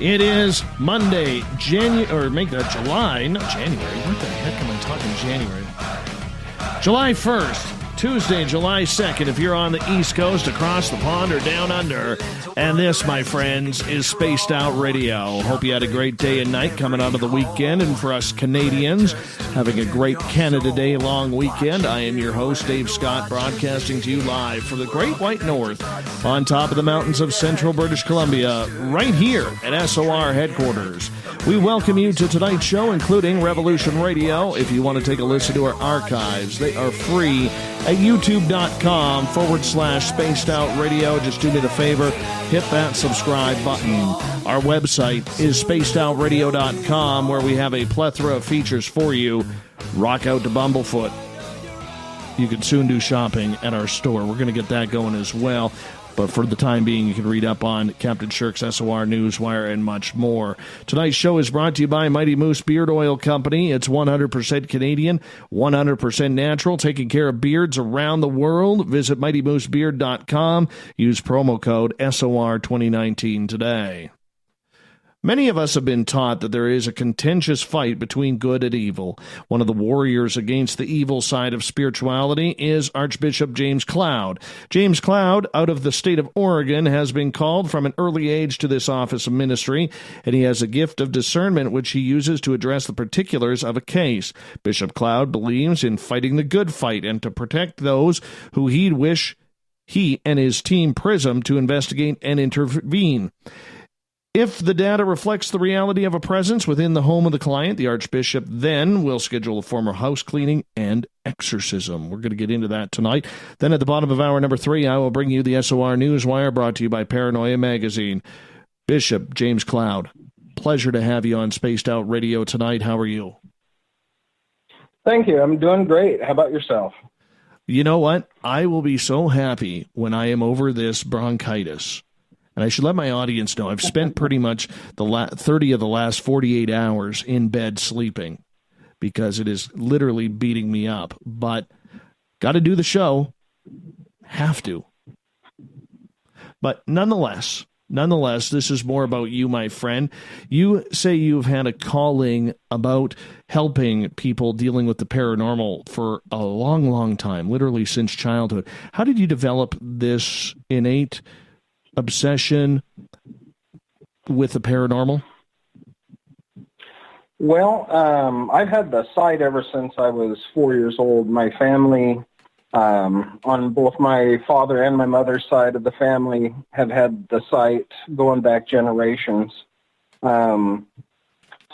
It is Monday, July, not January. What the heck am I talking January? July 1st. Tuesday, July 2nd, if you're on the East Coast, across the pond, or down under. And this, my friends, is Spaced Out Radio. Hope you had a great day and night coming out of the weekend. And for us Canadians, having a great Canada Day long weekend. I am your host, Dave Scott, broadcasting to you live from the Great White North on top of the mountains of central British Columbia, right here at SOR headquarters. We welcome you to tonight's show, including Revolution Radio. If you want to take a listen to our archives, they are free at youtube.com/Spaced Out Radio. Just do me the favor, hit that subscribe button. Our website is spacedoutradio.com, where we have a plethora of features for you. Rock out to Bumblefoot. You can soon do shopping at our store. We're going to get that going as well. But for the time being, you can read up on Captain Shirk's SOR Newswire and much more. Tonight's show is brought to you by Mighty Moose Beard Oil Company. It's 100% Canadian, 100% natural, taking care of beards around the world. Visit MightyMooseBeard.com. Use promo code SOR2019 today. Many of us have been taught that there is a contentious fight between good and evil. One of the warriors against the evil side of spirituality is Archbishop James Cloud. James Cloud, out of the state of Oregon, has been called from an early age to this office of ministry, and he has a gift of discernment which he uses to address the particulars of a case. Bishop Cloud believes in fighting the good fight and to protect those who he'd wish he and his team PRISM to investigate and intervene. If the data reflects the reality of a presence within the home of the client, the Archbishop then will schedule a formal house cleaning and exorcism. We're going to get into that tonight. Then at the bottom of hour number 3, I will bring you the SOR Newswire, brought to you by Paranoia Magazine. Bishop James Cloud, pleasure to have you on Spaced Out Radio tonight. How are you? Thank you. I'm doing great. How about yourself? You know what? I will be so happy when I am over this bronchitis. And I should let my audience know, I've spent pretty much the 30 of the last 48 hours in bed sleeping because it is literally beating me up. But got to do the show. Have to. But nonetheless, this is more about you, my friend. You say you've had a calling about helping people dealing with the paranormal for a long, long time, literally since childhood. How did you develop this innate obsession with the paranormal? Well, I've had the site ever since I was 4 years old. My family, on both my father and my mother's side of the family, have had the site going back generations. So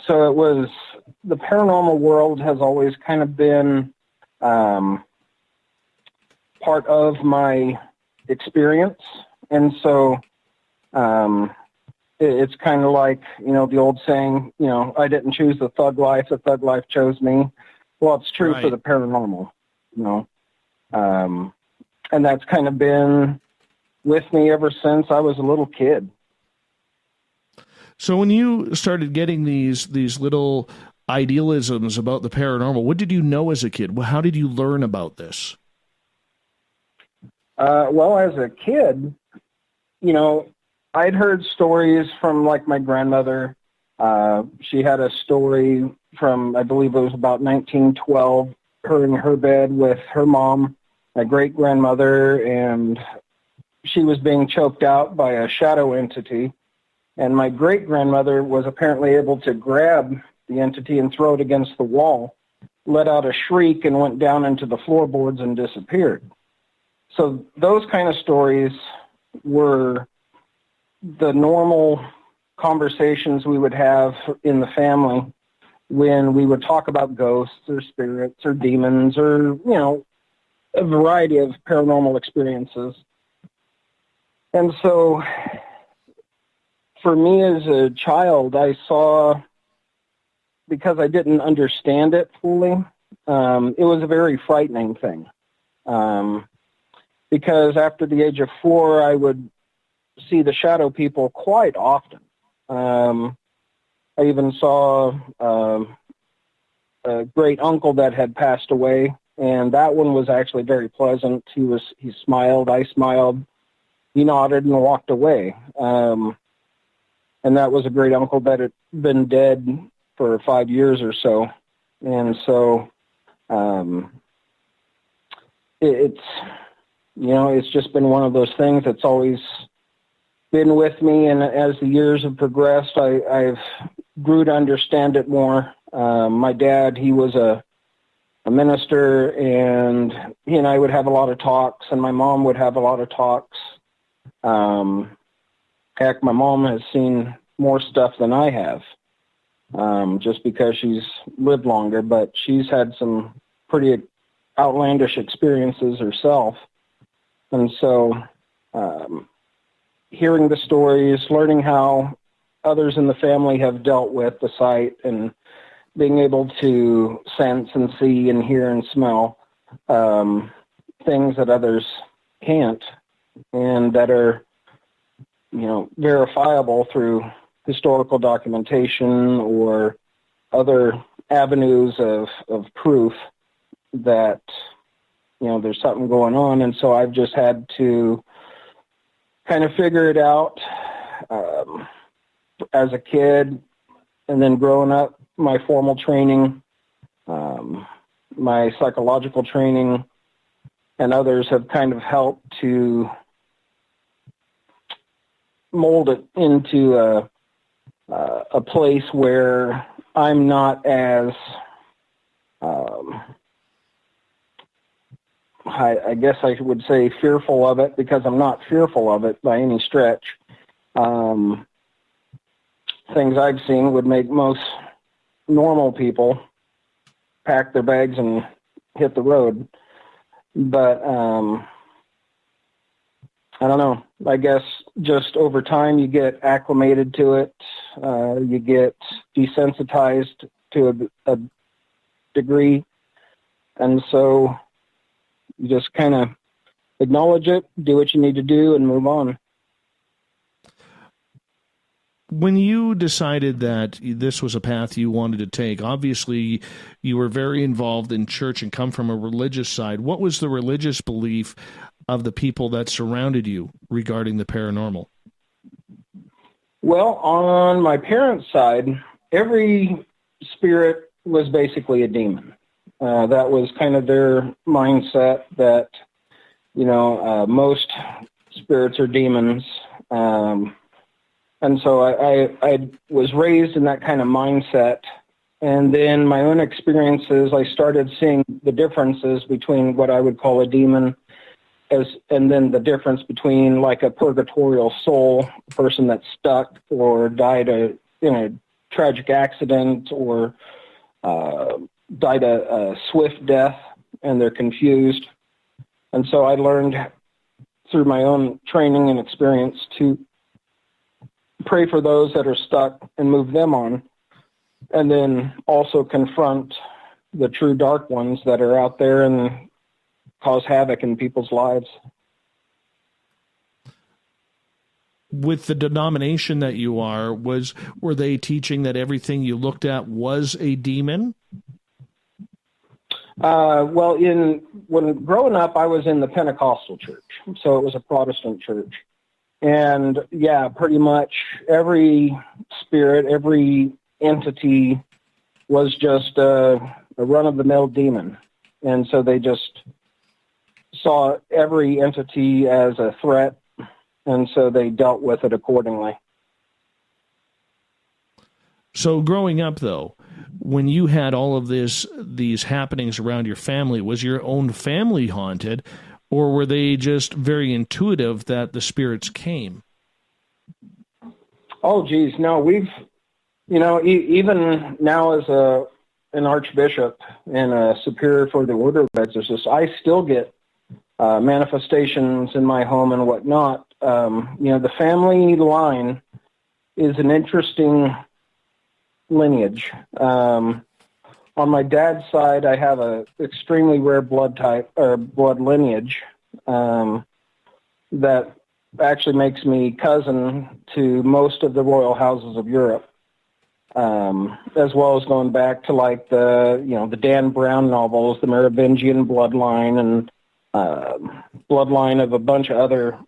it was, the paranormal world has always kind of been part of my experience. And so it's kind of like, the old saying, I didn't choose the thug life chose me. Well, it's true for the paranormal, and that's kind of been with me ever since I was a little kid. So when you started getting these little idealisms about the paranormal, what did you know as a kid? How did you learn about this? Well, as a kid, I'd heard stories from, like, my grandmother. She had a story from, I believe it was about 1912, her in her bed with her mom, my great-grandmother, and she was being choked out by a shadow entity. And my great-grandmother was apparently able to grab the entity and throw it against the wall, let out a shriek, and went down into the floorboards and disappeared. So those kind of stories were the normal conversations we would have in the family when we would talk about ghosts or spirits or demons or, a variety of paranormal experiences. And so for me as a child, I saw, because I didn't understand it fully, it was a very frightening thing. Because after the age of 4, I would see the shadow people quite often. I even saw a great uncle that had passed away, and that one was actually very pleasant. He smiled, I smiled, he nodded and walked away. and that was a great uncle that had been dead for 5 years or so. And so it's, you know, it's just been one of those things that's always been with me. And as the years have progressed, I've grew to understand it more. My dad, he was a minister, and he and I would have a lot of talks, and my mom would have a lot of talks. Heck, my mom has seen more stuff than I have, just because she's lived longer, but she's had some pretty outlandish experiences herself. And so hearing the stories, learning how others in the family have dealt with the site, and being able to sense and see and hear and smell things that others can't, and that are, you know, verifiable through historical documentation or other avenues of proof that, you know, there's something going on. And so I've just had to kind of figure it out as a kid, and then growing up, my formal training, my psychological training, and others have kind of helped to mold it into a place where I'm not as, I guess I would say, fearful of it, because I'm not fearful of it by any stretch. Things I've seen would make most normal people pack their bags and hit the road. But I don't know. I guess just over time you get acclimated to it. You get desensitized to a degree. And so you just kind of acknowledge it, do what you need to do, and move on. When you decided that this was a path you wanted to take, obviously you were very involved in church and come from a religious side. What was the religious belief of the people that surrounded you regarding the paranormal? Well, on my parents' side, every spirit was basically a demon. That was kind of their mindset, that, you know, most spirits are demons. And so I was raised in that kind of mindset. And then my own experiences, I started seeing the differences between what I would call a demon, and then the difference between like a purgatorial soul, a person that's stuck or died in a tragic accident, or died a swift death, and they're confused. And so I learned through my own training and experience to pray for those that are stuck and move them on, and then also confront the true dark ones that are out there and cause havoc in people's lives. With the denomination that you are, were they teaching that everything you looked at was a demon? Well, when growing up, I was in the Pentecostal church, so it was a Protestant church. And yeah, pretty much every spirit, every entity was just a run-of-the-mill demon. And so they just saw every entity as a threat, and so they dealt with it accordingly. So growing up, though, when you had all of these happenings around your family, was your own family haunted, or were they just very intuitive that the spirits came? Oh, geez, no, even now as an archbishop and a superior for the Order of Exorcists, I still get manifestations in my home and whatnot. The family line is an interesting lineage. On my dad's side, I have a extremely rare blood type or blood lineage that actually makes me cousin to most of the royal houses of Europe, as well as going back to like the Dan Brown novels, the Merovingian bloodline, and bloodline of a bunch of other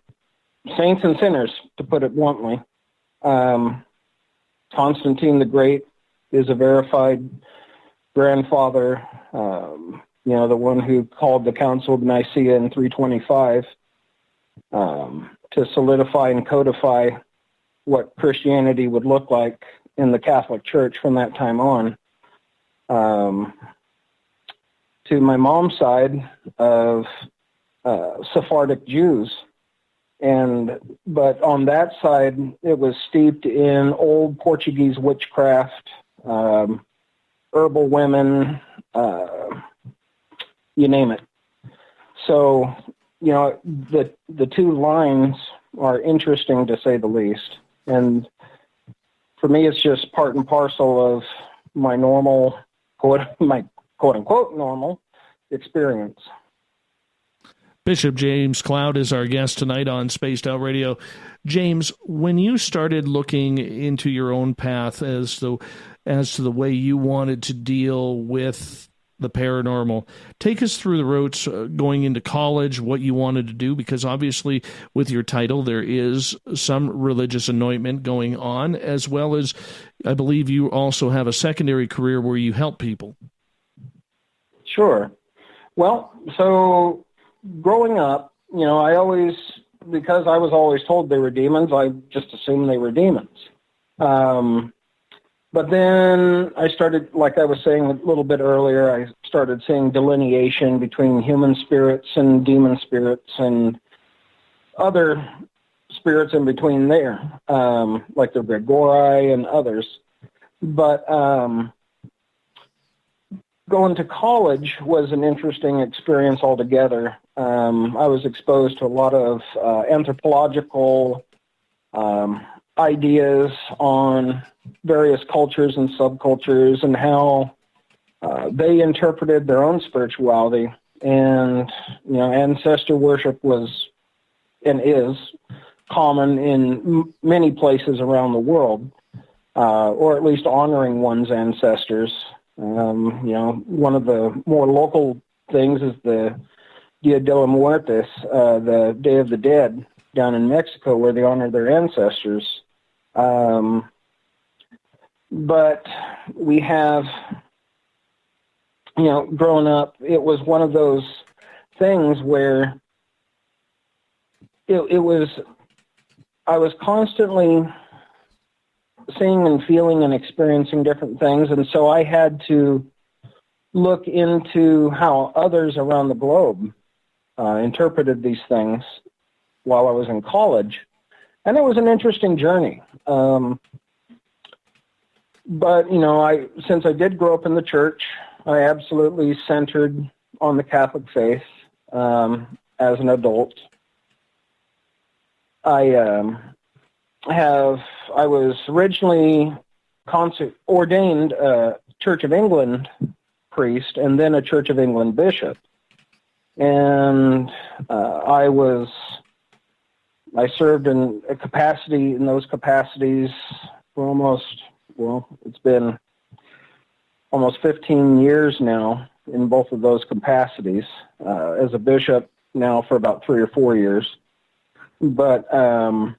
saints and sinners, to put it bluntly. Constantine the Great is a verified grandfather, the one who called the Council of Nicaea in 325 to solidify and codify what Christianity would look like in the Catholic Church from that time on. To my mom's side of Sephardic Jews, but on that side, it was steeped in old Portuguese witchcraft, herbal women, you name it. So, the two lines are interesting to say the least. And for me, it's just part and parcel of my normal, my quote-unquote normal experience. Bishop James Cloud is our guest tonight on Spaced Out Radio. James, when you started looking into your own path as to the way you wanted to deal with the paranormal, take us through the routes going into college, what you wanted to do, because obviously with your title there is some religious anointment going on, as well as I believe you also have a secondary career where you help people. Sure. Well, so growing up, because I was always told they were demons, I just assumed they were demons. But then I started, like I was saying a little bit earlier, I started seeing delineation between human spirits and demon spirits and other spirits in between there, like the Gregori and others. But going to college was an interesting experience altogether. I was exposed to a lot of anthropological ideas on various cultures and subcultures and how they interpreted their own spirituality. And, ancestor worship was and is common in many places around the world, or at least honoring one's ancestors. One of the more local things is the Dia de los Muertos, the Day of the Dead, down in Mexico, where they honor their ancestors. But we have, growing up, it was one of those things where I was constantly seeing and feeling and experiencing different things, and so I had to look into how others around the globe interpreted these things while I was in college, and it was an interesting journey. But since I did grow up in the church, I absolutely centered on the Catholic faith as an adult. I was originally ordained a Church of England priest and then a Church of England bishop. And I served in those capacities for it's been almost 15 years now in both of those capacities, as a bishop now for about 3 or 4 years. But, and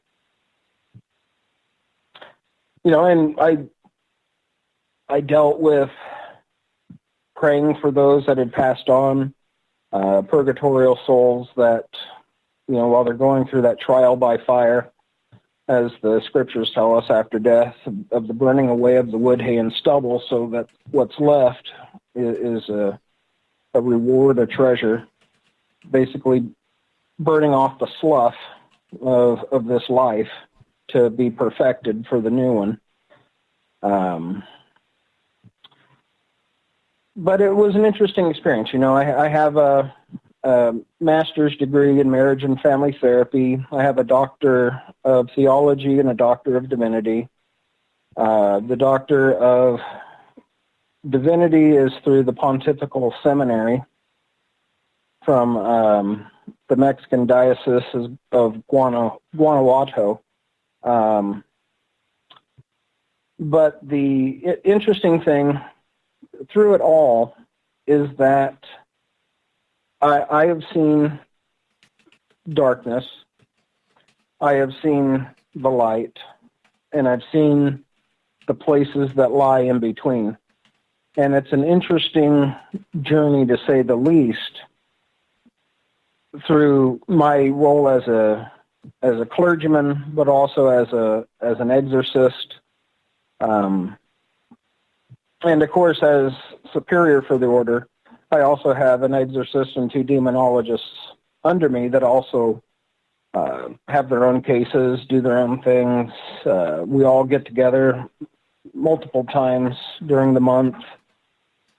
I dealt with praying for those that had passed on, purgatorial souls that, while they're going through that trial by fire, as the scriptures tell us after death, of the burning away of the wood, hay, and stubble, so that what's left is a reward, a treasure, basically burning off the slough of this life to be perfected for the new one. But it was an interesting experience. I have a master's degree in marriage and family therapy. I have a doctor of theology and a doctor of divinity. The doctor of divinity is through the Pontifical Seminary from the Mexican Diocese of Guanajuato. But the interesting thing through it all is that I have seen darkness, I have seen the light, and I've seen the places that lie in between. And it's an interesting journey, to say the least, through my role as a clergyman, but also as an exorcist, and of course as superior for the order. I also have an exorcist and 2 demonologists under me that also have their own cases, do their own things. We all get together multiple times during the month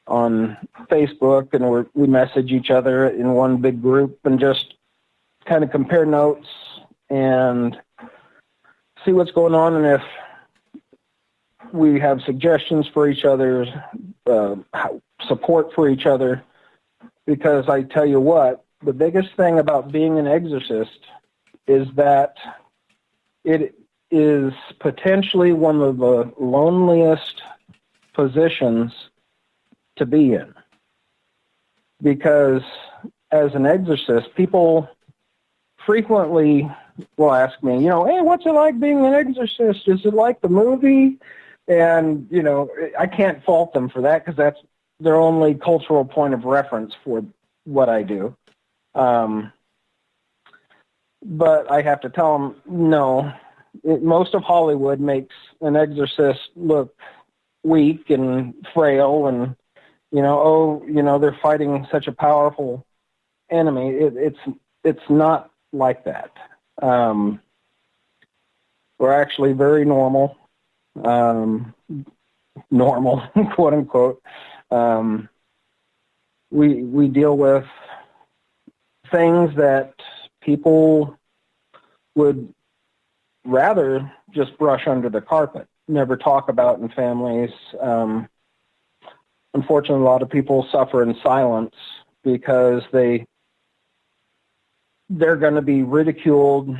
on Facebook, and we message each other in one big group and just kind of compare notes and see what's going on, and if we have suggestions for each other, support for each other. Because I tell you what, the biggest thing about being an exorcist is that it is potentially one of the loneliest positions to be in. Because as an exorcist, people frequently will ask me, hey, what's it like being an exorcist? Is it like the movie? And, I can't fault them for that, because that's their only cultural point of reference for what I do. But I have to tell them, no, most of Hollywood makes an exorcist look weak and frail, and, they're fighting such a powerful enemy. It's not like that. We're actually very normal, quote unquote. We deal with things that people would rather just brush under the carpet, never talk about in families. Unfortunately, a lot of people suffer in silence because they're going to be ridiculed,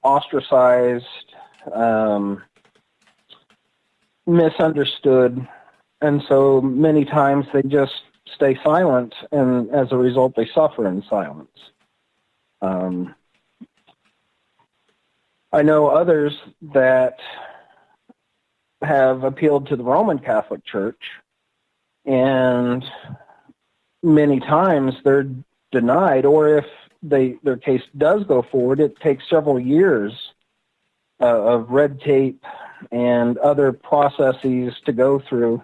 ostracized, misunderstood, and so many times they just stay silent, and as a result they suffer in silence. I know others that have appealed to the Roman Catholic Church, and many times they're denied, or if their case does go forward, it takes several years of red tape and other processes to go through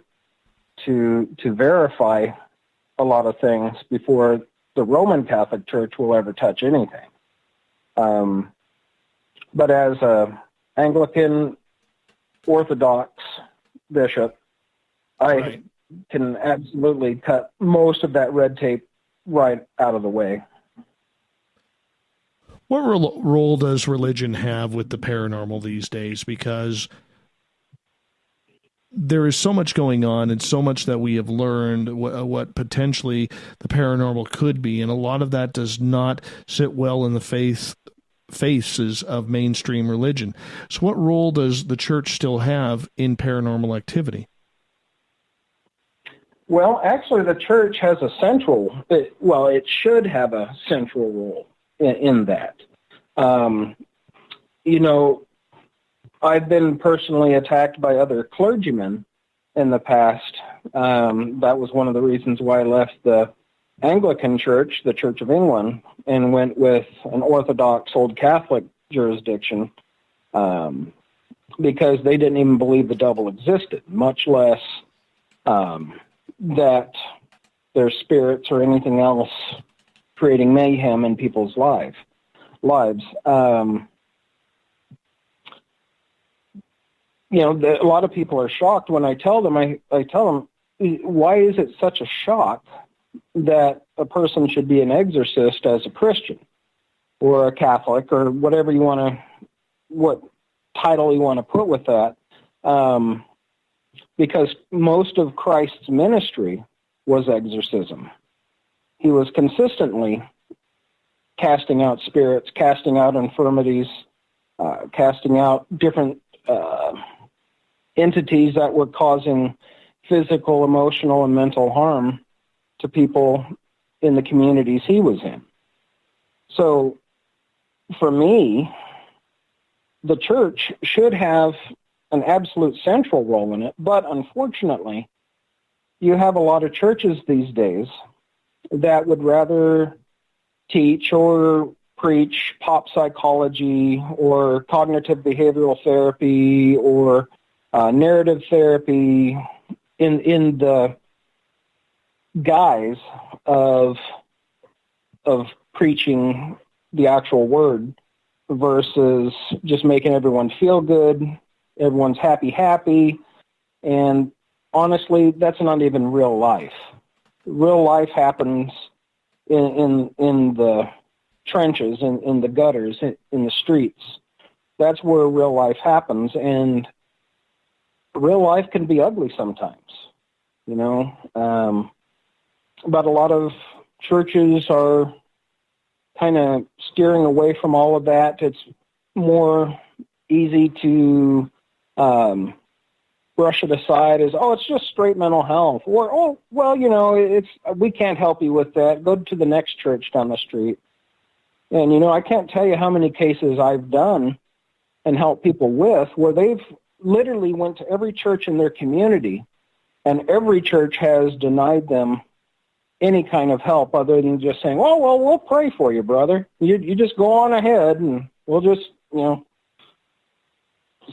to verify a lot of things before the Roman Catholic Church will ever touch anything. But as a Anglican Orthodox bishop, I can absolutely cut most of that red tape right out of the way. What role does religion have with the paranormal these days? Because there is so much going on and so much that we have learned what potentially the paranormal could be, and a lot of that does not sit well in the faces of mainstream religion. So what role does the church still have in paranormal activity? Well, actually, the church has it should have a central role in that. I've been personally attacked by other clergymen in the past. That was one of the reasons why I left the Anglican Church, the Church of England, and went with an Orthodox Old Catholic jurisdiction, because they didn't even believe the devil existed, much less that there's spirits or anything else creating mayhem in people's lives. A lot of people are shocked when I tell them, I tell them, why is it such a shock that a person should be an exorcist as a Christian or a Catholic or whatever what title you want to put with that? Because most of Christ's ministry was exorcism. He was consistently casting out spirits, casting out infirmities, casting out different entities that were causing physical, emotional, and mental harm to people in the communities he was in. So, for me, the church should have an absolute central role in it. But unfortunately, you have a lot of churches these days that would rather teach or preach pop psychology or cognitive behavioral therapy or narrative therapy in the guise of preaching the actual word versus just making everyone feel good, everyone's happy, and honestly, that's not even real life. Real life happens in the trenches, in the gutters, in the streets. That's where real life happens, and real life can be ugly sometimes, you know. But a lot of churches are kind of steering away from all of that. It's more easy to brush it aside as, oh, it's just straight mental health. Or, oh, well, you know, we can't help you with that. Go to the next church down the street. And, you know, I can't tell you how many cases I've done and helped people with where they've literally went to every church in their community, and every church has denied them any kind of help other than just saying, oh, well, we'll pray for you, brother. You just go on ahead, and we'll just, you know,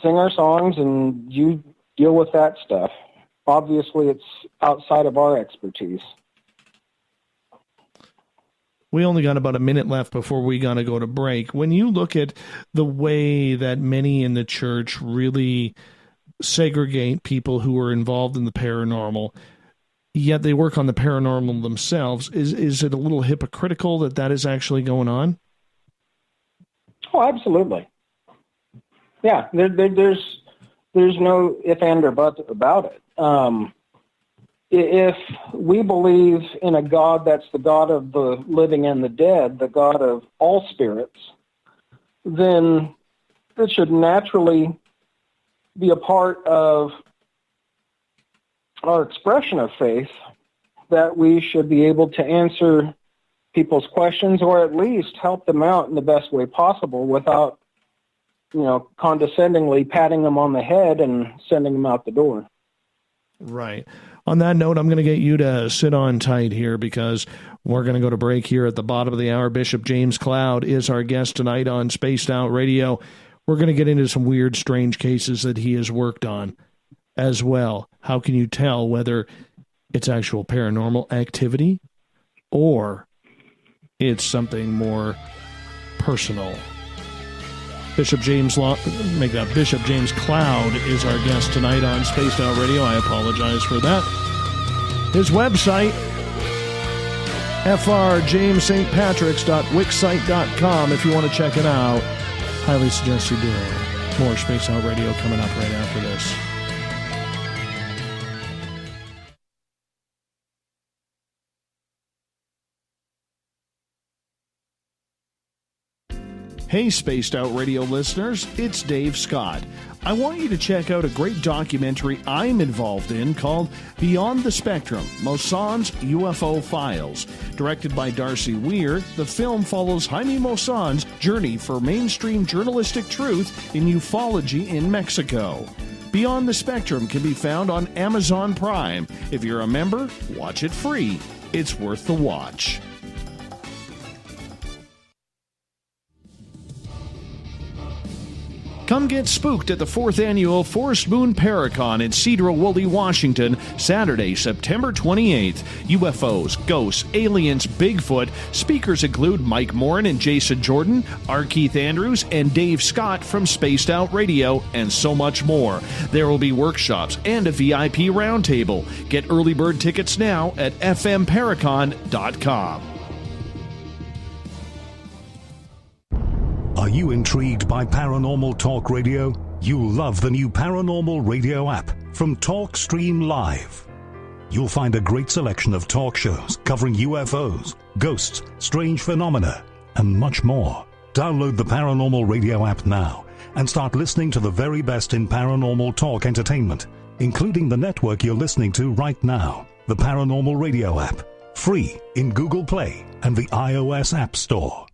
sing our songs, and you deal with that stuff. Obviously, it's outside of our expertise. We only got about a minute left before we got to go to break. When you look at the way that many in the church really segregate people who are involved in the paranormal, yet they work on the paranormal themselves, is it a little hypocritical that is actually going on? Oh, absolutely. Yeah, there's no if, and, or but about it. If we believe in a God that's the God of the living and the dead, the God of all spirits, then it should naturally be a part of our expression of faith that we should be able to answer people's questions or at least help them out in the best way possible without, you know, condescendingly patting them on the head and sending them out the door. Right. On that note, I'm going to get you to sit on tight here because we're going to go to break here at the bottom of the hour. Bishop James Cloud is our guest tonight on Spaced Out Radio. We're going to get into some weird, strange cases that he has worked on as well. How can you tell whether it's actual paranormal activity or it's something more personal? Bishop James Cloud is our guest tonight on Spaced Out Radio. I apologize for that. His website, frjamesstpatricks.wixsite.com, if you want to check it out. Highly suggest you do. More Spaced Out Radio coming up right after this. Hey, Spaced Out Radio listeners, it's Dave Scott. I want you to check out a great documentary I'm involved in called Beyond the Spectrum, Mosson's UFO Files. Directed by Darcy Weir, the film follows Jaime Mosson's journey for mainstream journalistic truth in ufology in Mexico. Beyond the Spectrum can be found on Amazon Prime. If you're a member, watch it free. It's worth the watch. Come get spooked at the 4th Annual Forest Moon Paracon in Cedar-Woolley, Washington, Saturday, September 28th. UFOs, ghosts, aliens, Bigfoot. Speakers include Mike Morin and Jason Jordan, R. Keith Andrews, and Dave Scott from Spaced Out Radio, and so much more. There will be workshops and a VIP roundtable. Get early bird tickets now at fmparacon.com. Are you intrigued by Paranormal Talk Radio? You'll love the new Paranormal Radio app from TalkStream Live. You'll find a great selection of talk shows covering UFOs, ghosts, strange phenomena, and much more. Download the Paranormal Radio app now and start listening to the very best in paranormal talk entertainment, including the network you're listening to right now, the Paranormal Radio app, free in Google Play and the iOS App Store.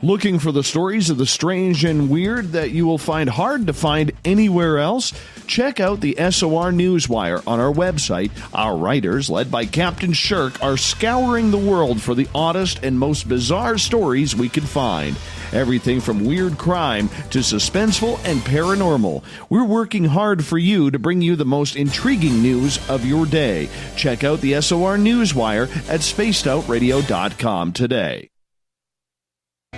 Looking for the stories of the strange and weird that you will find hard to find anywhere else? Check out the SOR Newswire on our website. Our writers, led by Captain Shirk, are scouring the world for the oddest and most bizarre stories we can find. Everything from weird crime to suspenseful and paranormal. We're working hard for you to bring you the most intriguing news of your day. Check out the SOR Newswire at spacedoutradio.com today.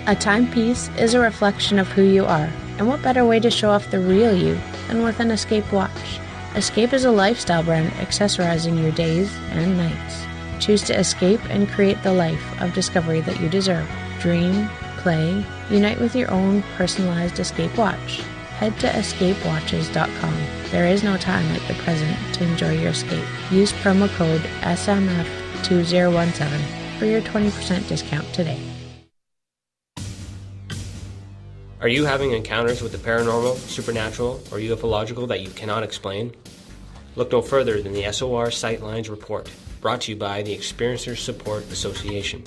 A timepiece is a reflection of who you are, and what better way to show off the real you than with an Escape watch? Escape is a lifestyle brand accessorizing your days and nights. Choose to escape and create the life of discovery that you deserve. Dream, play, unite with your own personalized Escape watch. Head to escapewatches.com. There is no time like the present to enjoy your escape. Use promo code SMF2017 for your 20% discount today. Are you having encounters with the paranormal, supernatural, or ufological that you cannot explain? Look no further than the SOR Sightlines Report, brought to you by the Experiencers Support Association.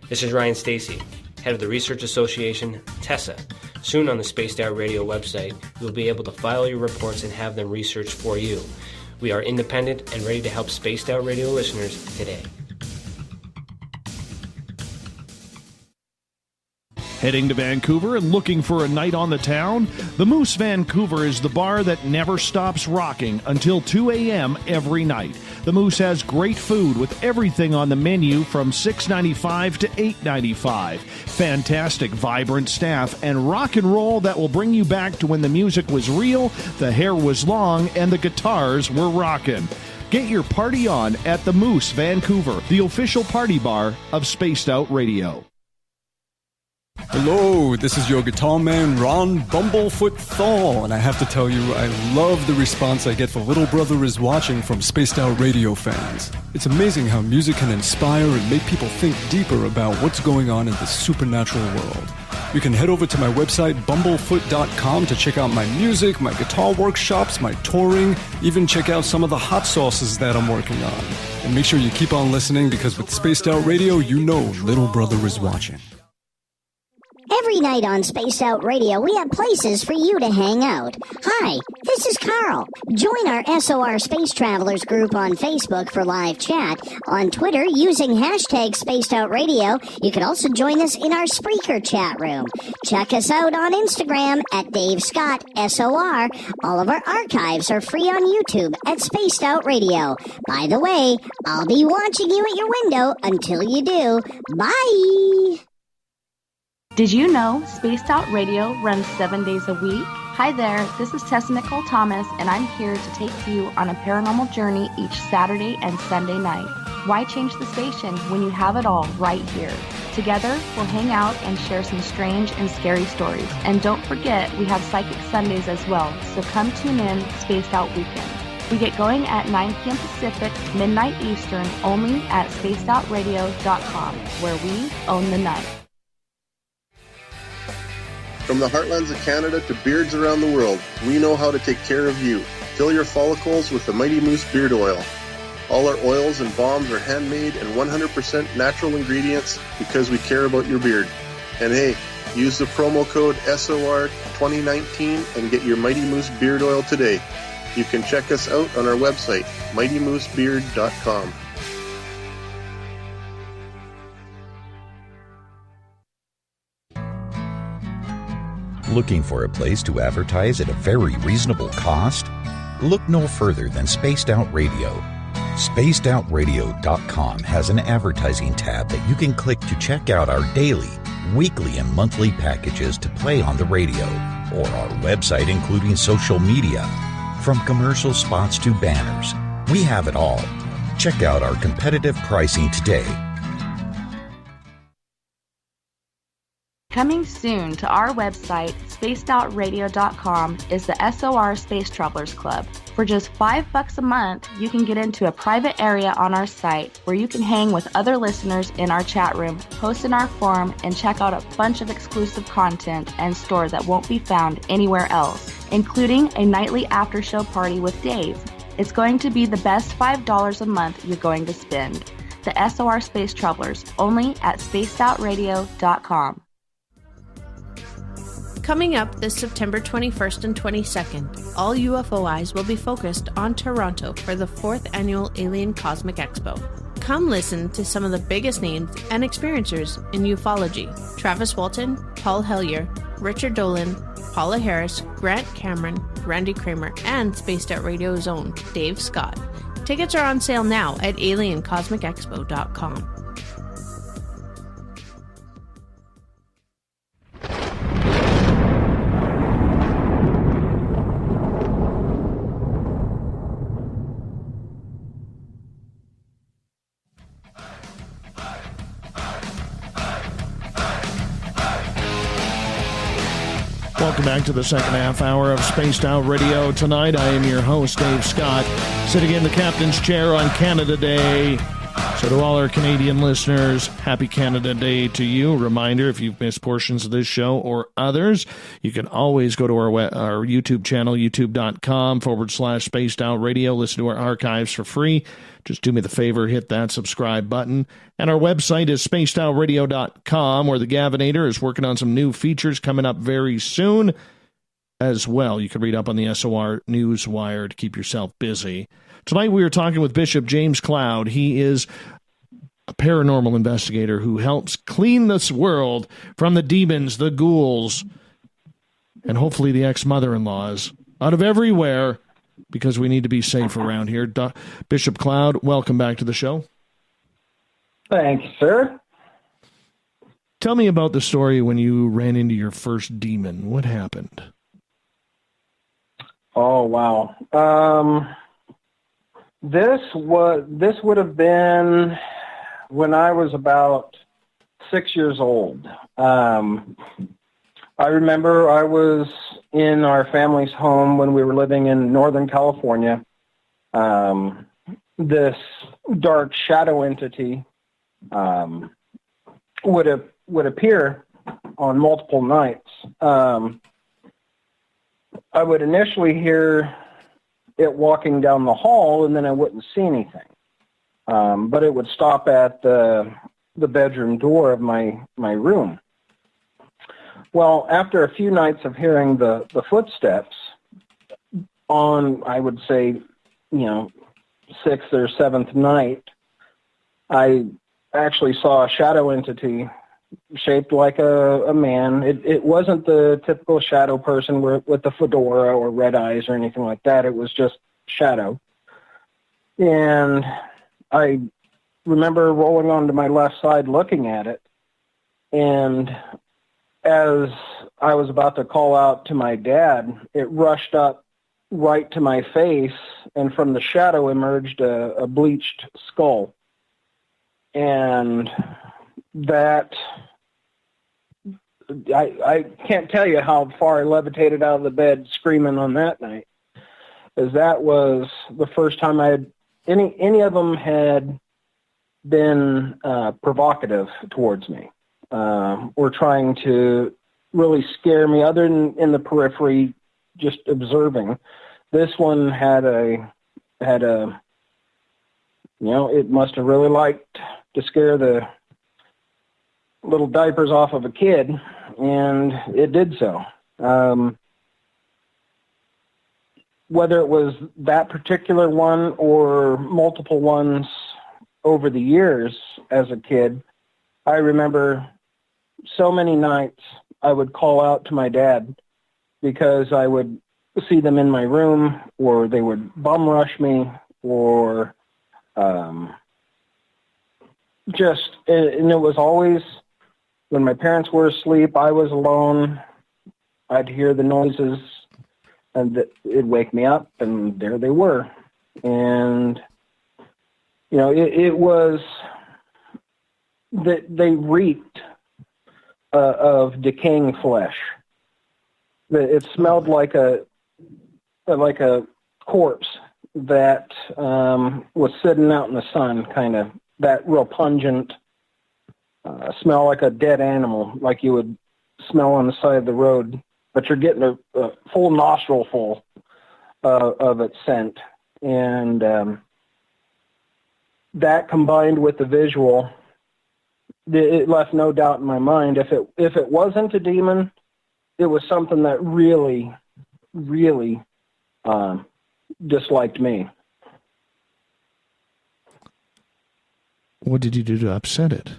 This is Ryan Stacy, head of the Research Association, TESA. Soon on the Spaced Out Radio website, you will be able to file your reports and have them researched for you. We are independent and ready to help Spaced Out Radio listeners today. Heading to Vancouver and looking for a night on the town? The Moose Vancouver is the bar that never stops rocking until 2 a.m. every night. The Moose has great food with everything on the menu from $6.95 to $8.95. Fantastic, vibrant staff and rock and roll that will bring you back to when the music was real, the hair was long, and the guitars were rocking. Get your party on at the Moose Vancouver, the official party bar of Spaced Out Radio. Hello, this is your guitar man, Ron Bumblefoot Thal, and I have to tell you, I love the response I get for Little Brother is Watching from Spaced Out Radio fans. It's amazing how music can inspire and make people think deeper about what's going on in the supernatural world. You can head over to my website, bumblefoot.com, to check out my music, my guitar workshops, my touring, even check out some of the hot sauces that I'm working on. And make sure you keep on listening, because with Spaced Out Radio, you know Little Brother is watching. Every night on Spaced Out Radio, we have places for you to hang out. Hi, this is Carl. Join our SOR Space Travelers group on Facebook for live chat. On Twitter, using hashtag Spaced Out Radio. You can also join us in our Spreaker chat room. Check us out on Instagram at Dave Scott SOR. All of our archives are free on YouTube at Spaced Out Radio. By the way, I'll be watching you at your window until you do. Bye! Did you know Spaced Out Radio runs 7 days a week? Hi there, this is Tessa Nicole Thomas, and I'm here to take you on a paranormal journey each Saturday and Sunday night. Why change the station when you have it all right here? Together, we'll hang out and share some strange and scary stories. And don't forget, we have Psychic Sundays as well, so come tune in Spaced Out Weekend. We get going at 9 p.m. Pacific, midnight Eastern, only at spacedoutradio.com, where we own the night. From the heartlands of Canada to beards around the world, we know how to take care of you. Fill your follicles with the Mighty Moose Beard Oil. All our oils and balms are handmade and 100% natural ingredients because we care about your beard. And hey, use the promo code SOR2019 and get your Mighty Moose Beard Oil today. You can check us out on our website, mightymoosebeard.com. Looking for a place to advertise at a very reasonable cost? Look no further than Spaced Out Radio. SpacedOutRadio.com has an advertising tab that you can click to check out our daily, weekly, and monthly packages to play on the radio, or our website including social media. From commercial spots to banners, we have it all. Check out our competitive pricing today. Coming soon to our website, spacedoutradio.com, is the SOR Space Travelers Club. For just $5 a month, you can get into a private area on our site where you can hang with other listeners in our chat room, post in our forum, and check out a bunch of exclusive content and store that won't be found anywhere else, including a nightly after-show party with Dave. It's going to be the best $5 a month you're going to spend. The SOR Space Travelers, only at spacedoutradio.com. Coming up this September 21st and 22nd, all UFO eyes will be focused on Toronto for the 4th Annual Alien Cosmic Expo. Come listen to some of the biggest names and experiencers in ufology. Travis Walton, Paul Hellyer, Richard Dolan, Paula Harris, Grant Cameron, Randy Kramer, and Spaced Out Radio's own Dave Scott. Tickets are on sale now at aliencosmicexpo.com. Welcome back to the second half hour of Spaced Out Radio. Tonight, I am your host, Dave Scott, sitting in the captain's chair on Canada Day. So to all our Canadian listeners, happy Canada Day to you. Reminder, if you've missed portions of this show or others, you can always go to our YouTube channel, youtube.com/Spaced Out Radio. Listen to our archives for free. Just do me the favor, hit that subscribe button. And our website is spacedoutradio.com, where the Gavinator is working on some new features coming up very soon as well. You can read up on the SOR Newswire to keep yourself busy. Tonight we are talking with Bishop James Cloud. He is a paranormal investigator who helps clean this world from the demons, the ghouls, and hopefully the ex-mother-in-laws out of everywhere, because we need to be safe around here. Bishop Cloud, welcome back to the show. Thanks, sir. Tell me about the story when you ran into your first demon. What happened? Oh, wow. This would have been when I was about 6 years old. I remember I was in our family's home when we were living in Northern California. This dark shadow entity would appear on multiple nights. I would initially hear it walking down the hall, and then I wouldn't see anything. But it would stop at the bedroom door of my room. Well, after a few nights of hearing the footsteps on, I would say, sixth or seventh night, I actually saw a shadow entity shaped like a man. It wasn't the typical shadow person with the fedora or red eyes or anything like that. It was just shadow. And I remember rolling onto my left side looking at it, and as I was about to call out to my dad, it rushed up right to my face, and from the shadow emerged a bleached skull. And that, I can't tell you how far I levitated out of the bed screaming on that night, as that was the first time any of them had been provocative towards me, or trying to really scare me, other than in the periphery, just observing. This one had a it must have really liked to scare the little diapers off of a kid, and it did so. Whether it was that particular one or multiple ones over the years as a kid, I remember so many nights I would call out to my dad because I would see them in my room, or they would bum rush me, or and it was always when my parents were asleep, I was alone, I'd hear the noises, and it'd wake me up, and there they were. And, it was that they reeked of decaying flesh. It smelled like a corpse that was sitting out in the sun, kind of that real pungent smell, like a dead animal, like you would smell on the side of the road, but you're getting a full nostril full of its scent. And that combined with the visual, it left no doubt in my mind. If it wasn't a demon, it was something that really, really disliked me. What did you do to upset it?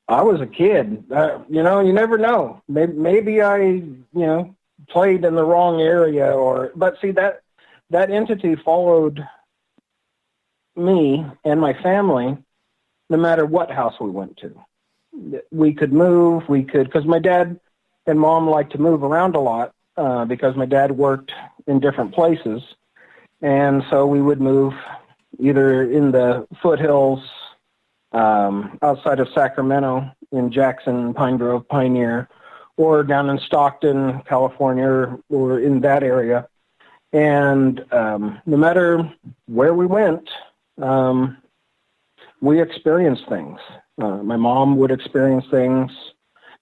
I was a kid. You know, you never know. Maybe I, played in the wrong area, but see, that entity followed me and my family no matter what house we went to. We could move, because my dad and mom liked to move around a lot because my dad worked in different places. And so we would move either in the foothills outside of Sacramento, in Jackson, Pine Grove, Pioneer, or down in Stockton, California, or in that area. And no matter where we went, we experienced things. My mom would experience things.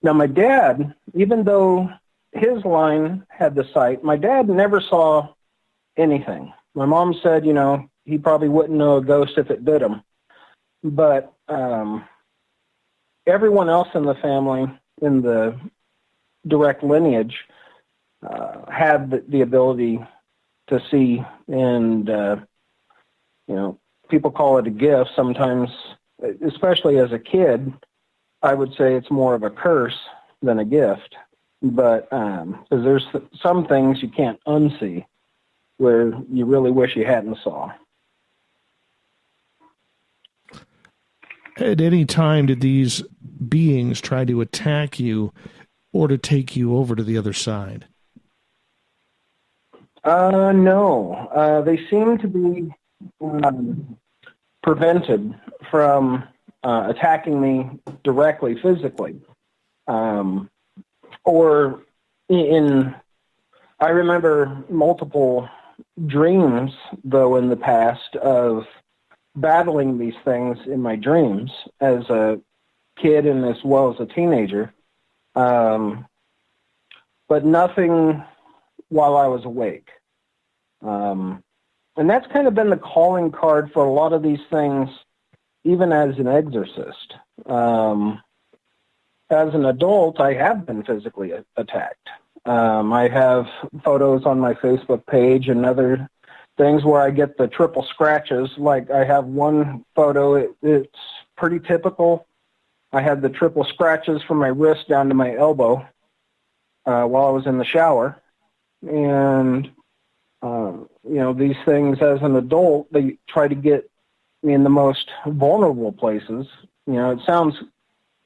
Now, my dad, even though his line had the sight, my dad never saw anything. My mom said, he probably wouldn't know a ghost if it bit him. But everyone else in the family, in the direct lineage, had the ability to see, and people call it a gift. Sometimes, especially as a kid, I would say it's more of a curse than a gift. But because there's some things you can't unsee, where you really wish you hadn't saw. At any time did these beings try to attack you or to take you over to the other side? No. They seem to be prevented from attacking me directly physically. I remember multiple dreams, though, in the past of battling these things in my dreams as a kid and as well as a teenager, but nothing while I was awake. And that's kind of been the calling card for a lot of these things, even as an exorcist. As an adult, I have been physically attacked. I have photos on my Facebook page and other things where I get the triple scratches. Like I have one photo, it's pretty typical. I had the triple scratches from my wrist down to my elbow while I was in the shower. And, these things as an adult, they try to get me in the most vulnerable places. It sounds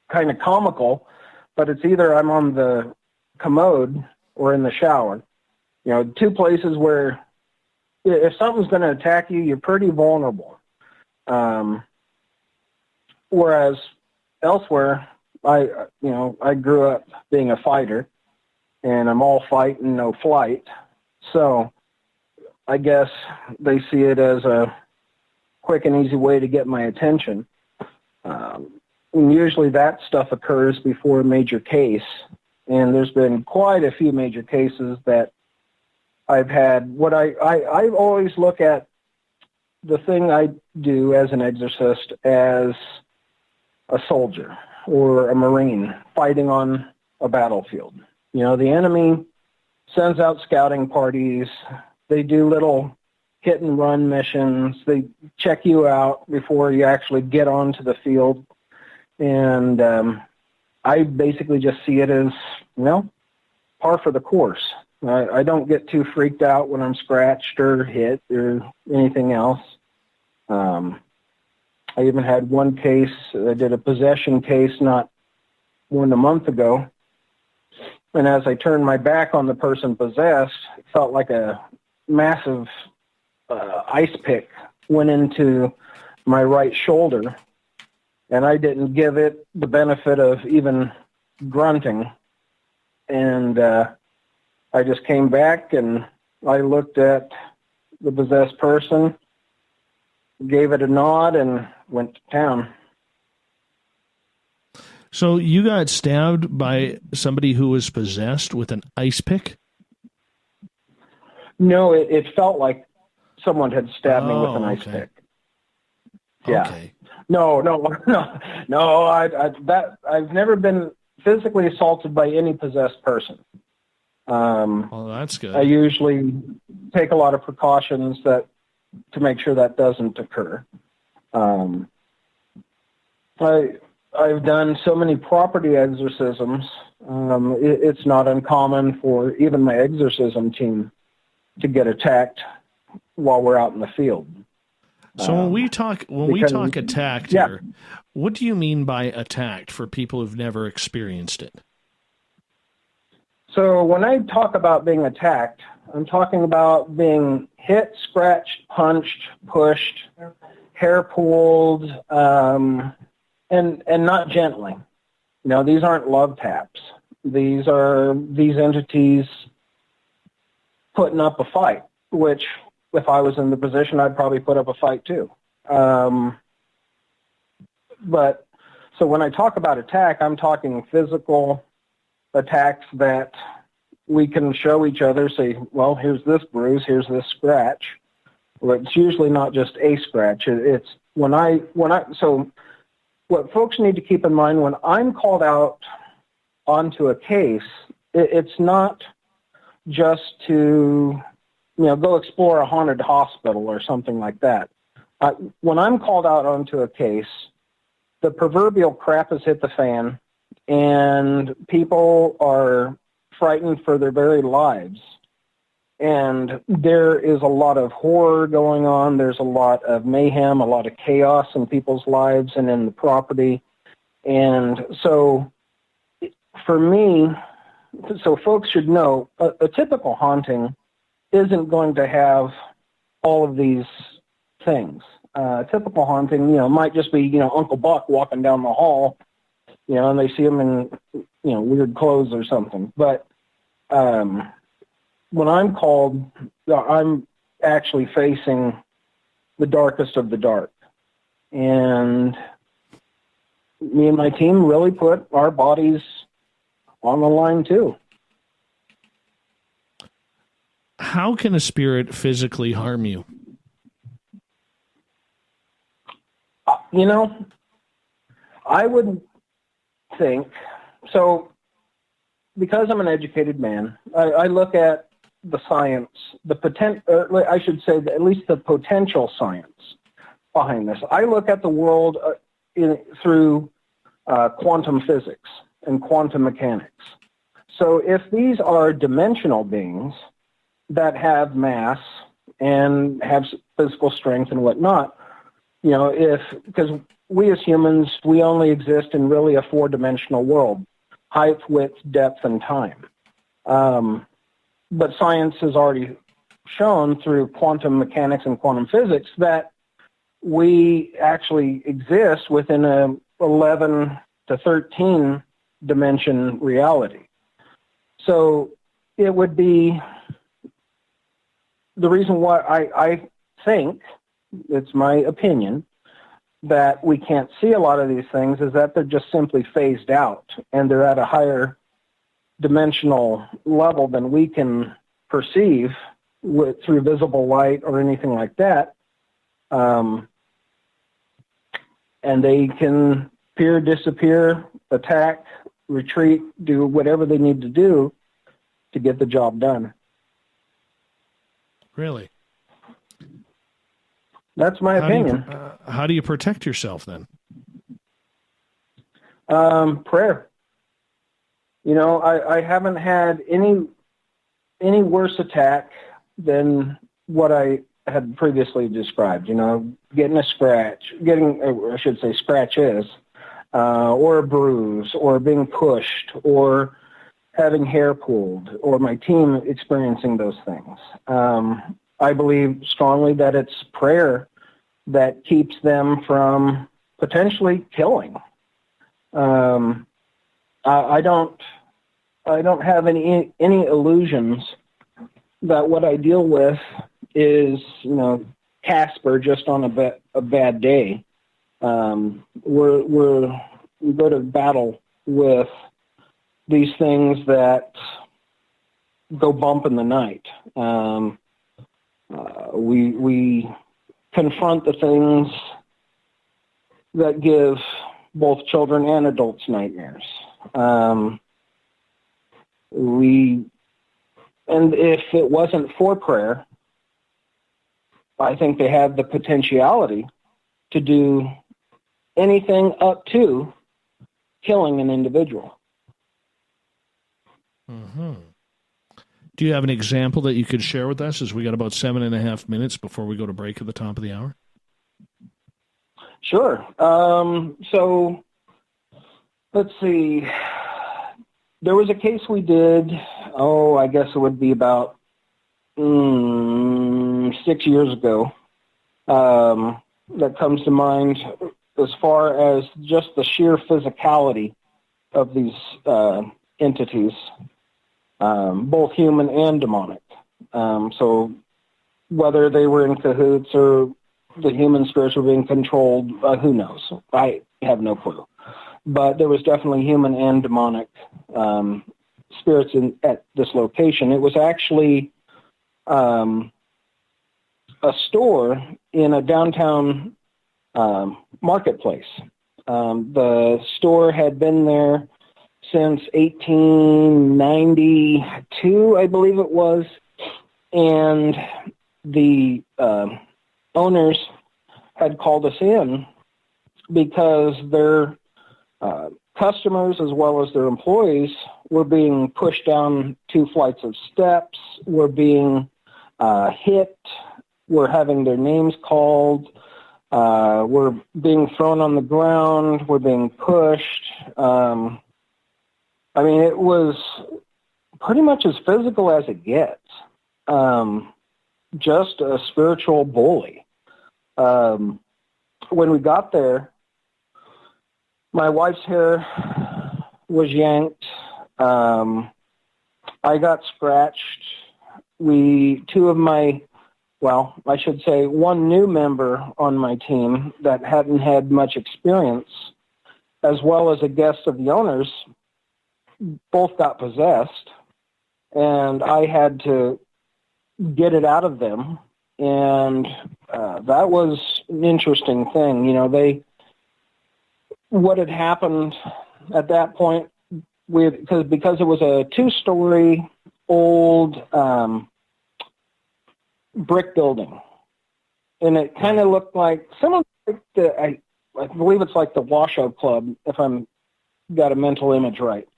kind of comical, but it's either I'm on the commode or in the shower. Two places where if something's going to attack you, you're pretty vulnerable. Whereas elsewhere, I grew up being a fighter, and I'm all fight and no flight. So I guess they see it as a quick and easy way to get my attention. And usually that stuff occurs before a major case. And there's been quite a few major cases that I've had. What I always look at the thing I do as an exorcist as a soldier or a Marine fighting on a battlefield. The enemy sends out scouting parties. They do little hit and run missions. They check you out before you actually get onto the field. And I basically just see it as, par for the course. I don't get too freaked out when I'm scratched or hit or anything else. I even had one case, I did a possession case not more than a month ago. And as I turned my back on the person possessed, it felt like a massive ice pick went into my right shoulder. And I didn't give it the benefit of even grunting. And I just came back and I looked at the possessed person, gave it a nod, and went to town. So you got stabbed by somebody who was possessed with an ice pick? No, it felt like someone had stabbed me with an ice pick. Yeah. Okay. No. I've never been physically assaulted by any possessed person. Well, that's good. I usually take a lot of precautions to make sure that doesn't occur. I've done so many property exorcisms. It's not uncommon for even my exorcism team to get attacked while we're out in the field. So when we talk attacked here, what do you mean by attacked for people who've never experienced it? So when I talk about being attacked, I'm talking about being hit, scratched, punched, pushed, hair pulled, and not gently. These aren't love taps. These are these entities putting up a fight, which if I was in the position, I'd probably put up a fight too. But so when I talk about attack, I'm talking physical attacks that we can show each other, say, well, here's this bruise, here's this scratch. Well, it's usually not just a scratch. It's so what folks need to keep in mind when I'm called out onto a case, it's not just to go explore a haunted hospital or something like that. When I'm called out onto a case, the proverbial crap has hit the fan, and people are frightened for their very lives. And there is a lot of horror going on. There's a lot of mayhem, a lot of chaos in people's lives and in the property. And so for me, so folks should know, a typical haunting isn't going to have all of these things. Typical haunting, might just be, Uncle Buck walking down the hall, and they see him in, weird clothes or something. But when I'm called, I'm actually facing the darkest of the dark. And me and my team really put our bodies on the line too. How can a spirit physically harm you? I would think, so because I'm an educated man, I look at the science, I should say at least the potential science behind this. I look at the world through quantum physics and quantum mechanics. So if these are dimensional beings that have mass and have physical strength and whatnot, because we as humans, we only exist in really a four-dimensional world, height, width, depth, and time. But science has already shown through quantum mechanics and quantum physics that we actually exist within a 11 to 13 dimension reality. So it would be the reason why I think, it's my opinion, that we can't see a lot of these things is that they're just simply phased out and they're at a higher dimensional level than we can perceive through visible light or anything like that. And they can appear, disappear, attack, retreat, do whatever they need to do to get the job done. Really? That's my opinion. How do you protect yourself then? Prayer. I haven't had any worse attack than what I had previously described. Getting a scratch, scratches, or a bruise, or being pushed, or having hair pulled, or my team experiencing those things. I believe strongly that it's prayer that keeps them from potentially killing. I don't have any illusions that what I deal with is, Casper just on a bad day. We go to battle with these things that go bump in the night. We confront the things that give both children and adults' nightmares. And if it wasn't for prayer, I think they have the potentiality to do anything up to killing an individual. Mm-hmm. Do you have an example that you could share with us, as we got about 7.5 minutes before we go to break at the top of the hour? Sure. So let's see. There was a case we did, I guess it would be about 6 years ago, that comes to mind as far as just the sheer physicality of these entities, both human and demonic. So whether they were in cahoots or the human spirits were being controlled, who knows? I have no clue. But there was definitely human and demonic spirits at this location. It was actually a store in a downtown marketplace. The store had been there since 1892, I believe it was, and the owners had called us in because their customers as well as their employees were being pushed down 2 flights of steps, were being hit, were having their names called, were being thrown on the ground, were being pushed. I mean, it was pretty much as physical as it gets. Just a spiritual bully. When we got there, my wife's hair was yanked. I got scratched. One new member on my team that hadn't had much experience, as well as a guest of the owners, both got possessed, and I had to get it out of them. And that was an interesting thing. You know, what had happened at that point, because it was a 2-story old brick building, and it kind of looked like I believe it's like the Washoe Club, if I'm got a mental image right.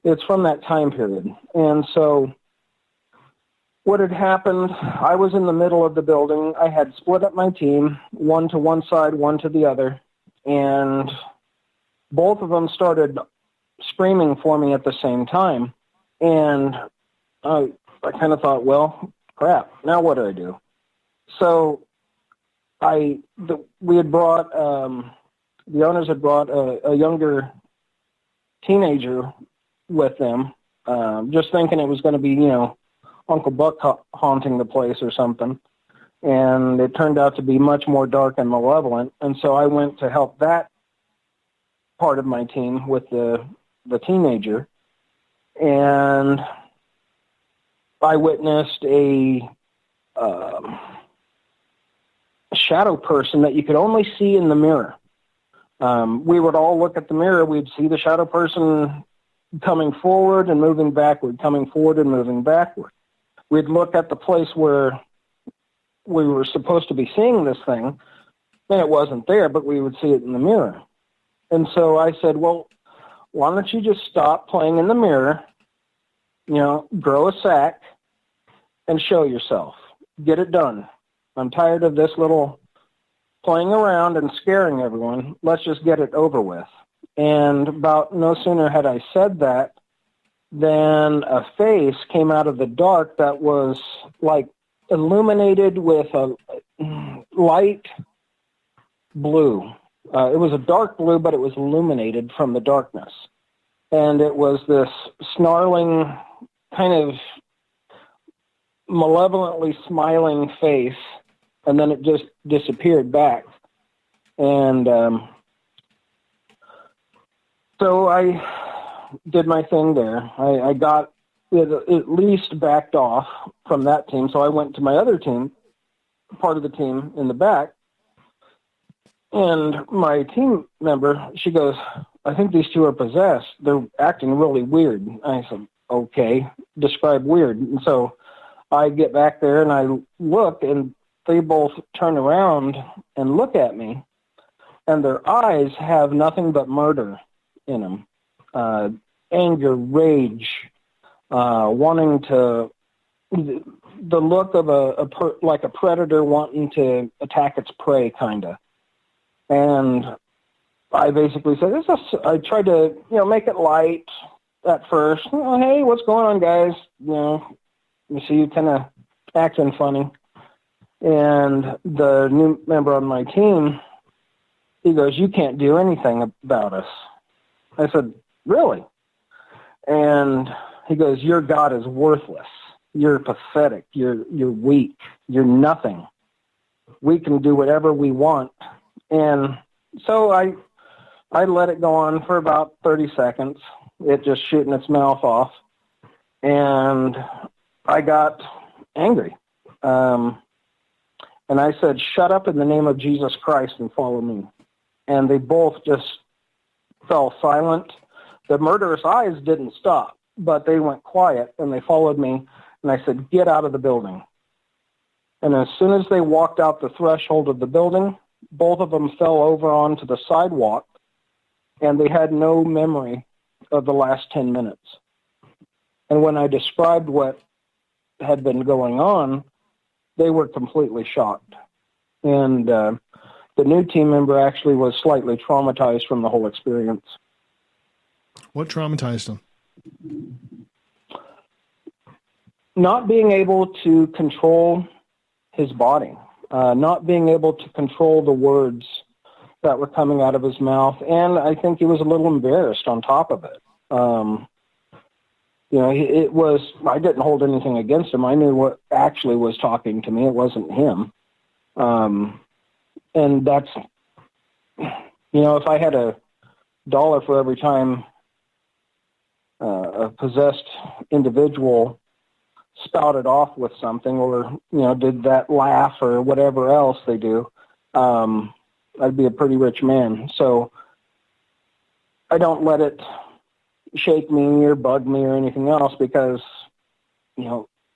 It's from that time period. And so what had happened, I was in the middle of the building. I had split up my team, one to one side, one to the other, and both of them started screaming for me at the same time. And I kind of thought, well, crap, now what do I do? So the owners had brought a younger teenager with them, just thinking it was going to be, Uncle Buck haunting the place or something. And it turned out to be much more dark and malevolent. And so I went to help that part of my team with the teenager. And I witnessed a shadow person that you could only see in the mirror. We would all look at the mirror. We'd see the shadow person coming forward and moving backward, coming forward and moving backward. We'd look at the place where we were supposed to be seeing this thing, and it wasn't there, but we would see it in the mirror. And so I said, well, why don't you just stop playing in the mirror, grow a sack, and show yourself. Get it done. I'm tired of this little playing around and scaring everyone. Let's just get it over with. And about no sooner had I said that than a face came out of the dark that was like illuminated with a light blue. It was a dark blue, but it was illuminated from the darkness. And it was this snarling, kind of malevolently smiling face, and then it just disappeared back. And so I did my thing there. I got it at least backed off from that team, so I went to my other team, part of the team in the back, And my team member, she goes, I think these two are possessed. They're acting really weird. I said, okay, describe weird. And so I get back there and I look, and they both turn around and look at me, and their eyes have nothing but murder in them. Anger, rage, wanting to, the look of like a predator wanting to attack its prey, kind of. And I basically said, I tried to, make it light at first. Hey, what's going on, guys? You see you kind of acting funny. And the new member on my team, he goes, you can't do anything about us. I said, really? And he goes, your God is worthless. You're pathetic. You're weak. You're nothing. We can do whatever we want. And so I let it go on for about 30 seconds, it just shooting its mouth off. And I got angry. And I said, shut up in the name of Jesus Christ and follow me. And they both just fell silent. The murderous eyes didn't stop, but they went quiet, and they followed me. And I said, get out of the building. And as soon as they walked out the threshold of the building, both of them fell over onto the sidewalk, and they had no memory of the last 10 minutes. And when I described what had been going on, they were completely shocked. And the new team member actually was slightly traumatized from the whole experience. What traumatized him? Not being able to control his body, not being able to control the words that were coming out of his mouth, and I think he was a little embarrassed on top of it. It was, I didn't hold anything against him. I knew what actually was talking to me. It wasn't him. And that's, if I had $1 for every time a possessed individual spouted off with something, or, did that laugh or whatever else they do, I'd be a pretty rich man. So I don't let it shake me or bug me or anything else, because,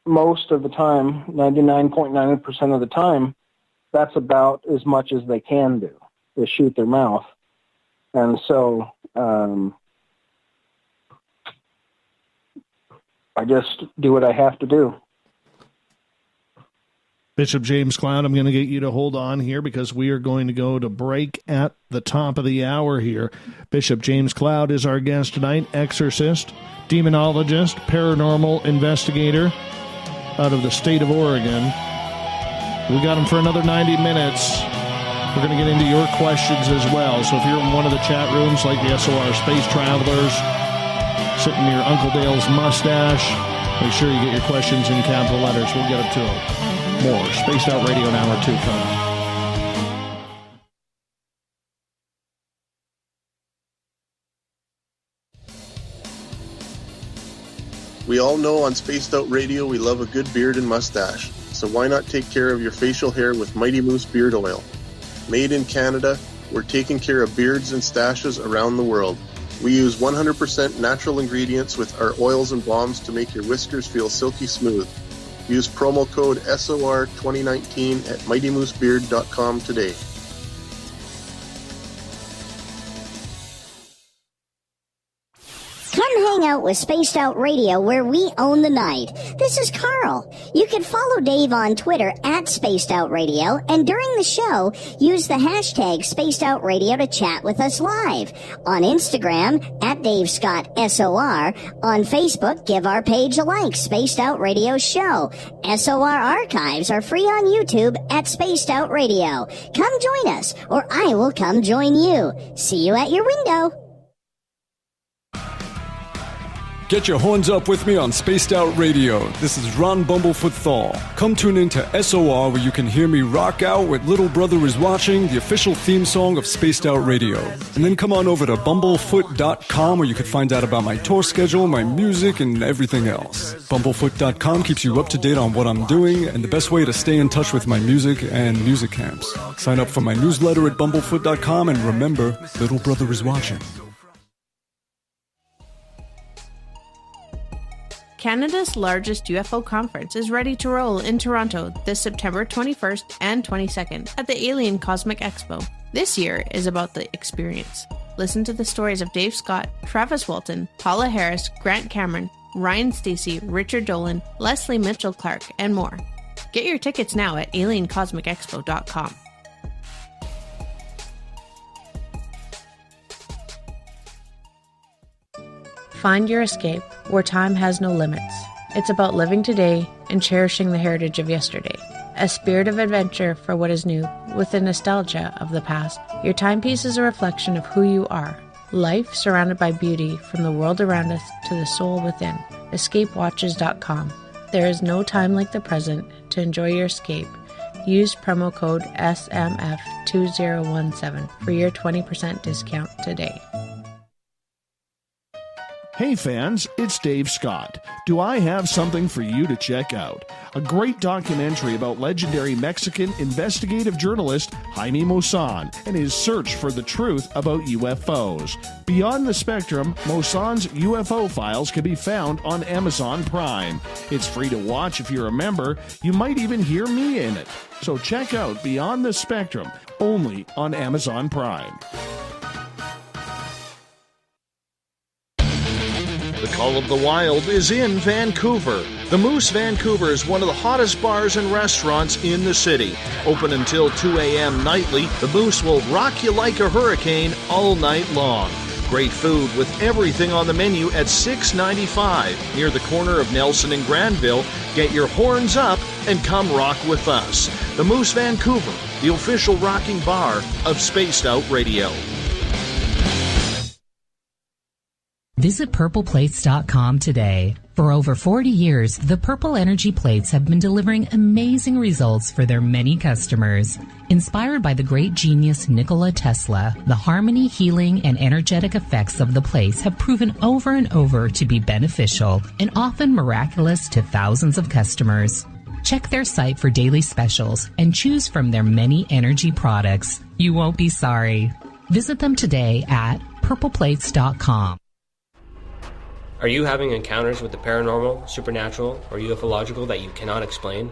most of the time, 99.9% of the time, that's about as much as they can do, is shoot their mouth. And so I just do what I have to do. Bishop James Cloud, I'm going to get you to hold on here, because we are going to go to break at the top of the hour here. Bishop James Cloud is our guest tonight, exorcist, demonologist, paranormal investigator out of the state of Oregon. We got him for another 90 minutes. We're going to get into your questions as well. So if you're in one of the chat rooms like the SOR Space Travelers, sitting near Uncle Dale's mustache, make sure you get your questions in capital letters. We'll get up to them. More Spaced Out Radio in Hour 2 coming. We all know on Spaced Out Radio we love a good beard and mustache, so why not take care of your facial hair with Mighty Moose Beard Oil? Made in Canada, we're taking care of beards and stashes around the world. We use 100% natural ingredients with our oils and balms to make your whiskers feel silky smooth. Use promo code SOR2019 at MightyMooseBeard.com today. Come hang out with Spaced Out Radio, where we own the night. This is Carl. You can follow Dave on Twitter at Spaced Out Radio, and during the show, use the hashtag Spaced Out Radio to chat with us live. On Instagram, at Dave Scott SOR. On Facebook, give our page a like, Spaced Out Radio Show. SOR archives are free on YouTube at Spaced Out Radio. Come join us, or I will come join you. See you at your window. Get your horns up with me on Spaced Out Radio. This is Ron Bumblefoot THAL. Come tune in to SOR where you can hear me rock out with Little Brother is Watching, the official theme song of Spaced Out Radio. And then come on over to bumblefoot.com where you can find out about my tour schedule, my music, and everything else. Bumblefoot.com keeps you up to date on what I'm doing and the best way to stay in touch with my music and music camps. Sign up for my newsletter at bumblefoot.com and remember, Little Brother is watching. Canada's largest UFO conference is ready to roll in Toronto this September 21st and 22nd at the Alien Cosmic Expo. This year is about the experience. Listen to the stories of Dave Scott, Travis Walton, Paula Harris, Grant Cameron, Ryan Stacey, Richard Dolan, Leslie Mitchell-Clark, and more. Get your tickets now at aliencosmicexpo.com. Find your escape where time has no limits. It's about living today and cherishing the heritage of yesterday. A spirit of adventure for what is new, with the nostalgia of the past. Your timepiece is a reflection of who you are. Life surrounded by beauty from the world around us to the soul within. EscapeWatches.com. There is no time like the present to enjoy your escape. Use promo code SMF2017 for your 20% discount today. Hey fans, it's Dave Scott. Do I have something for you to check out? A great documentary about legendary Mexican investigative journalist Jaime Maussan and his search for the truth about UFOs. Beyond the Spectrum, Maussan's UFO files can be found on Amazon Prime. It's free to watch if you're a member. You might even hear me in it. So check out Beyond the Spectrum, only on Amazon Prime. The Call of the Wild is in Vancouver. The Moose Vancouver is one of the hottest bars and restaurants in the city. Open until 2 a.m. nightly, the Moose will rock you like a hurricane all night long. Great food with everything on the menu at $6.95 near the corner of Nelson and Granville. Get your horns up and come rock with us. The Moose Vancouver, the official rocking bar of Spaced Out Radio. Visit purpleplates.com today. For over 40 years, the Purple Energy Plates have been delivering amazing results for their many customers. Inspired by the great genius Nikola Tesla, the harmony, healing, and energetic effects of the plates have proven over and over to be beneficial and often miraculous to thousands of customers. Check their site for daily specials and choose from their many energy products. You won't be sorry. Visit them today at purpleplates.com. Are you having encounters with the paranormal, supernatural, or ufological that you cannot explain?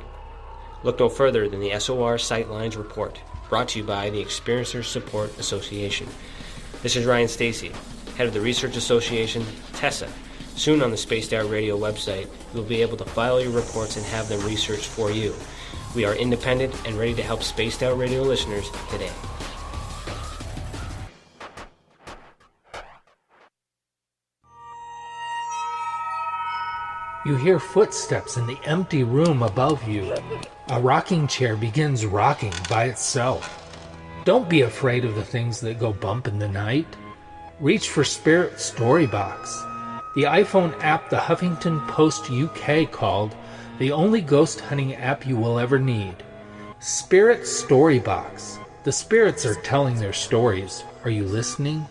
Look no further than the SOR Sightlines Report, brought to you by the Experiencers Support Association. This is Ryan Stacey, head of the Research Association, TESA. Soon on the Spaced Out Radio website, you'll be able to file your reports and have them researched for you. We are independent and ready to help Spaced Out Radio listeners today. You hear footsteps in the empty room above you. A rocking chair begins rocking by itself. Don't be afraid of the things that go bump in the night. Reach for Spirit Storybox, the iPhone app the Huffington Post UK called the only ghost hunting app you will ever need. Spirit Storybox. The spirits are telling their stories. Are you listening?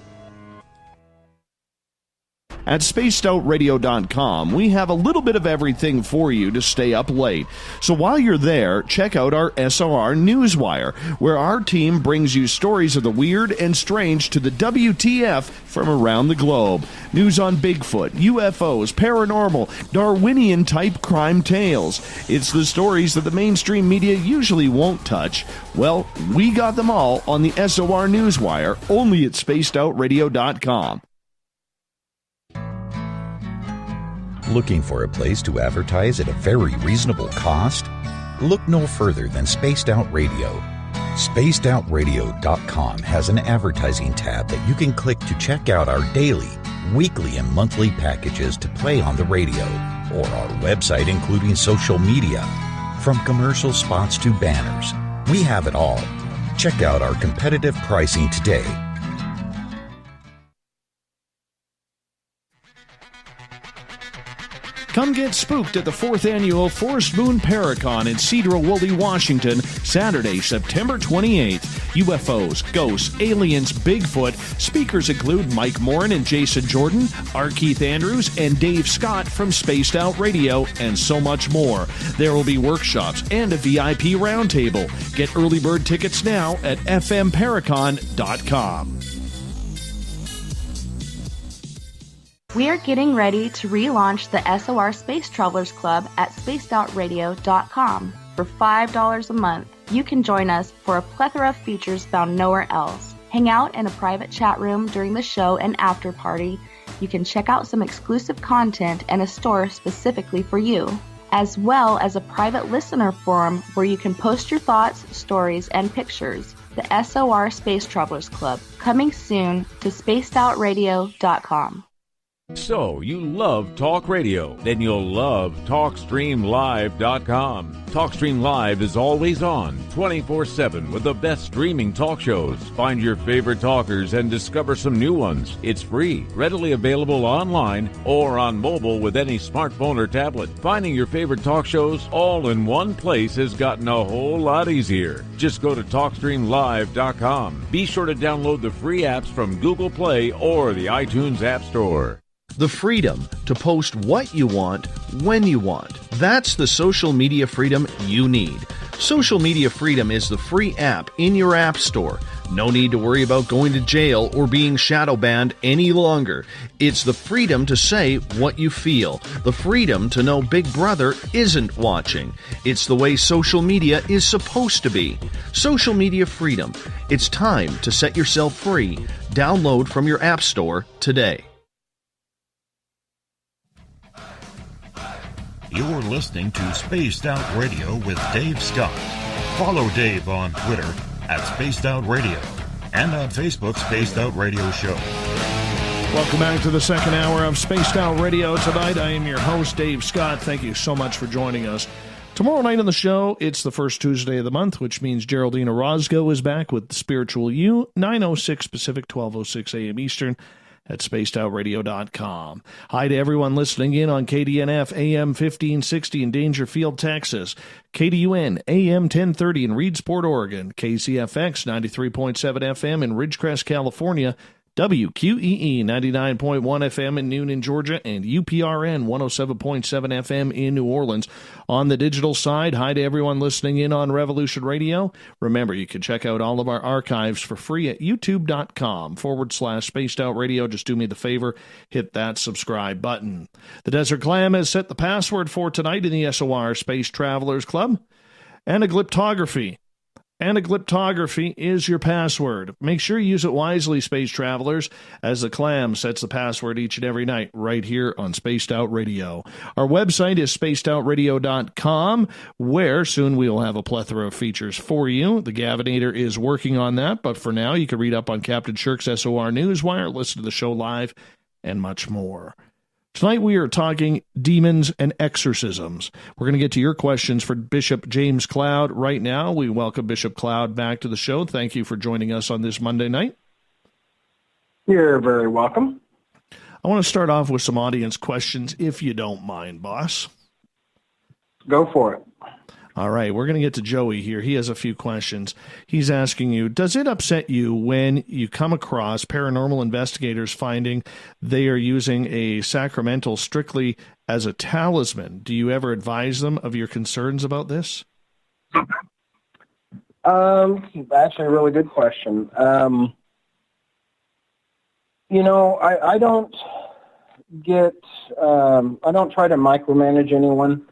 At spacedoutradio.com, we have a little bit of everything for you to stay up late. So while you're there, check out our SOR Newswire, where our team brings you stories of the weird and strange to the WTF from around the globe. News on Bigfoot, UFOs, paranormal, Darwinian-type crime tales. It's the stories that the mainstream media usually won't touch. Well, we got them all on the SOR Newswire, only at spacedoutradio.com. Looking for a place to advertise at a very reasonable cost? Look no further than Spaced Out Radio. SpacedOutRadio.com has an advertising tab that you can click to check out our daily, weekly, and monthly packages to play on the radio, or our website including social media. From commercial spots to banners, we have it all. Check out our competitive pricing today. Come get spooked at the 4th Annual Forest Moon Paracon in Cedar Woolley, Washington, Saturday, September 28th. UFOs, ghosts, aliens, Bigfoot. Speakers include Mike Morin and Jason Jordan, R. Keith Andrews, and Dave Scott from Spaced Out Radio, and so much more. There will be workshops and a VIP roundtable. Get early bird tickets now at fmparacon.com. We are getting ready to relaunch the SOR Space Travelers Club at spacedoutradio.com. For $5 a month, you can join us for a plethora of features found nowhere else. Hang out in a private chat room during the show and after party. You can check out some exclusive content and a store specifically for you, as well as a private listener forum where you can post your thoughts, stories, and pictures. The SOR Space Travelers Club, coming soon to spacedoutradio.com. So, you love talk radio? Then you'll love TalkStreamLive.com. TalkStream Live is always on, 24/7, with the best streaming talk shows. Find your favorite talkers and discover some new ones. It's free, readily available online or on mobile with any smartphone or tablet. Finding your favorite talk shows all in one place has gotten a whole lot easier. Just go to TalkStreamLive.com. Be sure to download the free apps from Google Play or the iTunes App Store. The freedom to post what you want, when you want. That's the social media freedom you need. Social Media Freedom is the free app in your app store. No need to worry about going to jail or being shadow banned any longer. It's the freedom to say what you feel. The freedom to know Big Brother isn't watching. It's the way social media is supposed to be. Social Media Freedom. It's time to set yourself free. Download from your app store today. You're listening to Spaced Out Radio with Dave Scott. Follow Dave on Twitter at Spaced Out Radio and on Facebook, Spaced Out Radio Show. Welcome back to the second hour of Spaced Out Radio. Tonight, I am your host, Dave Scott. Thank you so much for joining us. Tomorrow night on the show, it's the first Tuesday of the month, which means Geraldine Orozco is back with The Spiritual You, 9:06 Pacific, 12:06 a.m. Eastern, at spacedoutradio.com. Hi to everyone listening in on KDNF AM 1560 in Dangerfield, Texas, KDUN AM 1030 in Reedsport, Oregon, KCFX 93.7 FM in Ridgecrest, California, WQEE 99.1 FM in Noonan, Georgia, and UPRN 107.7 FM in New Orleans. On the digital side, hi to everyone listening in on Revolution Radio. Remember, you can check out all of our archives for free at youtube.com/Spaced Out Radio. Just do me the favor, hit that subscribe button. The Desert Clam has set the password for tonight in the SOR Space Travelers Club. Anaglyptography. Anaglyptography is your password. Make sure you use it wisely, space travelers, as the Clam sets the password each and every night right here on Spaced Out Radio. Our website is spacedoutradio.com, where soon we will have a plethora of features for you. The Gavinator is working on that, but for now you can read up on Captain Shirk's SOR Newswire, listen to the show live, and much more. Tonight we are talking demons and exorcisms. We're going to get to your questions for Bishop James Cloud right now. We welcome Bishop Cloud back to the show. Thank you for joining us on this Monday night. You're very welcome. I want to start off with some audience questions, if you don't mind, boss. Go for it. All right, we're going to get to Joey here. He has a few questions. He's asking you, does it upset you when you come across paranormal investigators finding they are using a sacramental strictly as a talisman? Do you ever advise them of your concerns about this? Actually, a really good question. I don't try to micromanage anyone.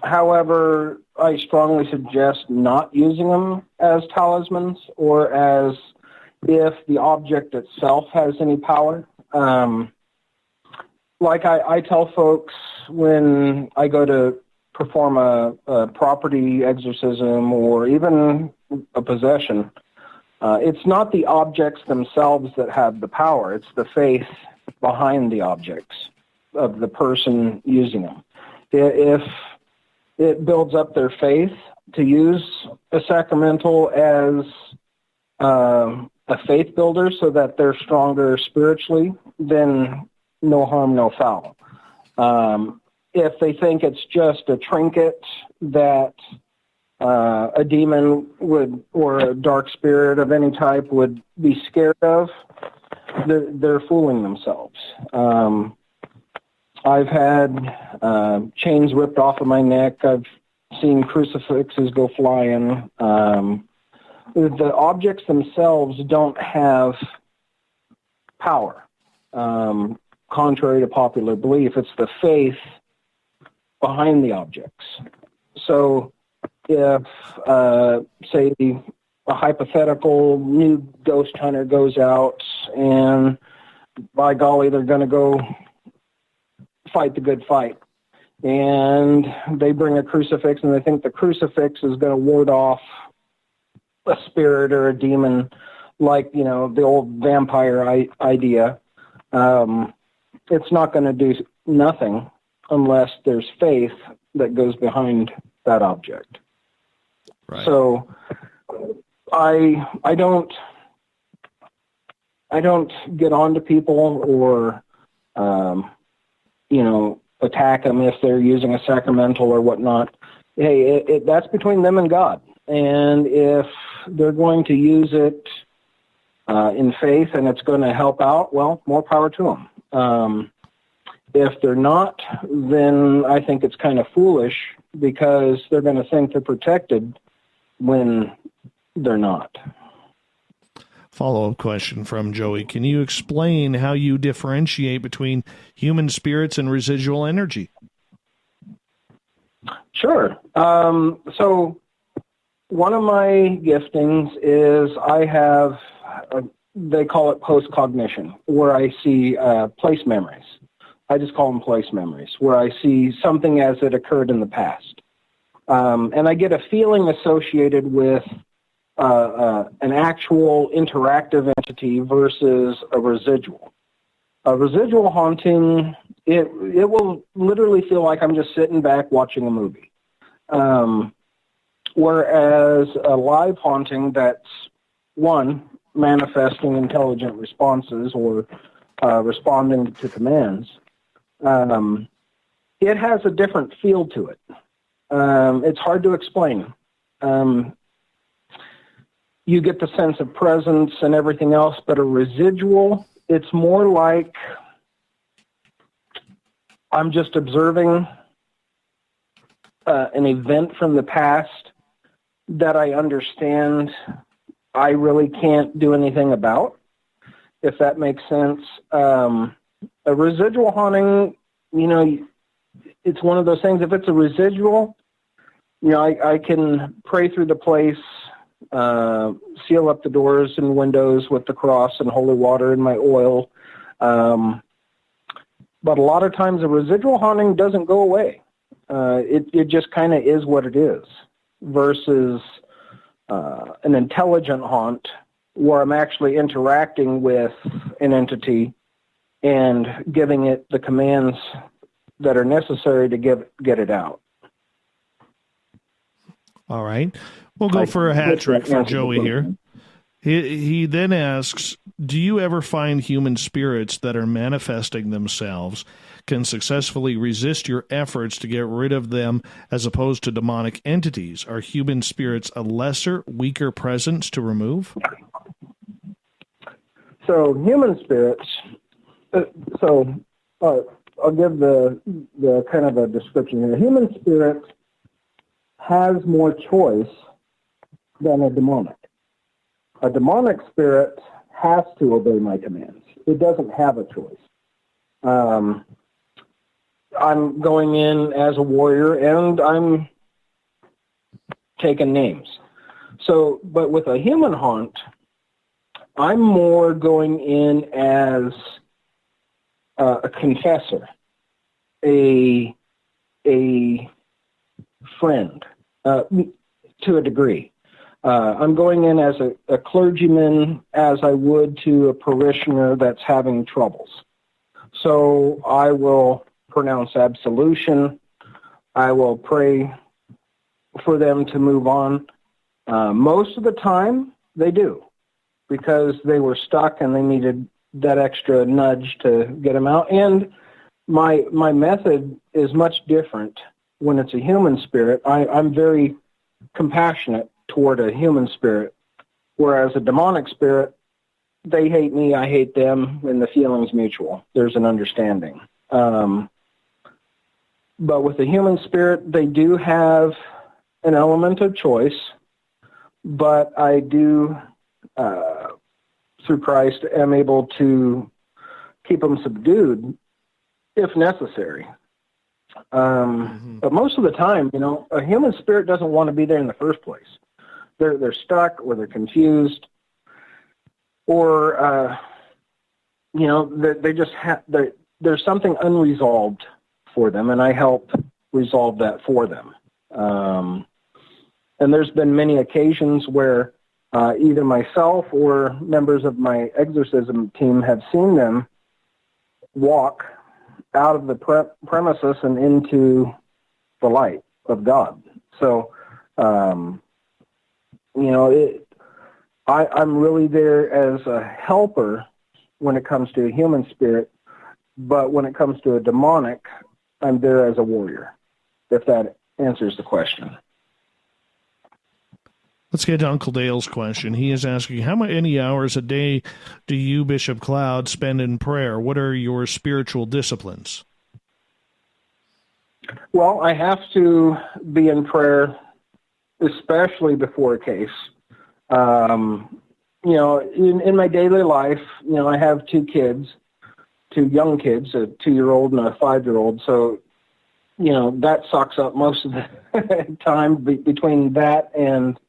However, I strongly suggest not using them as talismans or as if the object itself has any power. Like I tell folks when I go to perform a property exorcism or even a possession, it's not the objects themselves that have the power. It's the faith behind the objects of the person using them. If it builds up their faith to use a sacramental as a faith builder so that they're stronger spiritually, then no harm, no foul. If they think it's just a trinket that a demon would, or a dark spirit of any type would be scared of, they're fooling themselves. I've had chains ripped off of my neck. I've seen crucifixes go flying. The objects themselves don't have power. Contrary to popular belief, it's the faith behind the objects. So if, say, a hypothetical new ghost hunter goes out and, by golly, they're going to go fight the good fight, and they bring a crucifix and they think the crucifix is going to ward off a spirit or a demon, like, the old vampire idea, it's not going to do nothing unless there's faith that goes behind that object. Right. So I don't get on to people or attack them if they're using a sacramental or whatnot. Hey, that's between them and God. And if they're going to use it in faith and it's going to help out, well, more power to them. If they're not, then I think it's kind of foolish, because they're going to think they're protected when they're not. Follow-up question from Joey. Can you explain how you differentiate between human spirits and residual energy? Sure. So one of my giftings is I have, they call it post-cognition, where I see place memories. I just call them place memories, where I see something as it occurred in the past. And I get a feeling associated with an actual interactive entity versus a residual. A residual haunting, it will literally feel like I'm just sitting back watching a movie. Whereas a live haunting that's, one, manifesting intelligent responses or responding to commands, it has a different feel to it. It's hard to explain. You get the sense of presence and everything else, but a residual, it's more like I'm just observing an event from the past that I understand I really can't do anything about, if that makes sense. A residual haunting, it's one of those things. If it's a residual, I can pray through the place, seal up the doors and windows with the cross and holy water and my oil. But a lot of times a residual haunting doesn't go away. It just kind of is what it is, versus an intelligent haunt where I'm actually interacting with an entity and giving it the commands that are necessary to get it out. All right. We'll go for a hat trick for Joey here. He then asks, do you ever find human spirits that are manifesting themselves can successfully resist your efforts to get rid of them as opposed to demonic entities? Are human spirits a lesser, weaker presence to remove? So human spirits, I'll give the kind of a description here. Human spirit has more choice than a demonic. A demonic spirit has to obey my commands. It doesn't have a choice. I'm going in as a warrior and I'm taking names. So, but with a human haunt, I'm more going in as a confessor, a friend, to a degree. I'm going in as a clergyman, as I would to a parishioner that's having troubles. So I will pronounce absolution. I will pray for them to move on. Most of the time, they do, because they were stuck and they needed that extra nudge to get them out. And My method is much different when it's a human spirit. I'm very compassionate toward a human spirit, whereas a demonic spirit, they hate me, I hate them, and the feeling's mutual. There's an understanding. But with the human spirit, they do have an element of choice, but I do, through Christ, am able to keep them subdued if necessary. But most of the time, a human spirit doesn't want to be there in the first place. They're stuck, or they're confused, or they just there's something unresolved for them, and I help resolve that for them. And there's been many occasions where either myself or members of my exorcism team have seen them walk out of the premises and into the light of God. So, I'm really there as a helper when it comes to a human spirit, but when it comes to a demonic, I'm there as a warrior, if that answers the question. Let's get to Uncle Dale's question. He is asking, how many hours a day do you, Bishop Cloud, spend in prayer? What are your spiritual disciplines? Well, I have to be in prayer, especially before a case. In my daily life, I have two young kids, a 2-year-old and a 5-year-old. So, that sucks up most of the time between that and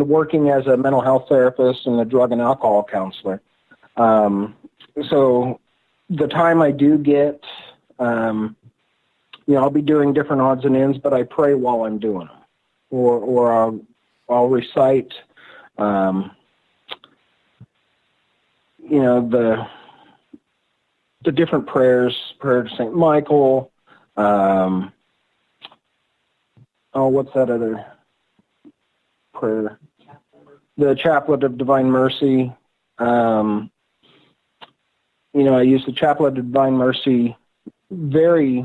working as a mental health therapist and a drug and alcohol counselor. So the time I do get, I'll be doing different odds and ends, but I pray while I'm doing them. Or I'll recite, the different prayers, prayer to St. Michael, what's that other prayer? The Chaplet of Divine Mercy. I use the Chaplet of Divine Mercy very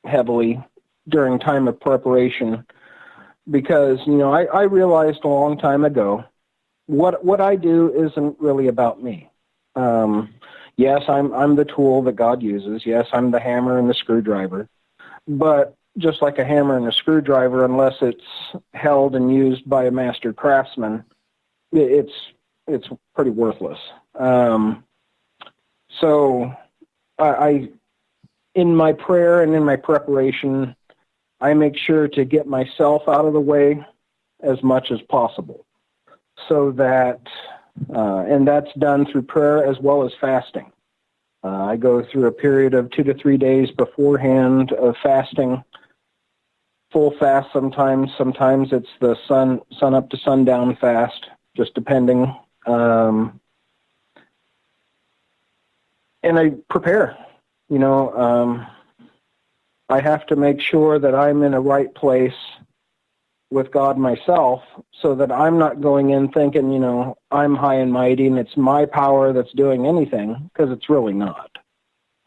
heavily during time of preparation because, I realized a long time ago what I do isn't really about me. Yes, I'm the tool that God uses. Yes, I'm the hammer and the screwdriver. But just like a hammer and a screwdriver, unless it's held and used by a master craftsman, it's pretty worthless. So I, in my prayer and in my preparation, I make sure to get myself out of the way as much as possible so that, and that's done through prayer as well as fasting. I go through a period of 2 to 3 days beforehand of fasting, full fast sometimes. Sometimes it's the sun up to sundown fast, just depending. And I prepare, I have to make sure that I'm in a right place with God myself so that I'm not going in thinking, I'm high and mighty and it's my power that's doing anything, because it's really not.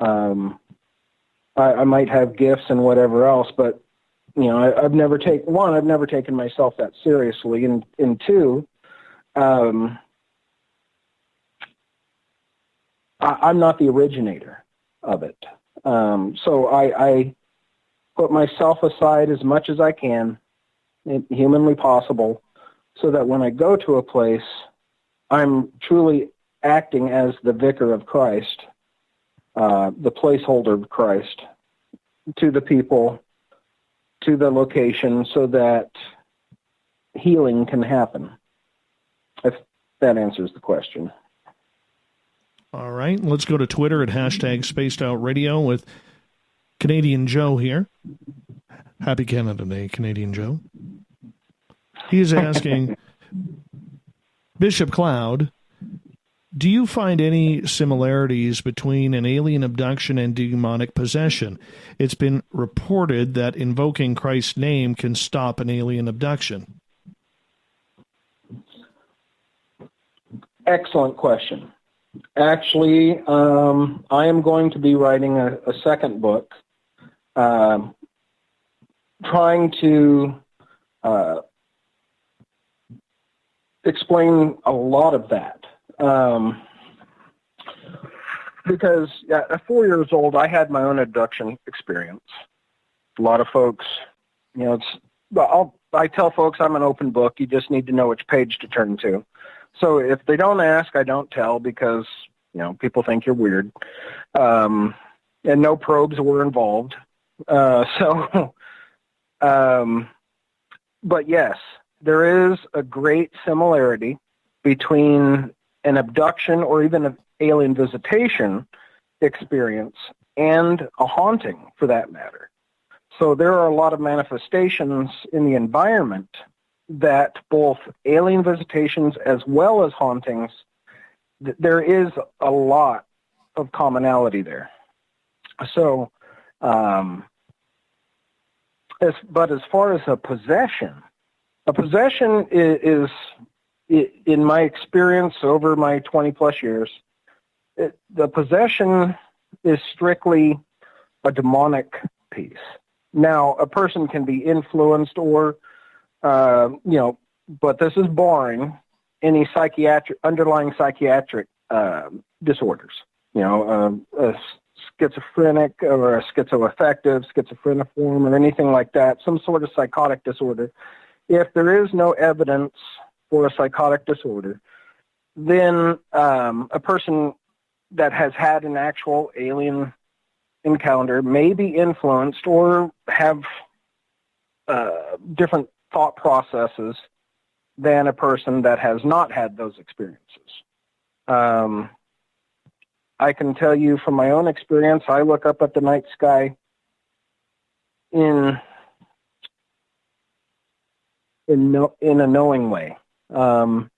I might have gifts and whatever else, but, I've never taken myself that seriously. And two, I'm not the originator of it. So I put myself aside as much as I can, humanly possible, so that when I go to a place, I'm truly acting as the vicar of Christ, the placeholder of Christ, to the people, to the location, so that healing can happen, if that answers the question. All right, let's go to Twitter at #SpacedOutRadio with Canadian Joe here. Happy Canada Day, Canadian Joe. He is asking, Bishop Cloud, do you find any similarities between an alien abduction and demonic possession? It's been reported that invoking Christ's name can stop an alien abduction. Excellent question. Actually, I am going to be writing a second book, trying to explain a lot of that. Because at 4 years old, I had my own abduction experience. A lot of folks, I tell folks I'm an open book. You just need to know which page to turn to. So if they don't ask, I don't tell because, people think you're weird. And no probes were involved. But yes, there is a great similarity between an abduction or even an alien visitation experience and a haunting, for that matter. So there are a lot of manifestations in the environment that both alien visitations as well as hauntings, there is a lot of commonality there. So, as far as a possession is in my experience over my 20-plus years, the possession is strictly a demonic piece. Now, a person can be influenced or, but this is barring any underlying psychiatric disorders. A schizophrenic or a schizoaffective, schizophreniform, or anything like that, some sort of psychotic disorder. If there is no evidence for a psychotic disorder, then a person that has had an actual alien encounter may be influenced or have different thought processes than a person that has not had those experiences. I can tell you from my own experience, I look up at the night sky in a knowing way. But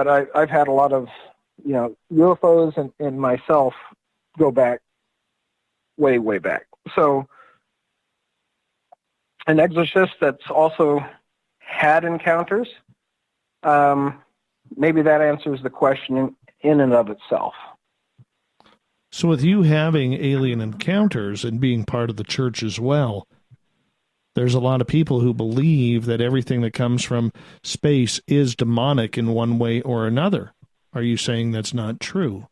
I've had a lot of, UFOs and myself go back way, way back. So an exorcist that's also had encounters, maybe that answers the question in and of itself. So with you having alien encounters and being part of the church as well, there's a lot of people who believe that everything that comes from space is demonic in one way or another. Are you saying that's not true?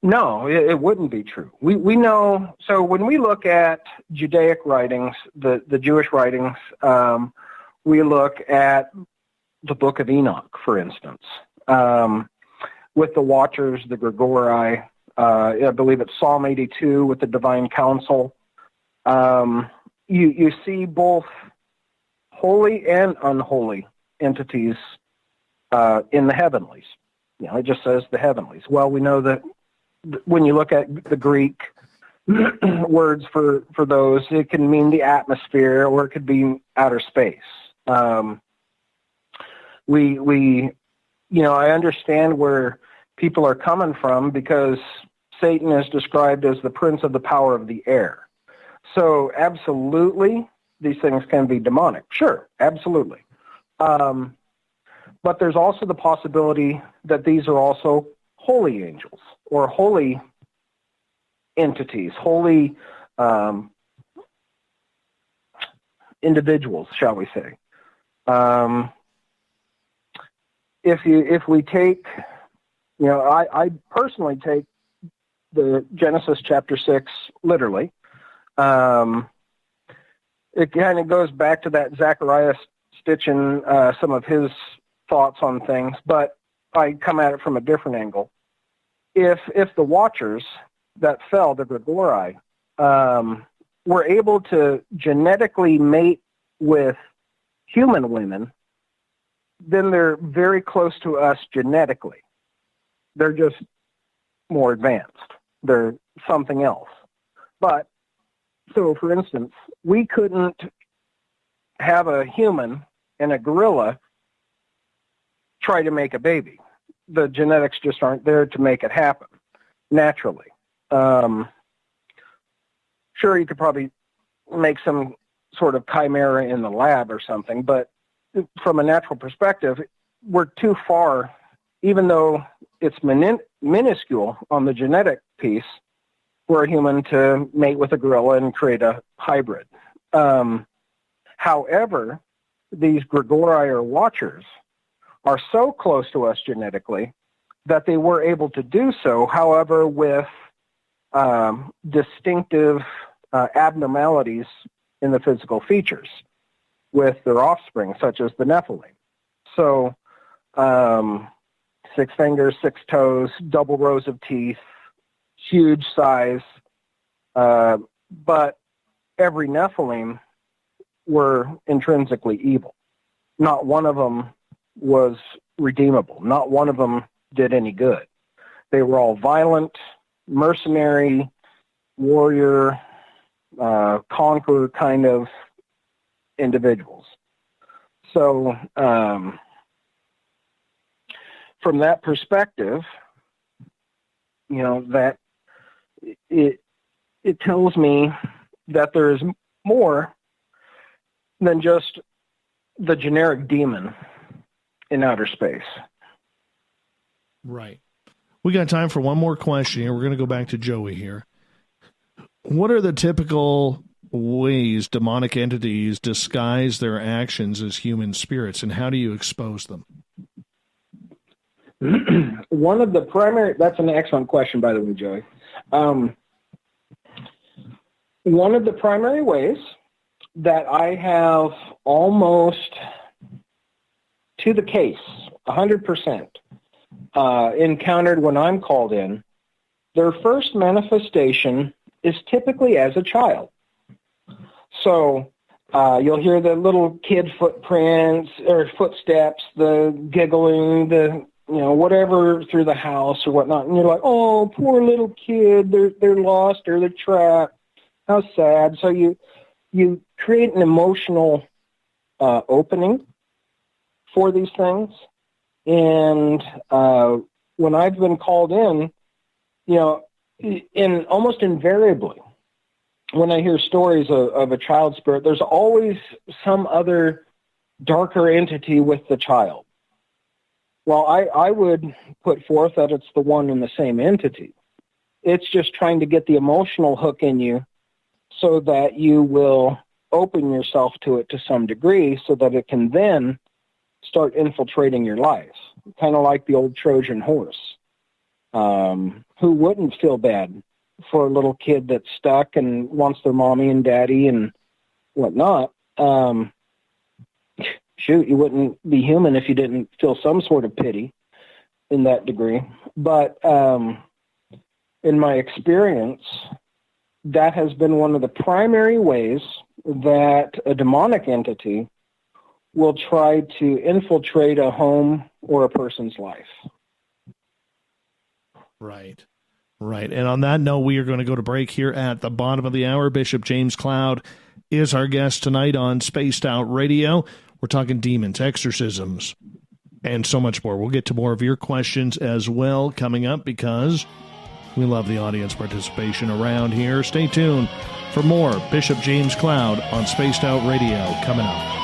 No, it wouldn't be true. We know, so when we look at Judaic writings, the Jewish writings, we look at the Book of Enoch, for instance, with the Watchers, the Grigori, I believe it's Psalm 82 with the Divine Council. You see both holy and unholy entities in the heavenlies. It just says the heavenlies. Well, we know that when you look at the Greek words for those, it can mean the atmosphere or it could be outer space. I understand where people are coming from because Satan is described as the prince of the power of the air. So absolutely, these things can be demonic. Sure, absolutely. But there's also the possibility that these are also holy angels or holy entities, holy individuals, shall we say. If we take, I personally take the Genesis chapter 6 literally. It kind of goes back to that Zechariah stitching some of his thoughts on things, but I come at it from a different angle. If the Watchers that fell, the Grigori, were able to genetically mate with human women, then they're very close to us genetically. They're just more advanced. They're something else. But, so for instance, we couldn't have a human and a gorilla try to make a baby. The genetics just aren't there to make it happen naturally. Sure, you could probably make some sort of chimera in the lab or something, but from a natural perspective, we're too far even though it's minuscule on the genetic piece, for a human to mate with a gorilla and create a hybrid. However, these Grigori or watchers are so close to us genetically that they were able to do so, however, with distinctive abnormalities in the physical features with their offspring, such as the Nephilim. So 6 fingers, 6 toes, double rows of teeth, huge size, but every Nephilim were intrinsically evil. Not one of them was redeemable. Not one of them did any good. They were all violent, mercenary, warrior, conqueror kind of individuals. So from that perspective, that it tells me that there is more than just the generic demon in outer space. Right. We got time for one more question here. We're going to go back to Joey here. What are the typical ways demonic entities disguise their actions as human spirits, and how do you expose them? One of the primary, that's an excellent question, by the way, Joey. One of the primary ways that I have almost to the case, 100%, encountered when I'm called in, their first manifestation is typically as a child. So you'll hear the little kid footprints or footsteps, the giggling, the whatever through the house or whatnot, and you're like, oh, poor little kid, they're lost or they're trapped. How sad. So you create an emotional opening for these things. And when I've been called in, almost invariably, when I hear stories of a child spirit, there's always some other darker entity with the child. Well, I would put forth that it's the one and the same entity. It's just trying to get the emotional hook in you so that you will open yourself to it to some degree so that it can then start infiltrating your life. Kind of like the old Trojan horse. Who wouldn't feel bad for a little kid that's stuck and wants their mommy and daddy and whatnot? Shoot, you wouldn't be human if you didn't feel some sort of pity in that degree. But in my experience, that has been one of the primary ways that a demonic entity will try to infiltrate a home or a person's life. Right. And on that note, we are going to go to break here at the bottom of the hour. Bishop James Cloud is our guest tonight on Spaced Out Radio. We're talking demons, exorcisms, and so much more. We'll get to more of your questions as well coming up because we love the audience participation around here. Stay tuned for more Bishop James Cloud on Spaced Out Radio coming up.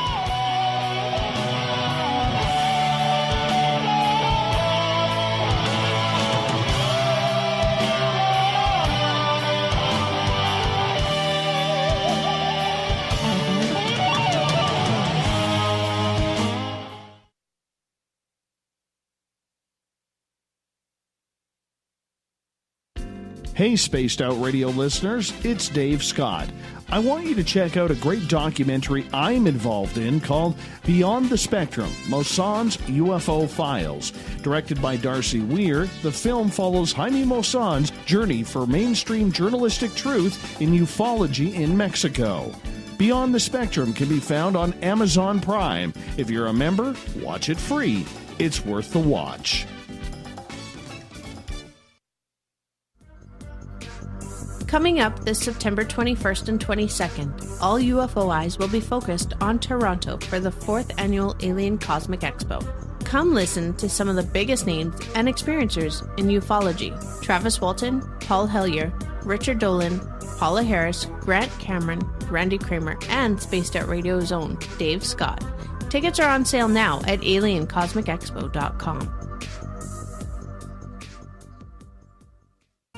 Hey, Spaced Out Radio listeners, it's Dave Scott. I want you to check out a great documentary I'm involved in called Beyond the Spectrum, Mosson's UFO Files. Directed by Darcy Weir, the film follows Jaime Mosson's journey for mainstream journalistic truth in ufology in Mexico. Beyond the Spectrum can be found on Amazon Prime. If you're a member, watch it free. It's worth the watch. Coming up this September 21st and 22nd, all UFO eyes will be focused on Toronto for the 4th Annual Alien Cosmic Expo. Come listen to some of the biggest names and experiencers in ufology. Travis Walton, Paul Hellyer, Richard Dolan, Paula Harris, Grant Cameron, Randy Kramer, and Spaced Out Radio's own Dave Scott. Tickets are on sale now at aliencosmicexpo.com.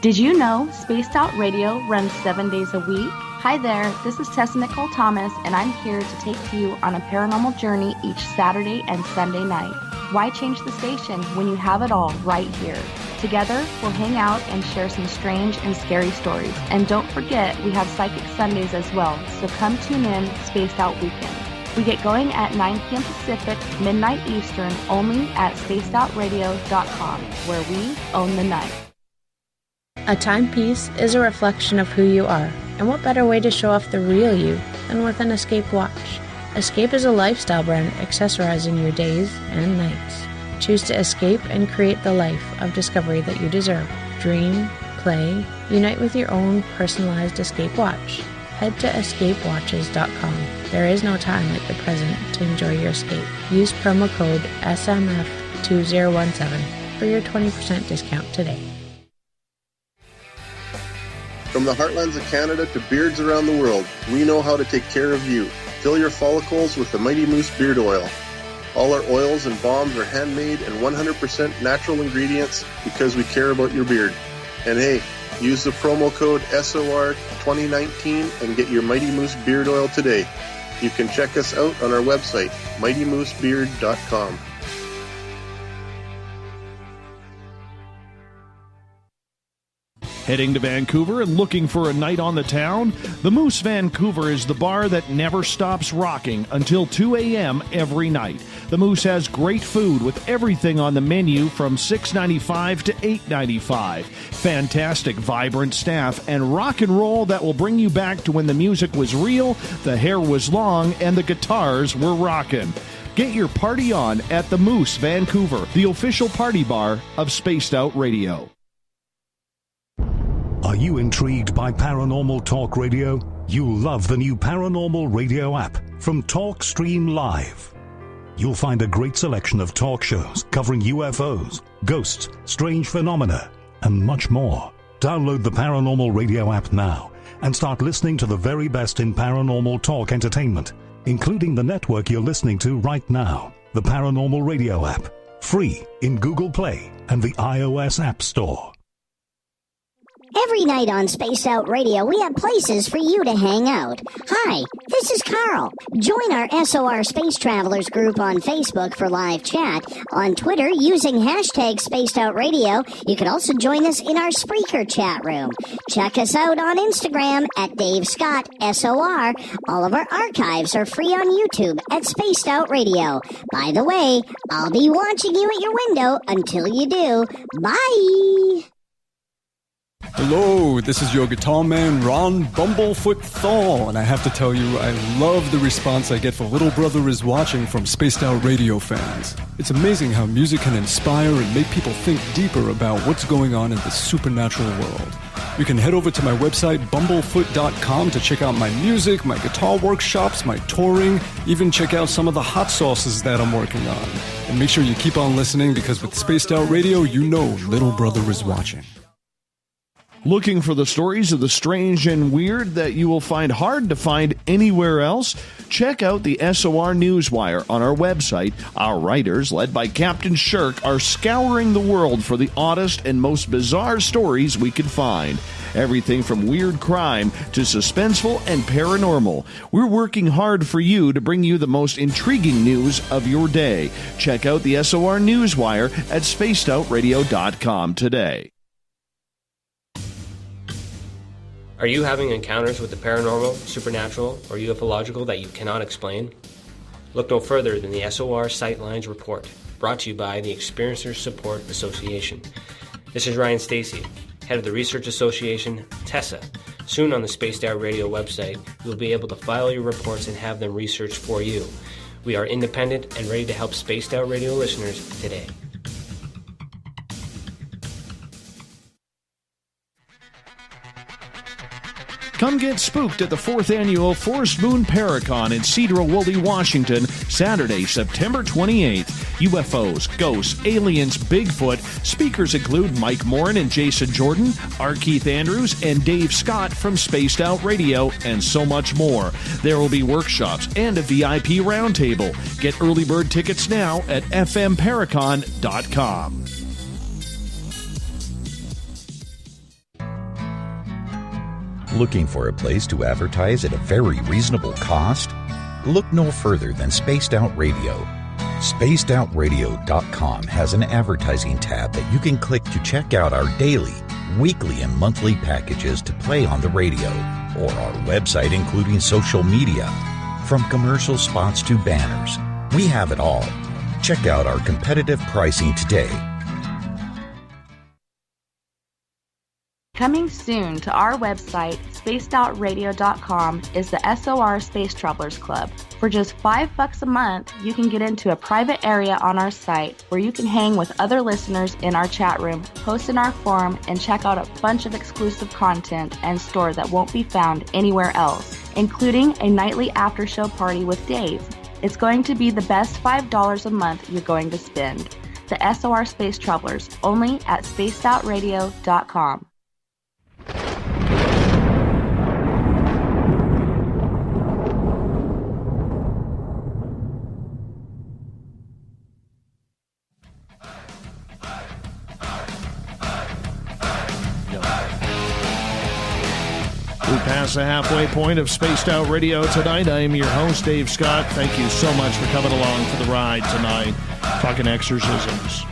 Did you know Spaced Out Radio runs 7 days a week? Hi there, this is Tessa Nicole Thomas, and I'm here to take you on a paranormal journey each Saturday and Sunday night. Why change the station when you have it all right here? Together, we'll hang out and share some strange and scary stories. And don't forget, we have Psychic Sundays as well, so come tune in Spaced Out Weekend. We get going at 9 p.m. Pacific, midnight Eastern, only at spacedoutradio.com, where we own the night. A timepiece is a reflection of who you are, and what better way to show off the real you than with an Escape watch? Escape is a lifestyle brand accessorizing your days and nights. Choose to escape and create the life of discovery that you deserve. Dream, play, unite with your own personalized Escape watch. Head to escapewatches.com. There is no time like the present to enjoy your escape. Use promo code SMF2017 for your 20% discount today. From the heartlands of Canada to beards around the world, we know how to take care of you. Fill your follicles with the Mighty Moose Beard Oil. All our oils and balms are handmade and 100% natural ingredients because we care about your beard. And hey, use the promo code SOR2019 and get your Mighty Moose Beard Oil today. You can check us out on our website, mightymoosebeard.com. Heading to Vancouver and looking for a night on the town? The Moose Vancouver is the bar that never stops rocking until 2 a.m. every night. The Moose has great food with everything on the menu from $6.95 to $8.95. Fantastic, vibrant staff and rock and roll that will bring you back to when the music was real, the hair was long, and the guitars were rocking. Get your party on at the Moose Vancouver, the official party bar of Spaced Out Radio. Are you intrigued by Paranormal Talk Radio? You'll love the new Paranormal Radio app from TalkStream Live. You'll find a great selection of talk shows covering UFOs, ghosts, strange phenomena, and much more. Download the Paranormal Radio app now and start listening to the very best in paranormal talk entertainment, including the network you're listening to right now, the Paranormal Radio app, free in Google Play and the iOS App Store. Every night on Spaced Out Radio, we have places for you to hang out. Hi, this is Carl. Join our SOR Space Travelers group on Facebook for live chat. On Twitter, using hashtag Spaced Out Radio, you can also join us in our Spreaker chat room. Check us out on Instagram at Dave Scott SOR. All of our archives are free on YouTube at Spaced Out Radio. By the way, I'll be watching you at your window until you do. Bye! Hello, this is your guitar man, Ron Bumblefoot Thal, and I have to tell you, I love the response I get for Little Brother is Watching from Spaced Out Radio fans. It's amazing how music can inspire and make people think deeper about what's going on in the supernatural world. You can head over to my website, bumblefoot.com, to check out my music, my guitar workshops, my touring, even check out some of the hot sauces that I'm working on. And make sure you keep on listening, because with Spaced Out Radio, you know Little Brother is watching. Looking for the stories of the strange and weird that you will find hard to find anywhere else? Check out the SOR Newswire on our website. Our writers, led by Captain Shirk, are scouring the world for the oddest and most bizarre stories we can find. Everything from weird crime to suspenseful and paranormal. We're working hard for you to bring you the most intriguing news of your day. Check out the SOR Newswire at spacedoutradio.com today. Are you having encounters with the paranormal, supernatural, or ufological that you cannot explain? Look no further than the SOR Sightlines Report, brought to you by the Experiencers Support Association. This is Ryan Stacy, head of the Research Association, TESSA. Soon on the Spaced Out Radio website, you'll be able to file your reports and have them researched for you. We are independent and ready to help Spaced Out Radio listeners today. Come get spooked at the 4th Annual Forest Moon Paracon in Cedar-Woolley, Washington, Saturday, September 28th. UFOs, ghosts, aliens, Bigfoot. Speakers include Mike Morin and Jason Jordan, R. Keith Andrews, and Dave Scott from Spaced Out Radio, and so much more. There will be workshops and a VIP roundtable. Get early bird tickets now at fmparacon.com. Looking for a place to advertise at a very reasonable cost? Look no further than Spaced Out Radio. SpacedOutRadio.com has an advertising tab that you can click to check out our daily, weekly, and monthly packages to play on the radio, or our website including social media. From commercial spots to banners, we have it all. Check out our competitive pricing today. Coming soon to our website, spacedoutradio.com, is the SOR Space Travelers Club. For just $5 a month, you can get into a private area on our site where you can hang with other listeners in our chat room, post in our forum, and check out a bunch of exclusive content and store that won't be found anywhere else, including a nightly after-show party with Dave. It's going to be the best $5 a month you're going to spend. The SOR Space Travelers, only at spacedoutradio.com. We pass the halfway point of Spaced Out Radio tonight. I am your host, Dave Scott. Thank you so much for coming along for the ride tonight. Talking exorcisms,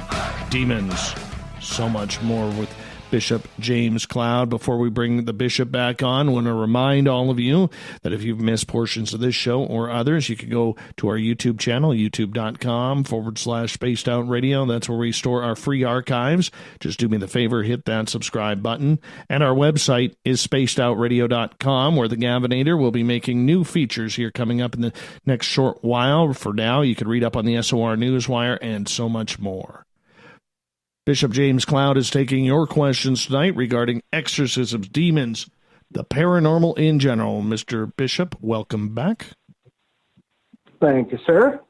demons, so much more with Bishop James Cloud. Before we bring the bishop back on, I want to remind all of you that if you've missed portions of this show or others, you can go to our YouTube channel, youtube.com/Spaced Out Radio. That's where we store our free archives. Just do me the favor, hit that subscribe button. And our website is spacedoutradio.com, where the Gavinator will be making new features here coming up in the next short while. For now, you can read up on the SOR Newswire and so much more. Bishop James Cloud is taking your questions tonight regarding exorcisms, demons, the paranormal in general. Mr. Bishop, welcome back. Thank you, sir.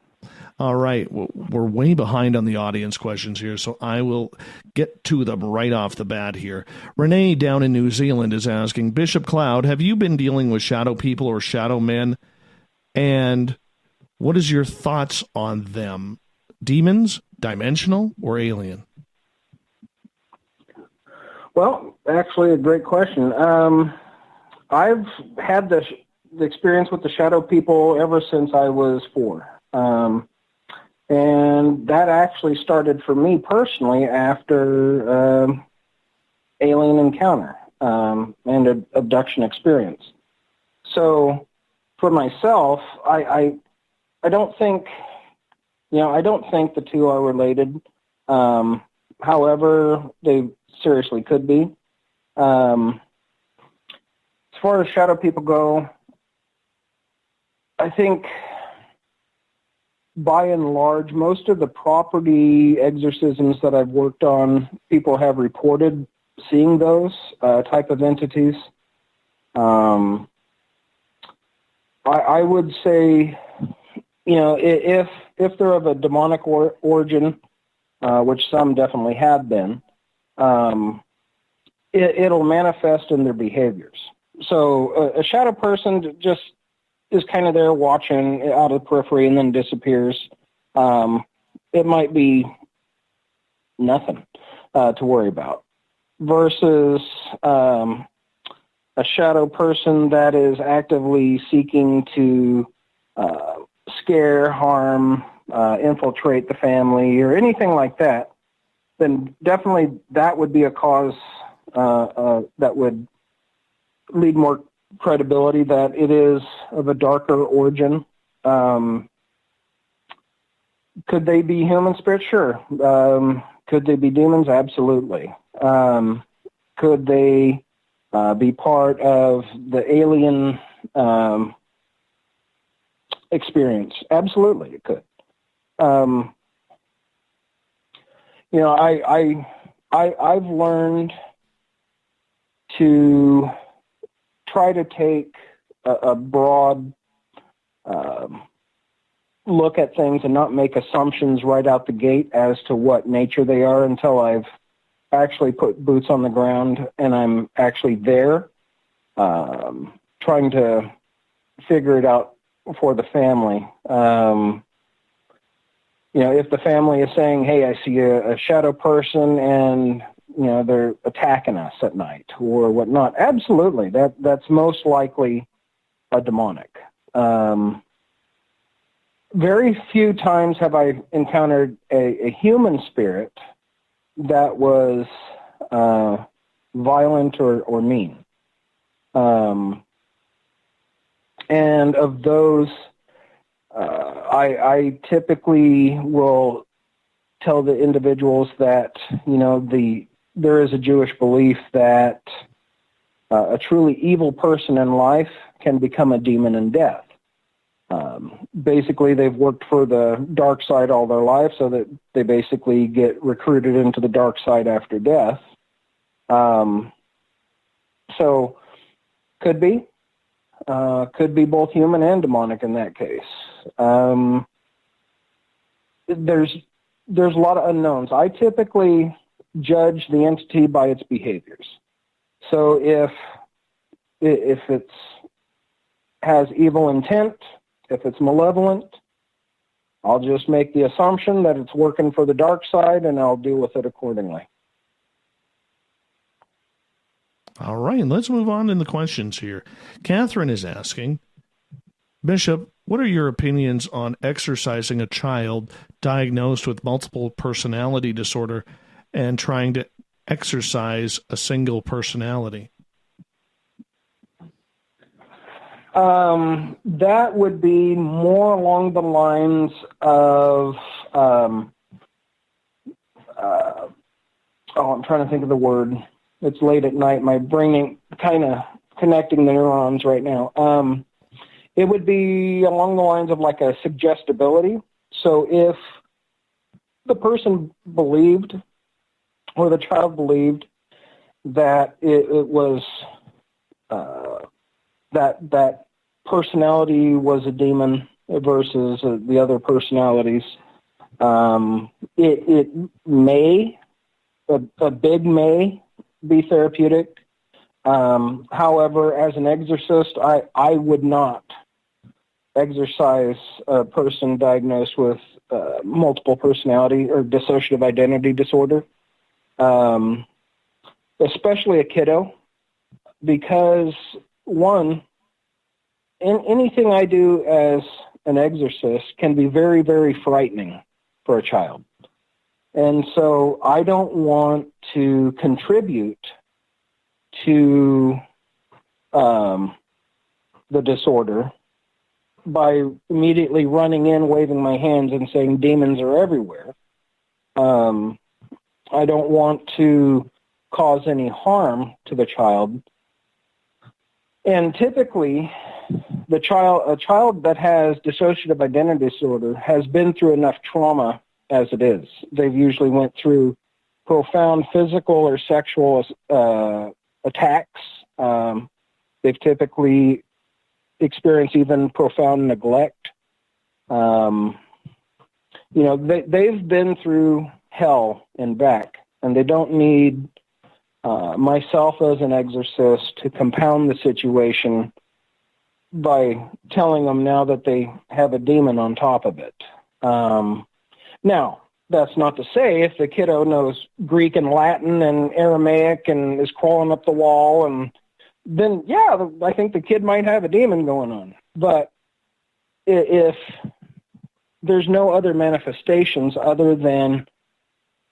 All right. We're way behind on the audience questions here, so I will get to them right off the bat here. Renee down in New Zealand is asking, Bishop Cloud, have you been dealing with shadow people or shadow men? And what is your thoughts on them? Demons, dimensional, or alien? Well, actually, a great question. I've had the experience with the shadow people ever since I was 4. And that actually started for me personally after alien encounter and an abduction experience. So for myself, I don't think, I don't think the two are related. However, they seriously could be. As far as shadow people go, I think by and large, most of the property exorcisms that I've worked on, people have reported seeing those type of entities. I would say, if they're of a demonic origin, which some definitely have been, it'll manifest in their behaviors. So a shadow person just is kind of there watching out of the periphery and then disappears. It might be nothing to worry about. Versus a shadow person that is actively seeking to scare, harm, infiltrate the family or anything like that, then definitely that would be a cause that would lead more credibility that it is of a darker origin. Could they be human spirits? Sure. Could they be demons? Absolutely. Could they be part of the alien experience? Absolutely, it could. I've learned to try to take a broad look at things and not make assumptions right out the gate as to what nature they are until I've actually put boots on the ground and I'm actually there, trying to figure it out for the family. If the family is saying, hey, I see a shadow person and they're attacking us at night or whatnot. Absolutely. That's most likely a demonic. Very few times have I encountered a human spirit that was violent or mean. And of those, I typically will tell the individuals that, there is a Jewish belief that a truly evil person in life can become a demon in death. Basically, they've worked for the dark side all their life, so that they basically get recruited into the dark side after death. So, could be both human and demonic in that case. There's a lot of unknowns. I typically judge the entity by its behaviors. So if it has evil intent, if it's malevolent, I'll just make the assumption that it's working for the dark side, and I'll deal with it accordingly. All right, let's move on in the questions here. Catherine is asking, Bishop, what are your opinions on exorcising a child diagnosed with multiple personality disorder and trying to exorcise a single personality? That would be more along the lines of, I'm trying to think of the word. It's late at night. My brain kind of connecting the neurons right now. It would be along the lines of like a suggestibility. So if the person believed, or the child believed, that it was that personality was a demon versus the other personalities, it may, a big may, be therapeutic. However, as an exorcist, I would not exorcise a person diagnosed with multiple personality or dissociative identity disorder, especially a kiddo, because one, anything I do as an exorcist can be very, very frightening for a child. And so I don't want to contribute to the disorder by immediately running in, waving my hands, and saying demons are everywhere. I don't want to cause any harm to the child. And typically, a child that has dissociative identity disorder has been through enough trauma as it is. They've usually went through profound physical or sexual attacks. They've typically experienced even profound neglect. They've been through hell and back, and they don't need myself as an exorcist to compound the situation by telling them now that they have a demon on top of it. Now, that's not to say if the kiddo knows Greek and Latin and Aramaic and is crawling up the wall, and then, yeah, I think the kid might have a demon going on. But if there's no other manifestations other than,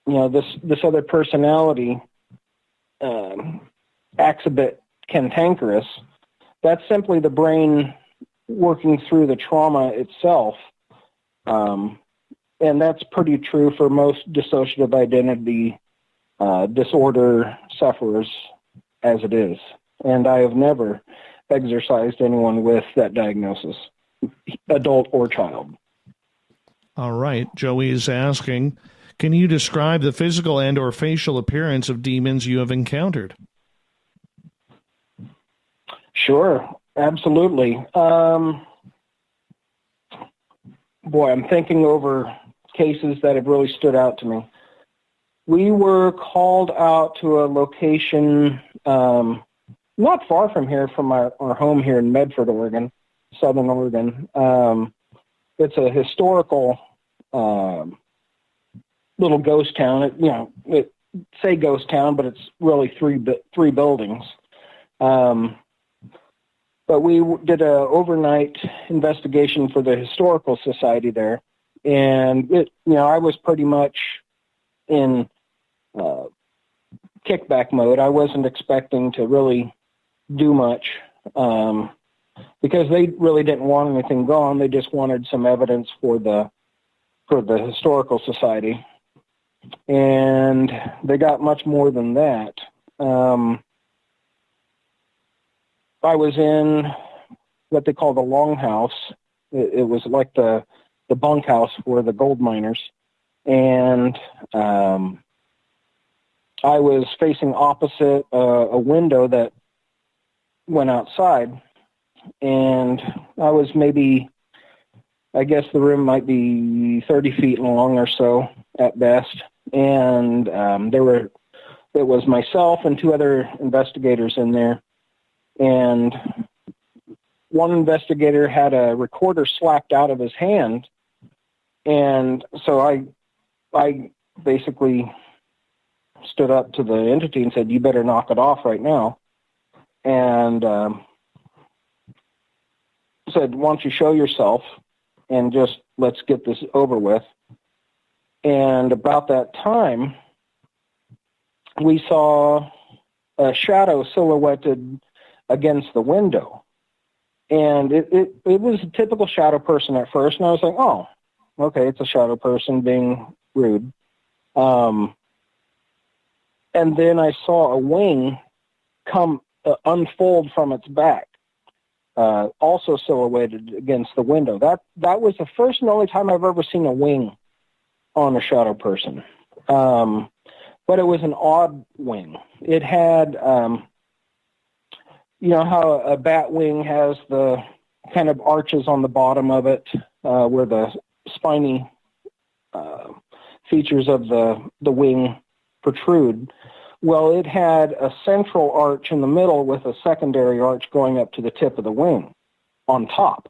this other personality acts a bit cantankerous, that's simply the brain working through the trauma itself. And that's pretty true for most dissociative identity disorder sufferers as it is. And I have never exorcised anyone with that diagnosis, adult or child. All right. Joey is asking, can you describe the physical and or facial appearance of demons you have encountered? Sure, absolutely. Boy, I'm thinking over cases that have really stood out to me. We were called out to a location not far from here, from our home here in Medford, Oregon, Southern Oregon. It's a historical little ghost town. say ghost town, but it's really three buildings. But we did a overnight investigation for the Historical Society there, and I was pretty much in kickback mode. I wasn't expecting to really do much because they really didn't want anything gone. They just wanted some evidence for the Historical Society, and they got much more than that. I was in what they call the longhouse. It was like the bunkhouse for the gold miners. And I was facing opposite a window that went outside. And I was maybe, I guess the room might be 30 feet long or so at best. And it was myself and two other investigators in there. And one investigator had a recorder slapped out of his hand. And so I basically stood up to the entity and said, "You better knock it off right now." And said, "Why don't you show yourself and just let's get this over with." And about that time, we saw a shadow silhouetted against the window. And it was a typical shadow person at first. And I was like, oh, okay, it's a shadow person being rude. And then I saw a wing come unfold from its back, also silhouetted against the window. That was the first and only time I've ever seen a wing on a shadow person. But it was an odd wing. It had... you know how a bat wing has the kind of arches on the bottom of it, where the spiny features of the wing protrude? Well, it had a central arch in the middle with a secondary arch going up to the tip of the wing on top.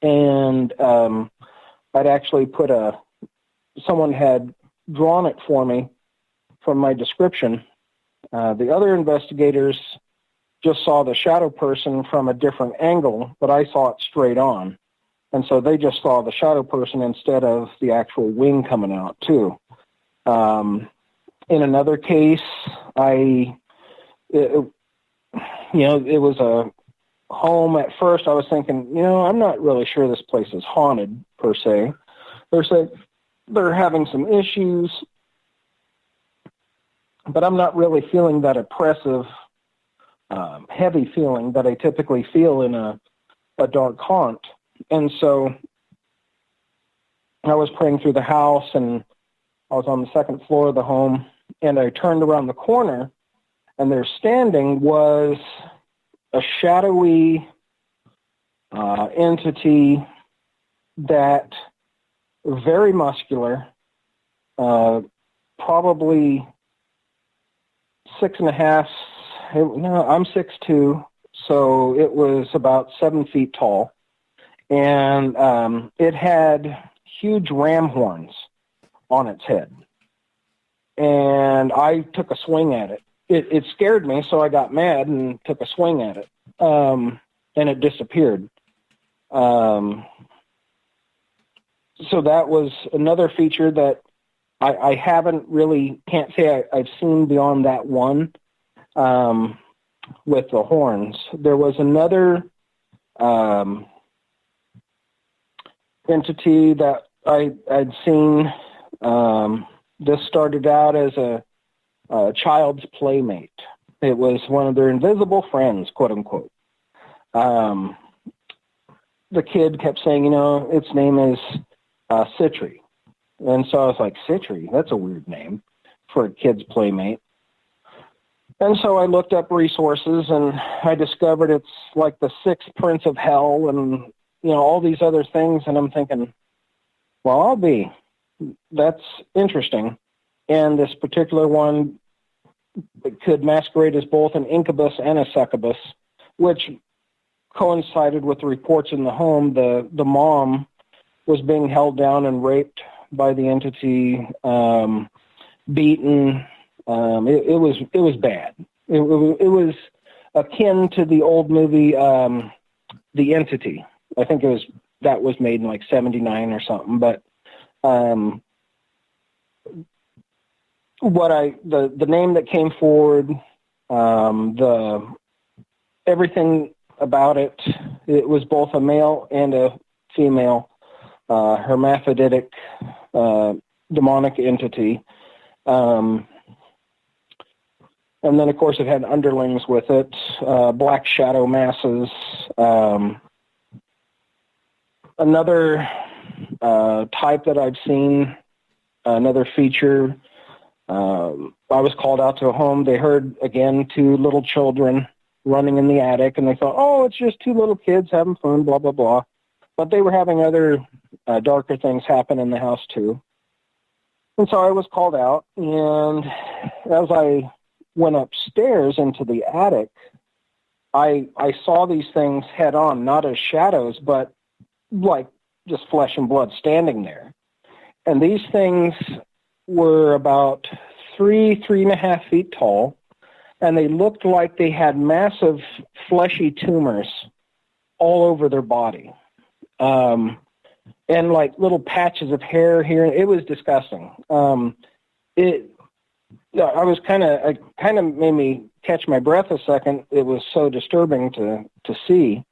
And I'd actually someone had drawn it for me from my description. The other investigators just saw the shadow person from a different angle, but I saw it straight on. And so they just saw the shadow person instead of the actual wing coming out, too. In another case, it was a home. At first, I was thinking, I'm not really sure this place is haunted, per se. They're having some issues, but I'm not really feeling that oppressive heavy feeling that I typically feel in a dark haunt. And so I was praying through the house, and I was on the second floor of the home, and I turned around the corner, and there standing was a shadowy entity that very muscular, probably 6.5. I'm 6'2", so it was about 7 feet tall. And it had huge ram horns on its head. And I took a swing at it. It scared me, so I got mad and took a swing at it. And it disappeared. So that was another feature that I can't say I've seen beyond that one. With the horns. There was another entity that I'd seen. This started out as a child's playmate. It was one of their invisible friends, quote unquote. The kid kept saying, its name is Citri. And so I was like, Citri? That's a weird name for a kid's playmate. And so I looked up resources, and I discovered it's like the sixth prince of hell and, all these other things. And I'm thinking, well, that's interesting. And this particular one could masquerade as both an incubus and a succubus, which coincided with the reports in the home. The mom was being held down and raped by the entity, beaten, It was bad. It was akin to the old movie, The Entity. I think that was made in like 1979 or something. But the name that came forward, everything about it was both a male and a female, hermaphroditic, demonic entity. And then, of course, it had underlings with it, black shadow masses. Another type that I've seen, another feature, I was called out to a home. They heard, again, 2 little children running in the attic, and they thought, oh, it's just 2 little kids having fun, blah, blah, blah. But they were having other darker things happen in the house, too. And so I was called out, and as I went upstairs into the attic, I saw these things head on, not as shadows, but like just flesh and blood standing there. And these things were about 3.5 feet tall, and they looked like they had massive fleshy tumors all over their body. And like little patches of hair here. It was disgusting. It kind of made me catch my breath a second. It was so disturbing to see.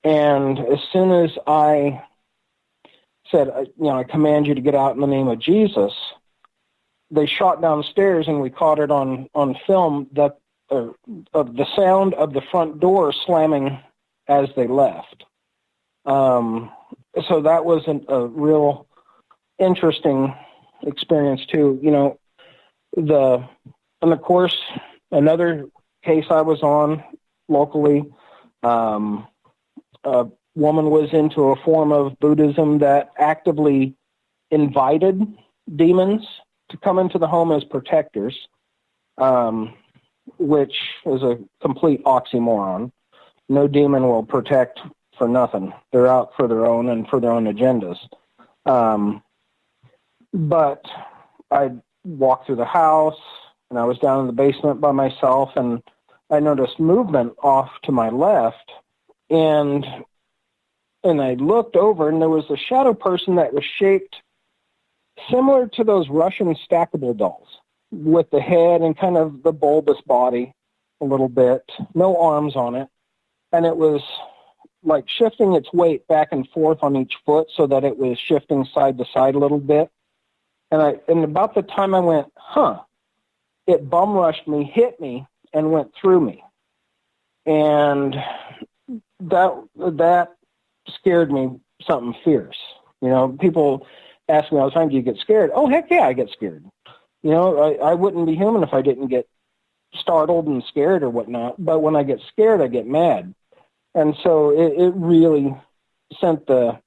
And as soon as I said, I command you to get out in the name of Jesus, they shot downstairs, and we caught it on film that of the sound of the front door slamming as they left. So that was a real interesting experience too. And of course, another case I was on locally, a woman was into a form of Buddhism that actively invited demons to come into the home as protectors, which is a complete oxymoron. No demon will protect for nothing. They're out for their own and for their own agendas. But I walked through the house, and I was down in the basement by myself, and I noticed movement off to my left, and I looked over, and there was a shadow person that was shaped similar to those Russian stackable dolls, with the head and kind of the bulbous body a little bit, no arms on it, and it was like shifting its weight back and forth on each foot so that it was shifting side to side a little bit. And about the time I went, it bum rushed me, hit me, and went through me. And that scared me something fierce. People ask me all the time, do you get scared? Oh, heck yeah, I get scared. I wouldn't be human if I didn't get startled and scared or whatnot. But when I get scared, I get mad. And so it really sent the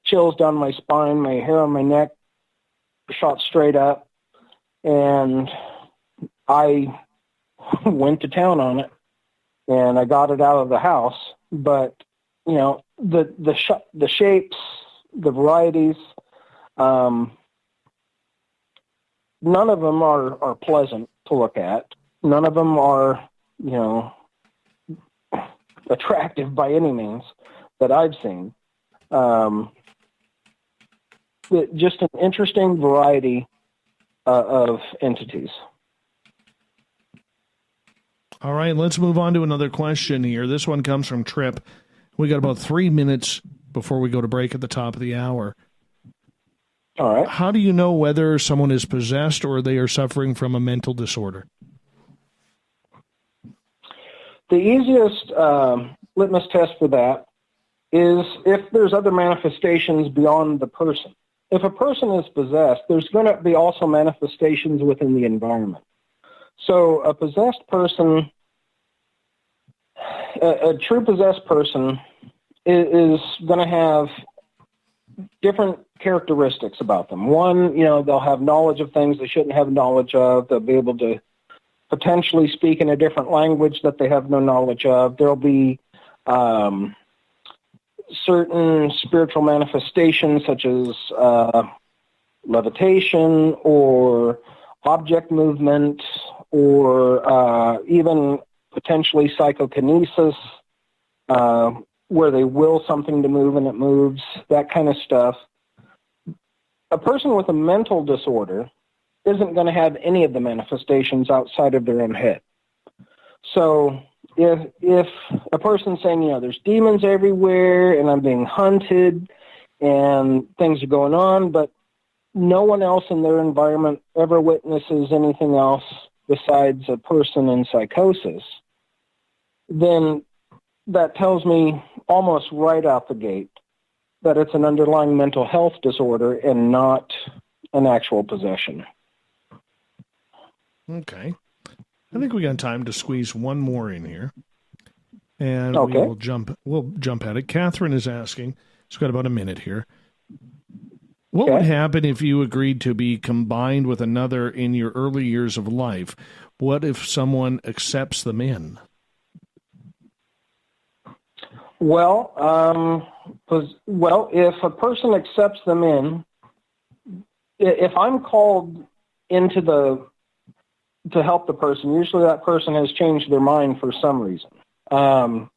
chills down my spine, my hair on my neck shot straight up, and I went to town on it, and I got it out of the house. But the shapes, the varieties, none of them are pleasant to look at. None of them are attractive by any means that I've seen. Just an interesting variety of entities. All right, let's move on to another question here. This one comes from Trip. We got about 3 minutes before we go to break at the top of the hour. All right. How do you know whether someone is possessed or they are suffering from a mental disorder? The easiest litmus test for that is if there's other manifestations beyond the person. If a person is possessed, there's going to be also manifestations within the environment. So a possessed person, a true possessed person is going to have different characteristics about them. One, they'll have knowledge of things they shouldn't have knowledge of. They'll be able to potentially speak in a different language that they have no knowledge of. There'll be certain spiritual manifestations such as levitation or object movement or even potentially psychokinesis, where they will something to move and it moves, that kind of stuff. A person with a mental disorder isn't going to have any of the manifestations outside of their own head. So if a person's saying, there's demons everywhere and I'm being hunted and things are going on, but no one else in their environment ever witnesses anything else besides a person in psychosis, then that tells me almost right out the gate that it's an underlying mental health disorder and not an actual possession. Okay. I think we got time to squeeze one more in here. And okay. we'll jump at it. Catherine is asking, she's got about a minute here. What would happen if you agreed to be combined with another in your early years of life? What if someone accepts them in? Well, if a person accepts them in, if I'm called into to help the person, usually that person has changed their mind for some reason. All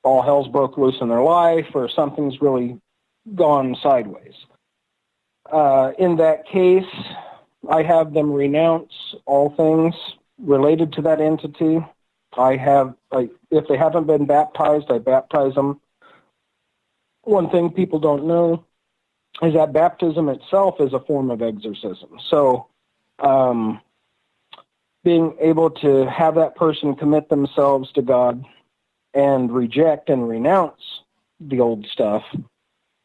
hell's broke loose in their life, or something's really gone sideways. In that case, I have them renounce all things related to that entity. If they haven't been baptized, I baptize them. One thing people don't know is that baptism itself is a form of exorcism. So, being able to have that person commit themselves to God and reject and renounce the old stuff,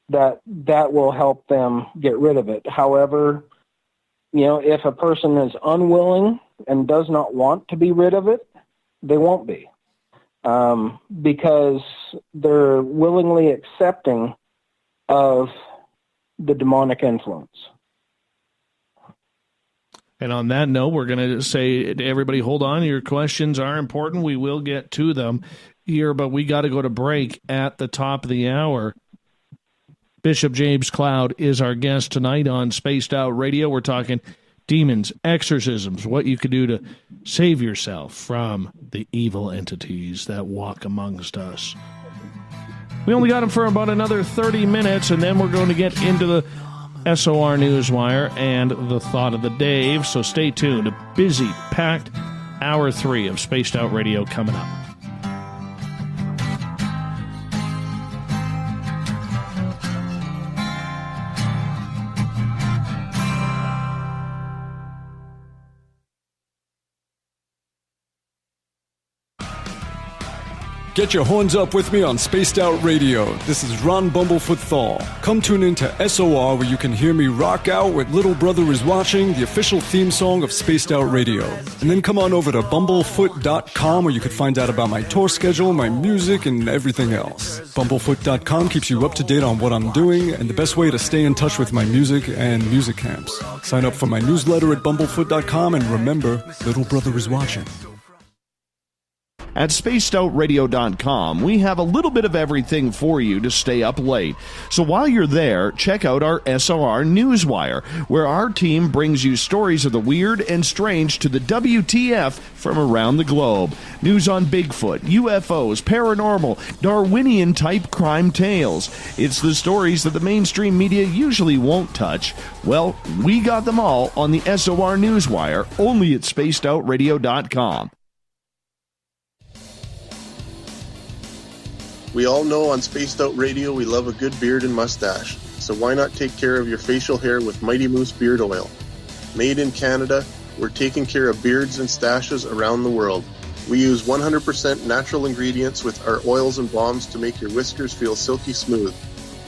that will help them get rid of it. However, if a person is unwilling and does not want to be rid of it, they won't be, because they're willingly accepting of the demonic influence. And on that note, we're going to say to everybody, hold on, your questions are important. We will get to them here, but we got to go to break at the top of the hour. Bishop James Cloud is our guest tonight on Spaced Out Radio. We're talking demons, exorcisms, what you could do to save yourself from the evil entities that walk amongst us. We only got them for about another 30 minutes, and then we're going to get into the SOR Newswire and the Thought of the Dave, so stay tuned. A busy, packed Hour 3 of Spaced Out Radio coming up. Get your horns up with me on Spaced Out Radio. This is Ron Bumblefoot Thal. Come tune in to SOR, where you can hear me rock out with Little Brother Is Watching, the official theme song of Spaced Out Radio. And then come on over to bumblefoot.com, where you can find out about my tour schedule, my music, and everything else. Bumblefoot.com keeps you up to date on what I'm doing and the best way to stay in touch with my music and music camps. Sign up for my newsletter at bumblefoot.com, and remember, Little Brother Is Watching. At spacedoutradio.com, we have a little bit of everything for you to stay up late. So while you're there, check out our SOR Newswire, where our team brings you stories of the weird and strange to the WTF from around the globe. News on Bigfoot, UFOs, paranormal, Darwinian-type crime tales. It's the stories that the mainstream media usually won't touch. Well, we got them all on the SOR Newswire, only at spacedoutradio.com. We all know on Spaced Out Radio we love a good beard and mustache, so why not take care of your facial hair with Mighty Moose Beard Oil? Made in Canada, we're taking care of beards and stashes around the world. We use 100% natural ingredients with our oils and balms to make your whiskers feel silky smooth.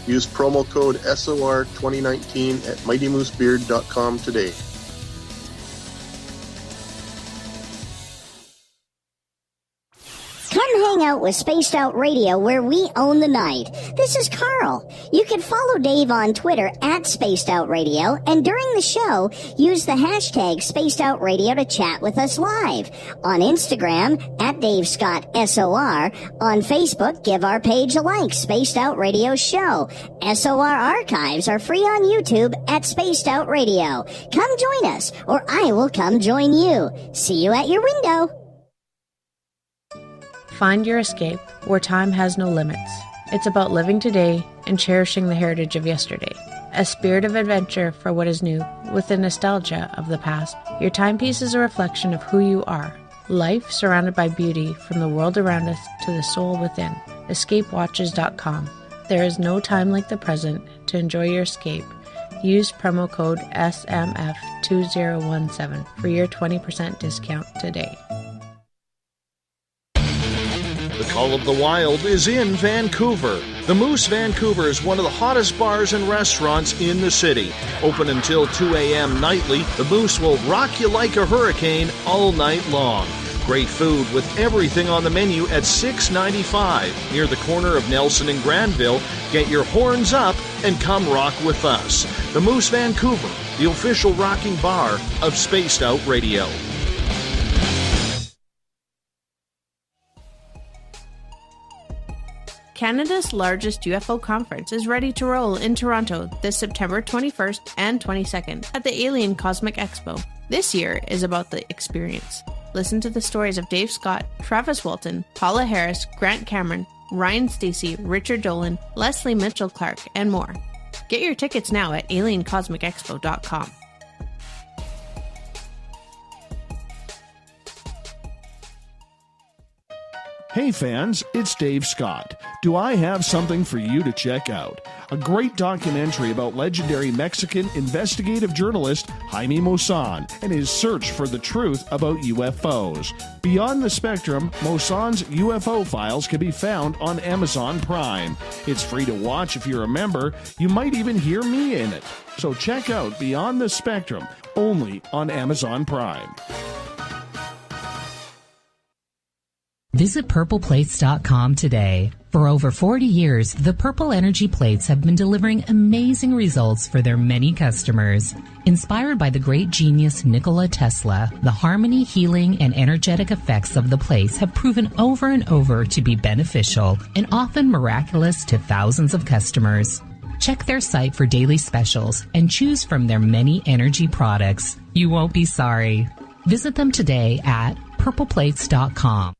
Use promo code SOR2019 at MightyMooseBeard.com today. Come hang out with Spaced Out Radio, where we own the night. This is Carl. You can follow Dave on Twitter at Spaced Out Radio, and during the show, use the hashtag Spaced Out Radio to chat with us live. On Instagram, at Dave Scott SOR. On Facebook, give our page a like, Spaced Out Radio Show. SOR archives are free on YouTube at Spaced Out Radio. Come join us, or I will come join you. See you at your window. Find your escape where time has no limits. It's about living today and cherishing the heritage of yesterday. A spirit of adventure for what is new, with the nostalgia of the past. Your timepiece is a reflection of who you are. Life surrounded by beauty from the world around us to the soul within. EscapeWatches.com. There is no time like the present to enjoy your escape. Use promo code SMF2017 for your 20% discount today. The Call of the Wild is in Vancouver. The Moose Vancouver is one of the hottest bars and restaurants in the city. Open until 2 a.m. nightly, the Moose will rock you like a hurricane all night long. Great food with everything on the menu at $6.95 near the corner of Nelson and Granville. Get your horns up and come rock with us. The Moose Vancouver, the official rocking bar of Spaced Out Radio. Canada's largest UFO conference is ready to roll in Toronto this September 21st and 22nd at the Alien Cosmic Expo. This year is about the experience. Listen to the stories of Dave Scott, Travis Walton, Paula Harris, Grant Cameron, Ryan Stacey, Richard Dolan, Leslie Mitchell-Clark, and more. Get your tickets now at aliencosmicexpo.com. Hey fans, it's Dave Scott. Do I have something for you to check out? A great documentary about legendary Mexican investigative journalist Jaime Maussan and his search for the truth about UFOs. Beyond the Spectrum, Maussan's UFO files can be found on Amazon Prime. It's free to watch if you're a member. You might even hear me in it. So check out Beyond the Spectrum, only on Amazon Prime. Visit purpleplates.com today. For over 40 years, the Purple Energy Plates have been delivering amazing results for their many customers. Inspired by the great genius Nikola Tesla, the harmony, healing, and energetic effects of the plates have proven over and over to be beneficial and often miraculous to thousands of customers. Check their site for daily specials and choose from their many energy products. You won't be sorry. Visit them today at purpleplates.com.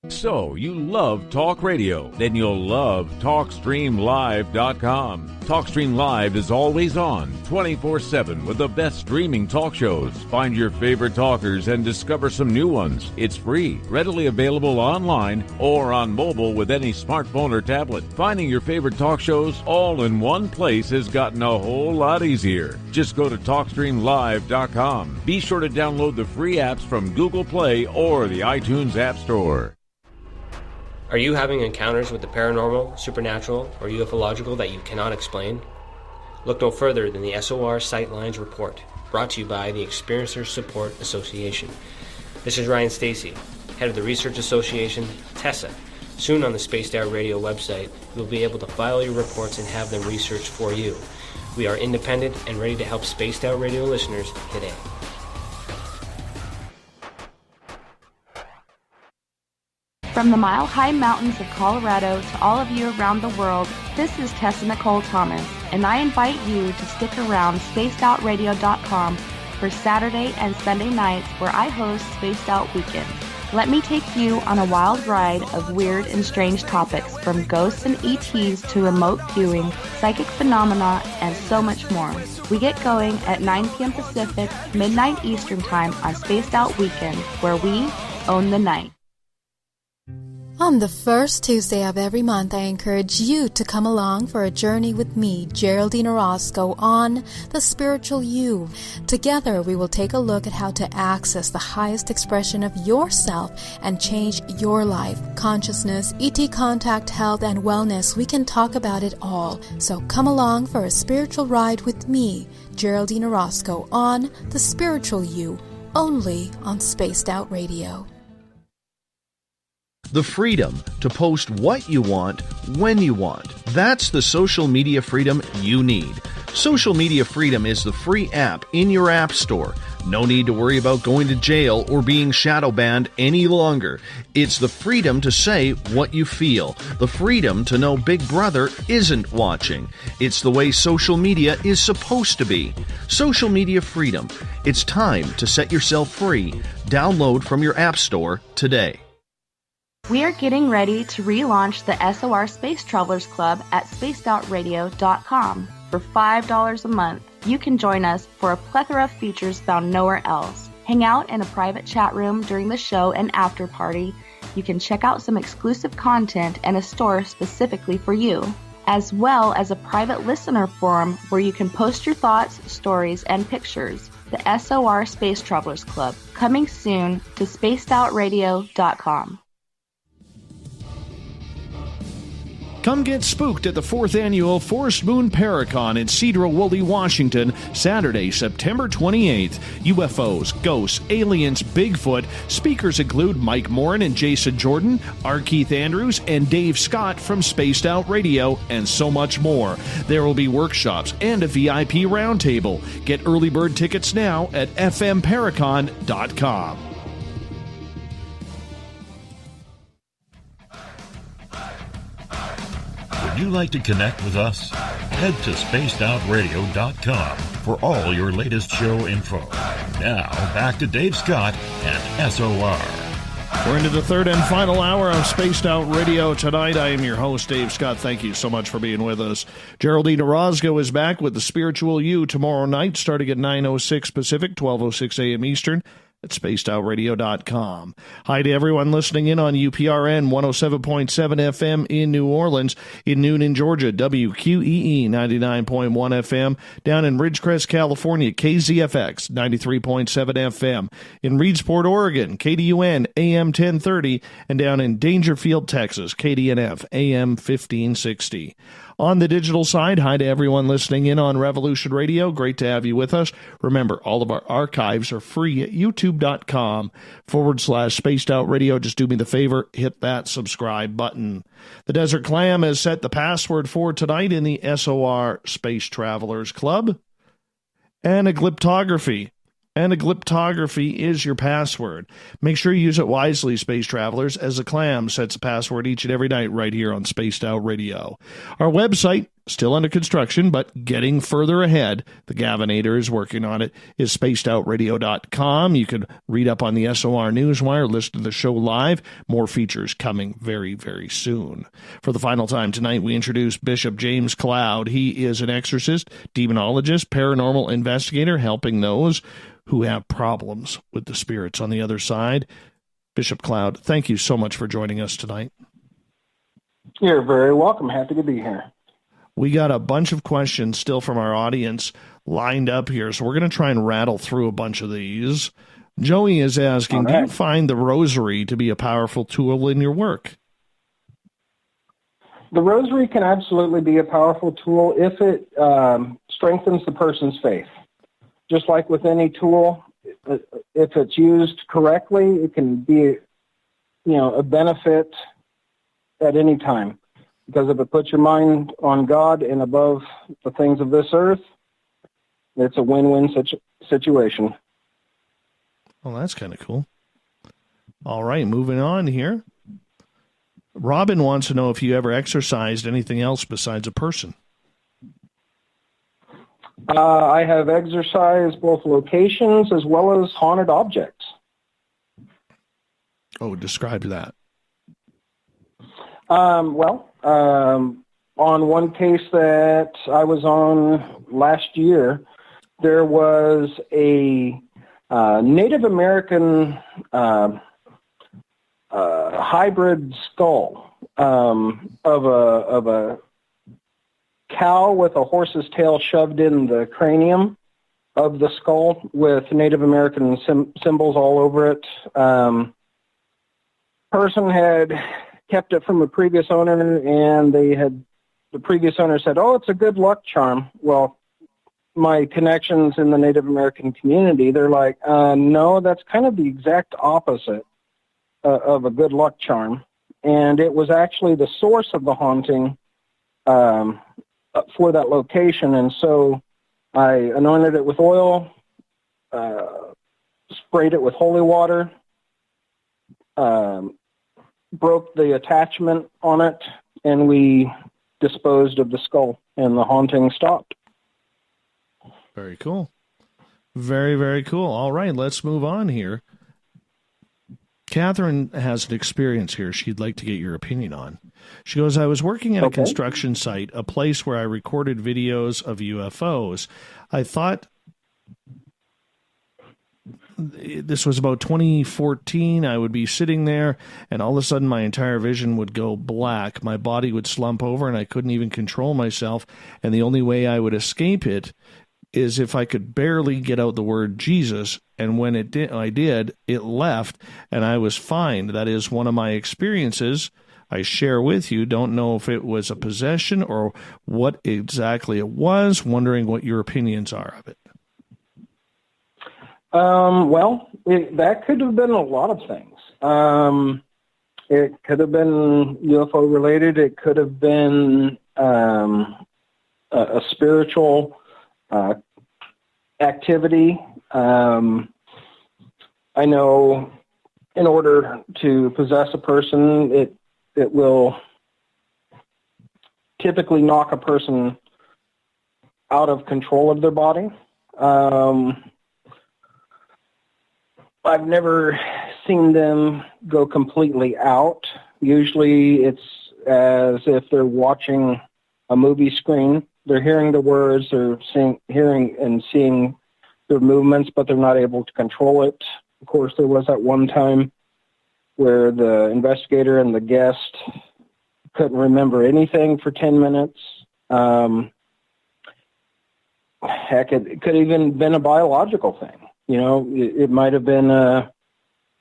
So, you love talk radio? Then you'll love TalkStreamLive.com. TalkStream Live is always on, 24/7 with the best streaming talk shows. Find your favorite talkers and discover some new ones. It's free, readily available online or on mobile with any smartphone or tablet. Finding your favorite talk shows all in one place has gotten a whole lot easier. Just go to TalkStreamLive.com. Be sure to download the free apps from Google Play or the iTunes App Store. Are you having encounters with the paranormal, supernatural, or ufological that you cannot explain? Look no further than the SOR Sightlines Report, brought to you by the Experiencers Support Association. This is Ryan Stacey, head of the Research Association, TESA. Soon on the Spaced Out Radio website, you'll be able to file your reports and have them researched for you. We are independent and ready to help Spaced Out Radio listeners today. From the mile-high mountains of Colorado to all of you around the world, this is Tessa Nicole Thomas, and I invite you to stick around spacedoutradio.com for Saturday and Sunday nights where I host Spaced Out Weekends. Let me take you on a wild ride of weird and strange topics, from ghosts and ETs to remote viewing, psychic phenomena, and so much more. We get going at 9 p.m. Pacific, midnight Eastern Time on Spaced Out Weekend, where we own the night. On the first Tuesday of every month, I encourage you to come along for a journey with me, Geraldine Orozco, on The Spiritual You. Together, we will take a look at how to access the highest expression of yourself and change your life. Consciousness, ET contact, health, and wellness, we can talk about it all. So come along for a spiritual ride with me, Geraldine Orozco, on The Spiritual You, only on Spaced Out Radio. the freedom to post what you want, when you want. That's the social media freedom you need. Social Media Freedom is the free app in your app store. No need to worry about going to jail or being shadow banned any longer. It's the freedom to say what you feel. The freedom to know Big Brother isn't watching. It's the way social media is supposed to be. Social Media Freedom. It's time to set yourself free. Download from your app store today. We are getting ready to relaunch the SOR Space Travelers Club at spacedoutradio.com. For $5 a month, you can join us for a plethora of features found nowhere else. Hang out in a private chat room during the show and after party. You can check out some exclusive content and a store specifically for you, as well as a private listener forum where you can post your thoughts, stories, and pictures. The SOR Space Travelers Club, coming soon to spacedoutradio.com. Come get spooked at the 4th Annual Forest Moon Paracon in Cedar Woolley, Washington, Saturday, September 28th. UFOs, ghosts, aliens, Bigfoot. Speakers include Mike Morin and Jason Jordan, R. Keith Andrews, and Dave Scott from Spaced Out Radio, and so much more. There will be workshops and a VIP roundtable. Get early bird tickets now at fmparacon.com. Would you like to connect with us? Head to spacedoutradio.com for all your latest show info. Now, back to Dave Scott and SOR. We're into the third and final hour of Spaced Out Radio tonight. I am your host, Dave Scott. Thank you so much for being with us. Geraldine Orozco is back with The Spiritual You tomorrow night, starting at 9:06 Pacific, 12:06 a.m. Eastern. At spacedoutradio.com. Hi to everyone listening in on UPRN 107.7 FM in New Orleans, in Noonan, Georgia, WQEE 99.1 FM, down in Ridgecrest, California, KZFX 93.7 FM, in Reedsport, Oregon, KDUN AM 1030, and down in Dangerfield, Texas, KDNF AM 1560. On the digital side, hi to everyone listening in on Revolution Radio. Great to have you with us. Remember, all of our archives are free at youtube.com/Spaced Out Radio. Just do me the favor, hit that subscribe button. The Desert Clam has set the password for tonight in the SOR Space Travelers Club. Anaglyptography. Anaglyptography is your password. Make sure you use it wisely, Space Travelers, as the Clam sets a password each and every night right here on Spaced Out Radio. Our website, still under construction, but getting further ahead. The Gavinator is working on it, is spacedoutradio.com. You can read up on the SOR Newswire, listen to the show live. More features coming very, very soon. For the final time tonight, we introduce Bishop James Cloud. He is an exorcist, demonologist, paranormal investigator, helping those who have problems with the spirits on the other side. Bishop Cloud, thank you so much for joining us tonight. You're very welcome. Happy to be here. We got a bunch of questions still from our audience lined up here, so we're going to try and rattle through a bunch of these. Joey is asking, do you find the rosary to be a powerful tool in your work? The rosary can absolutely be a powerful tool if it strengthens the person's faith. Just like with any tool, if it's used correctly, it can be, a benefit at any time. Because if it puts your mind on God and above the things of this earth, it's a win-win situation. Well, that's kind of cool. All right, moving on here. Robin wants to know if you ever exorcised anything else besides a person. I have exorcised both locations as well as haunted objects. Oh, describe that. On one case that I was on last year, there was a Native American hybrid skull of a cow with a horse's tail shoved in the cranium of the skull with Native American symbols all over it. Person had kept it from a previous owner, and the previous owner said, "Oh, it's a good luck charm." Well, my connections in the Native American community, they're like, "No, that's kind of the exact opposite of a good luck charm." and it was actually the source of the haunting for that location. And so I anointed it with oil, sprayed it with holy water, broke the attachment on it, and we disposed of the skull, and the haunting stopped. Very cool. Very, very cool. All right, let's move on here. Catherine has an experience here she'd like to get your opinion on. She goes, I was working at a construction site, a place where I recorded videos of UFOs. I thought this was about 2014. I would be sitting there, and all of a sudden my entire vision would go black. My body would slump over, and I couldn't even control myself. And the only way I would escape it is if I could barely get out the word Jesus. And when I did, it left, and I was fine. That is one of my experiences I share with you. Don't know if it was a possession or what exactly it was. Wondering what your opinions are of it. Well, that could have been a lot of things. It could have been UFO related. It could have been a spiritual activity. I know in order to possess a person, it will typically knock a person out of control of their body. I've never seen them go completely out. Usually it's as if they're watching a movie screen. They're hearing the words, they're hearing and seeing their movements, but they're not able to control it. Of course, there was that one time where the investigator and the guest couldn't remember anything for 10 minutes. Heck, it could even been a biological thing. You know, it might have been a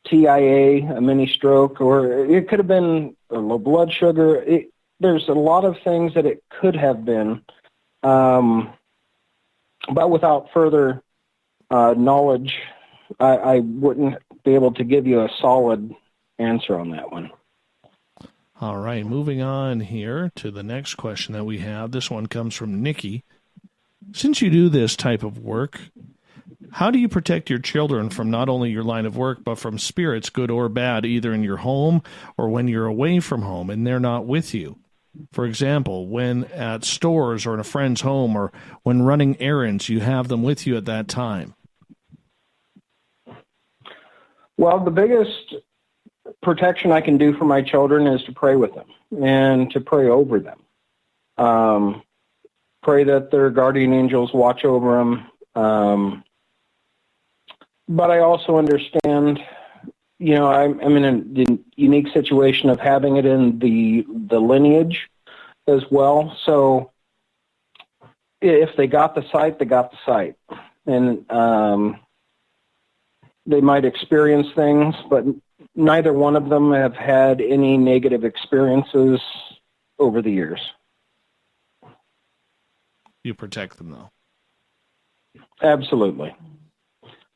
TIA, a mini stroke, or it could have been a low blood sugar. There's a lot of things that it could have been. But without further knowledge, I wouldn't be able to give you a solid answer on that one. All right, moving on here to the next question that we have. This one comes from Nikki. Since you do this type of work, how do you protect your children from not only your line of work, but from spirits, good or bad, either in your home or when you're away from home and they're not with you? For example, when at stores or in a friend's home or when running errands, you have them with you at that time. Well, the biggest protection I can do for my children is to pray with them and to pray over them. Pray that their guardian angels watch over them. But I also understand, you know, I'm in a unique situation of having it in the lineage as well. So if they got the sight, they got the sight. And they might experience things, but neither one of them have had any negative experiences over the years. You protect them, though. Absolutely.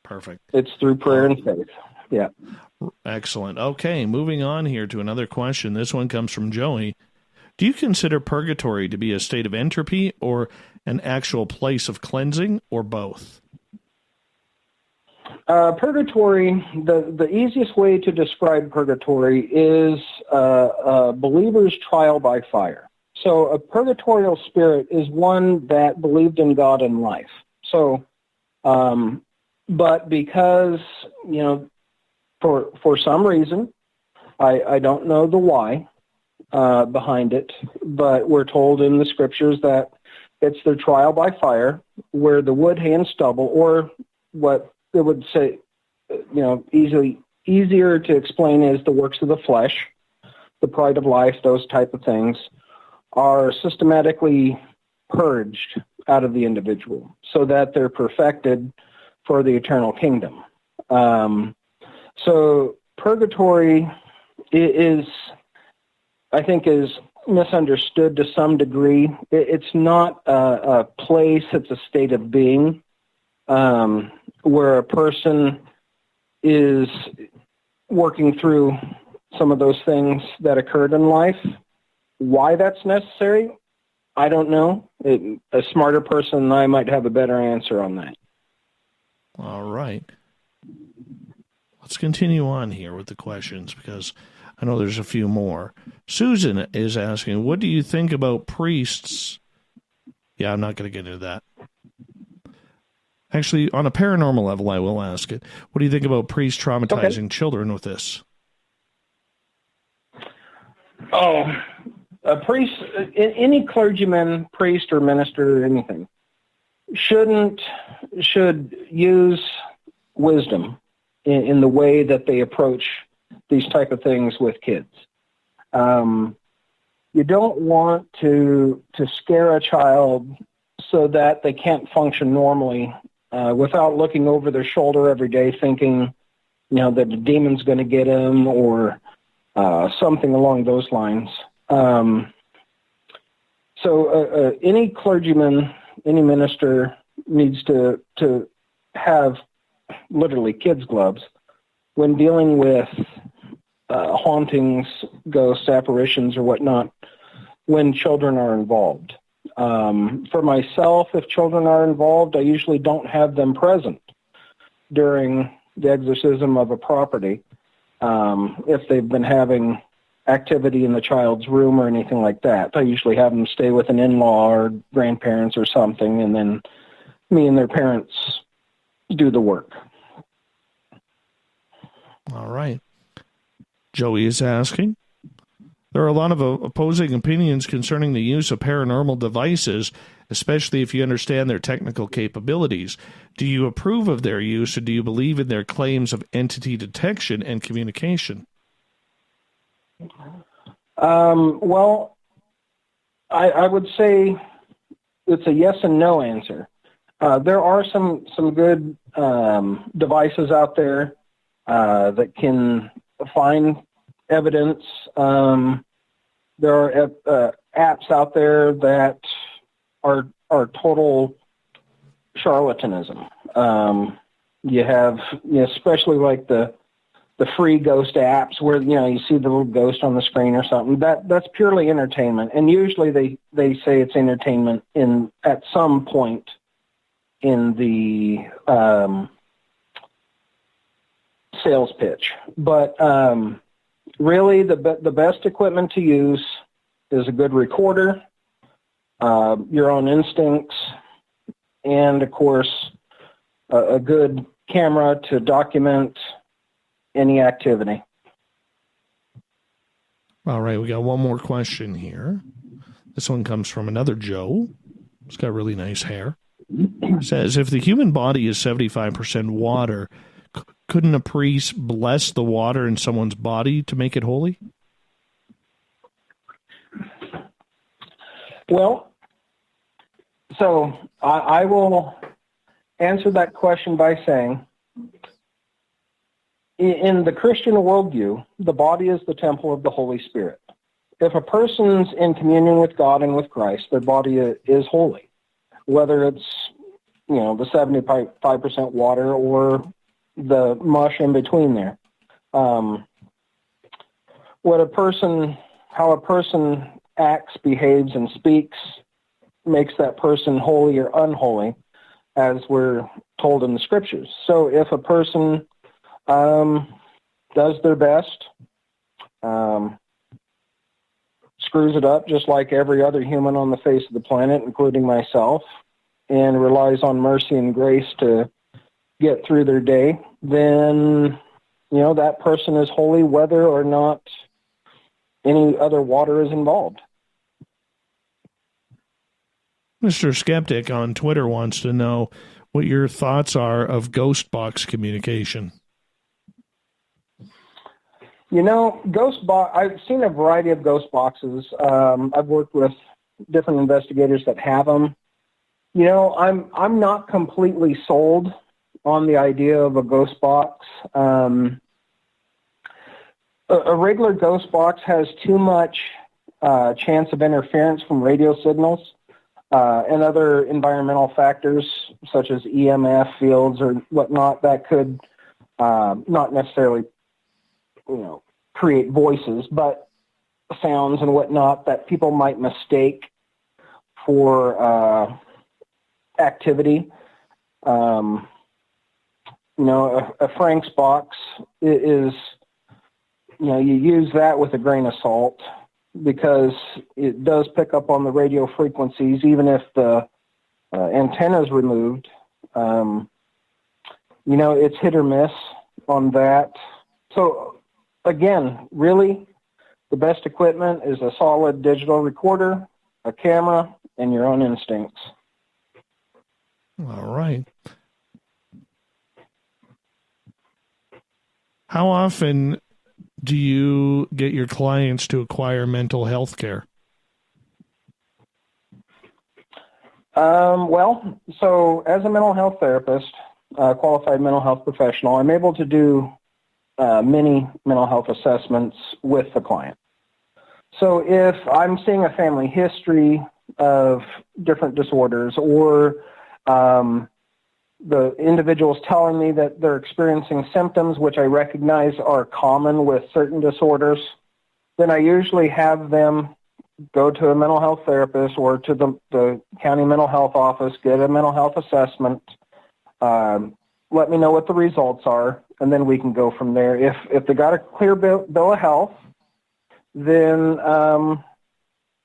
Perfect. It's through prayer and faith. Yeah. Excellent. Okay, moving on here to another question. This one comes from Joey. Do you consider purgatory to be a state of entropy or an actual place of cleansing, or both? Purgatory, the easiest way to describe purgatory is a believer's trial by fire. So a purgatorial spirit is one that believed in God and life. So, but because, you know, for some reason, I don't know the why behind it, but we're told in the scriptures that it's their trial by fire, where the wood, hay, and stubble, or what it would say, you know, easier to explain is the works of the flesh, the pride of life, those type of things, are systematically purged out of the individual so that they're perfected for the eternal kingdom. So purgatory is, I think, is misunderstood to some degree. It's not a place, it's a state of being where a person is working through some of those things that occurred in life. Why that's necessary, I don't know. A smarter person than I might have a better answer on that. All right. Let's continue on here with the questions because I know there's a few more. Susan is asking, what do you think about priests? Yeah, I'm not going to get into that. Actually, on a paranormal level, I will ask it. What do you think about priests traumatizing children with this? Oh, a priest, any clergyman, priest, or minister, or anything, should use wisdom in the way that they approach these type of things with kids. You don't want to scare a child so that they can't function normally without looking over their shoulder every day thinking, that the demon's going to get him or something along those lines. So any clergyman, any minister needs to have literally kids' gloves when dealing with hauntings, ghosts, apparitions, or whatnot when children are involved. For myself, if children are involved, I usually don't have them present during the exorcism of a property. If they've been having activity in the child's room or anything like that, I usually have them stay with an in-law or grandparents or something, and then me and their parents do the work. All right. Joey is asking, there are a lot of opposing opinions concerning the use of paranormal devices, especially if you understand their technical capabilities. Do you approve of their use, or do you believe in their claims of entity detection and communication? Well, I would say it's a yes and no answer. There are some good devices out there that can find evidence. There are apps out there that are total charlatanism. You have, especially like the free ghost apps where, you see the little ghost on the screen or something. That's purely entertainment. And usually they say it's entertainment at some point in the sales pitch. But really the best equipment to use is a good recorder, your own instincts, and of course a good camera to document any activity. All right, we got one more question here. This one comes from another Joe. He's got really nice hair. It says, if the human body is 75% water, couldn't a priest bless the water in someone's body to make it holy? Well, so I will answer that question by saying, in the Christian worldview, the body is the temple of the Holy Spirit. If a person's in communion with God and with Christ, their body is holy, whether it's, the 75% water or the mush in between there. How a person acts, behaves, and speaks makes that person holy or unholy, as we're told in the scriptures. So if a person does their best, screws it up just like every other human on the face of the planet, including myself, and relies on mercy and grace to get through their day, then, that person is holy whether or not any other water is involved. Mr. Skeptic on Twitter wants to know what your thoughts are of ghost box communication. I've seen a variety of ghost boxes. I've worked with different investigators that have them. I'm not completely sold on the idea of a ghost box. A regular ghost box has too much chance of interference from radio signals and other environmental factors such as EMF fields or whatnot that could not necessarily, create voices, but sounds and whatnot that people might mistake for activity. A Frank's box is, you use that with a grain of salt because it does pick up on the radio frequencies, even if the antenna is removed. It's hit or miss on that. So, again, really, the best equipment is a solid digital recorder, a camera, and your own instincts. All right. How often do you get your clients to acquire mental health care? So as a mental health therapist, qualified mental health professional, I'm able to do many mental health assessments with the client. So if I'm seeing a family history of different disorders, or the individual's telling me that they're experiencing symptoms which I recognize are common with certain disorders, then I usually have them go to a mental health therapist or to the county mental health office, get a mental health assessment, let me know what the results are, and then we can go from there. If they got a clear bill of health, then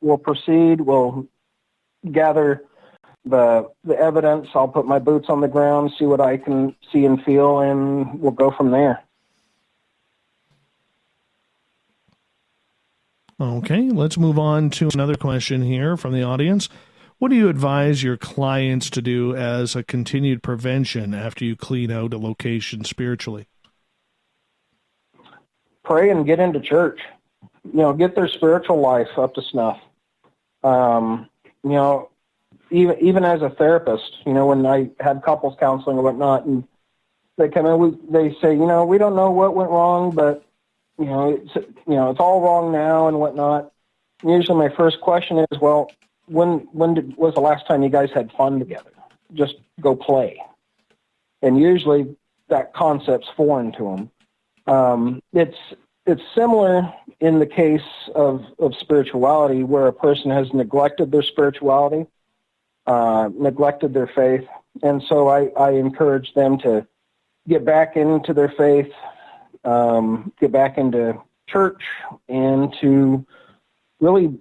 we'll proceed. We'll gather the evidence. I'll put my boots on the ground, see what I can see and feel, and we'll go from there. Okay, let's move on to another question here from the audience. What do you advise your clients to do as a continued prevention after you clean out a location spiritually? Pray and get into church. Get their spiritual life up to snuff. Even as a therapist, when I had couples counseling and whatnot, and they come in, they say, we don't know what went wrong, but it's all wrong now and whatnot. Usually my first question is, well, when was the last time you guys had fun together? Just go play. And usually that concept's foreign to them. It's similar in the case of spirituality, where a person has neglected their spirituality, neglected their faith. And so I encourage them to get back into their faith, get back into church, and to really,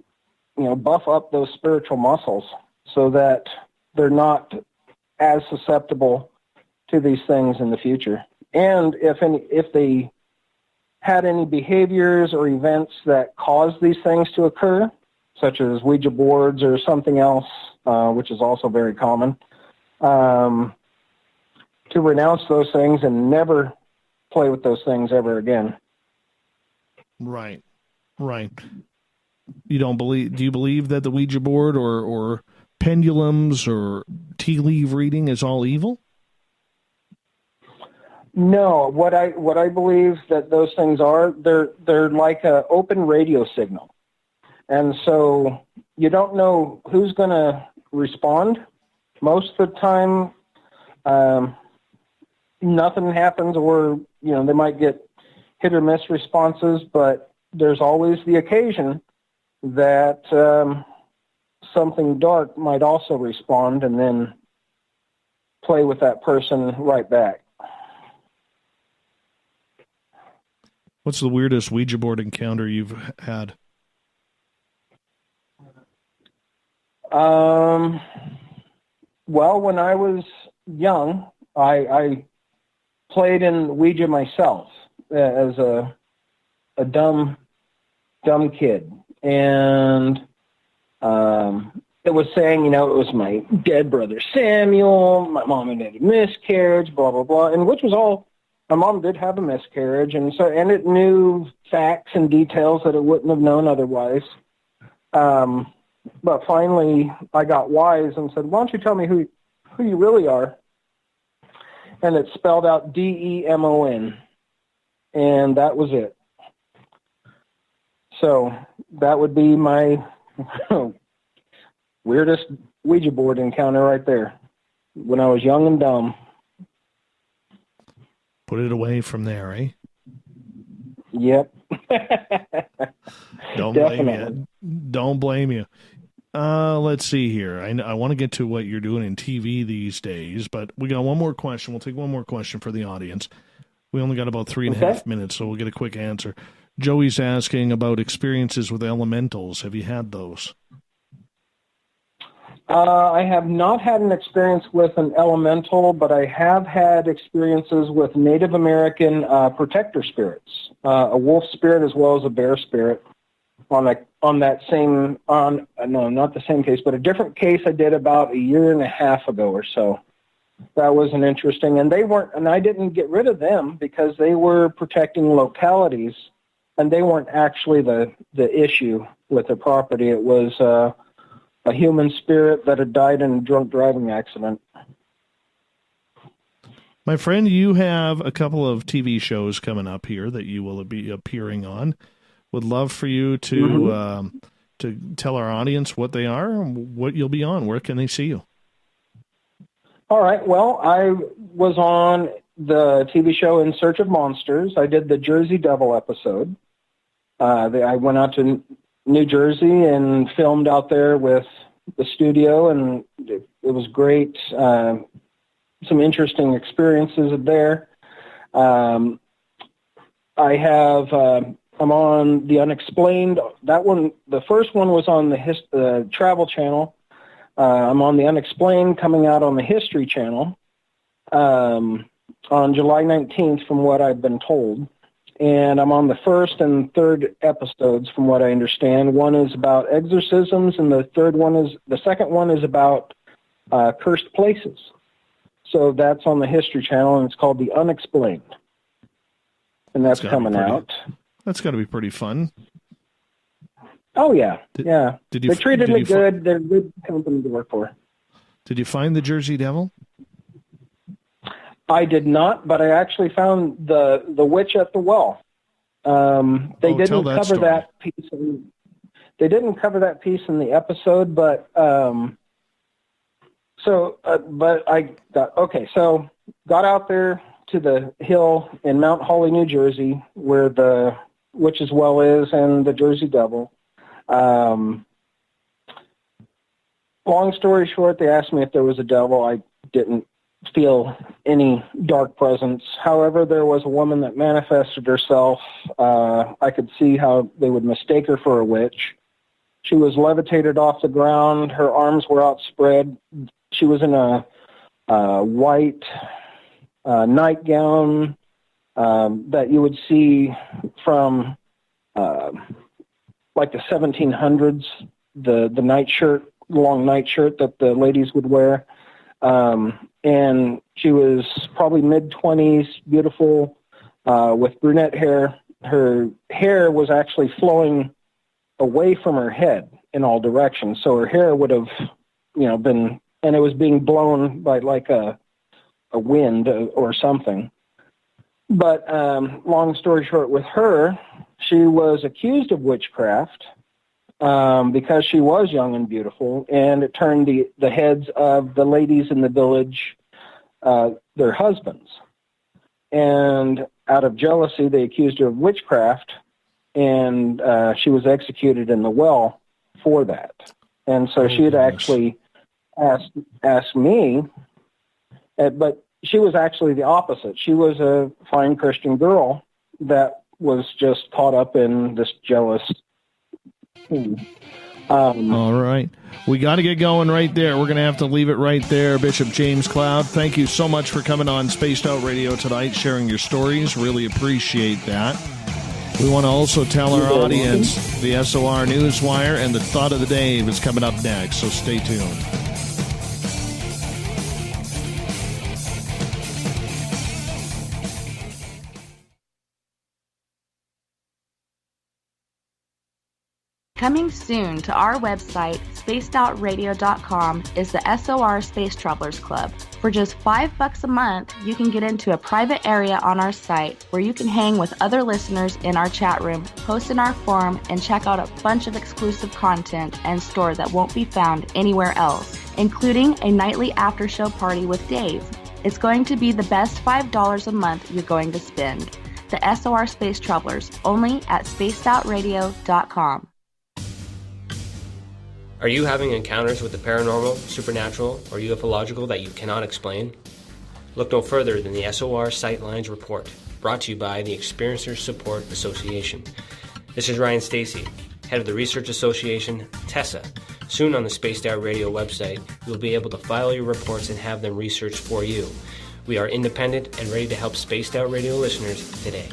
buff up those spiritual muscles so that they're not as susceptible to these things in the future. And if they had any behaviors or events that caused these things to occur, such as Ouija boards or something else, which is also very common, to renounce those things and never play with those things ever again. Right. Do you believe that the Ouija board or pendulums or tea leaf reading is all evil? No, what I believe that those things are, they're like an open radio signal. And so you don't know who's going to respond. Most of the time, nothing happens, or, they might get hit or miss responses, but there's always the occasion that something dark might also respond and then play with that person right back. What's the weirdest Ouija board encounter you've had? Well, when I was young, I played in Ouija myself as a dumb kid. And it was saying, it was my dead brother Samuel, my mom had a miscarriage, blah, blah, blah, and which was all, my mom did have a miscarriage, and it knew facts and details that it wouldn't have known otherwise. But finally, I got wise and said, why don't you tell me who you really are? And it spelled out DEMON, and that was it. So that would be my weirdest Ouija board encounter right there, when I was young and dumb. Put it away from there, eh? Yep. Don't blame you. Don't blame you. Let's see here. I want to get to what you're doing in TV these days, but we got one more question. We'll take one more question for the audience. We only got about 3.5 minutes, so we'll get a quick answer. Joey's asking about experiences with elementals. Have you had those? I have not had an experience with an elemental, but I have had experiences with Native American protector spirits, a wolf spirit as well as a bear spirit. Not the same case, but a different case I did about 1.5 years ago or so. That was an interesting, and I didn't get rid of them because they were protecting localities, and they weren't actually the issue with the property. It was a human spirit that had died in a drunk driving accident. My friend, you have a couple of TV shows coming up here that you will be appearing on. Would love for you to tell our audience what they are, what you'll be on. Where can they see you? All right. Well, I was on the TV show In Search of Monsters. I did the Jersey Devil episode. I went out to New Jersey and filmed out there with the studio, and it was great. Some interesting experiences there. I'm on The Unexplained. That one, the first one was on the Travel Channel. I'm on The Unexplained, coming out on the History Channel on July 19th, from what I've been told. And I'm on the first and third episodes, from what I understand. One is about exorcisms, and the second one is about cursed places. So that's on the History Channel, and it's called The Unexplained. And that's coming out. That's got to be pretty fun. Oh, yeah. They treated me good. They're a good company to work for. Did you find the Jersey Devil? I did not, but I actually found the witch at the well. They didn't cover that piece. They didn't cover that piece in the episode, but got out there to the hill in Mount Holly, New Jersey, where the witch's well is and the Jersey Devil. Long story short, they asked me if there was a devil. I didn't feel any dark presence. However, there was a woman that manifested herself. I could see how they would mistake her for a witch. She was levitated off the ground. Her arms were outspread. She was in a white nightgown that you would see from like the 1700s, the nightshirt, long nightshirt that the ladies would wear. And she was probably mid-20s, beautiful, with brunette hair. Her hair was actually flowing away from her head in all directions. So her hair would have, been, and it was being blown by like a wind or something. But long story short, with her, she was accused of witchcraft because she was young and beautiful, and it turned the heads of the ladies in the village, their husbands. And out of jealousy, they accused her of witchcraft, and she was executed in the well for that. And so she had actually asked me, but she was actually the opposite. She was a fine Christian girl that was just caught up in this jealous thing. All right. We got to get going right there. We're going to have to leave it right there. Bishop James Cloud, thank you so much for coming on Spaced Out Radio tonight, sharing your stories. Really appreciate that. We want to also tell our audience the SOR Newswire and the Thought of the Day is coming up next, so stay tuned. Coming soon to our website, spacedoutradio.com, is the SOR Space Travelers Club. For just $5 a month, you can get into a private area on our site where you can hang with other listeners in our chat room, post in our forum, and check out a bunch of exclusive content and store that won't be found anywhere else, including a nightly after-show party with Dave. It's going to be the best $5 a month you're going to spend. to SOR Space Travelers, only at spacedoutradio.com. Are you having encounters with the paranormal, supernatural, or ufological that you cannot explain? Look no further than the SOR Sightlines Report, brought to you by the Experiencers Support Association. This is Ryan Stacy, head of the Research Association, TESA. Soon on the Spaced Out Radio website, you'll be able to file your reports and have them researched for you. We are independent and ready to help Spaced Out Radio listeners today.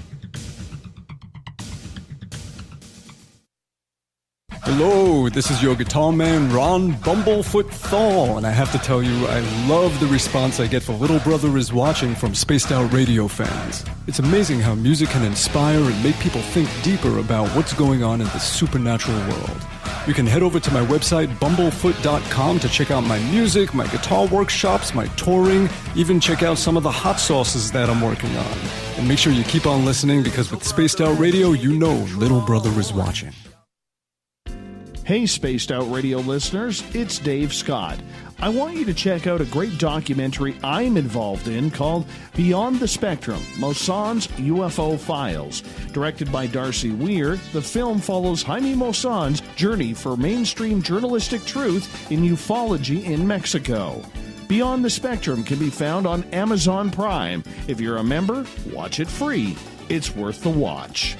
Hello, this is your guitar man, Ron Bumblefoot Thal, and I have to tell you, I love the response I get for Little Brother is Watching from Spaced Out Radio fans. It's amazing how music can inspire and make people think deeper about what's going on in the supernatural world. You can head over to my website, bumblefoot.com, to check out my music, my guitar workshops, my touring, even check out some of the hot sauces that I'm working on. And make sure you keep on listening, because with Spaced Out Radio, you know Little Brother is watching. Hey, Spaced Out Radio listeners, it's Dave Scott. I want you to check out a great documentary I'm involved in called Beyond the Spectrum, Mosson's UFO Files. Directed by Darcy Weir, the film follows Jaime Mosson's journey for mainstream journalistic truth in ufology in Mexico. Beyond the Spectrum can be found on Amazon Prime. If you're a member, watch it free. It's worth the watch.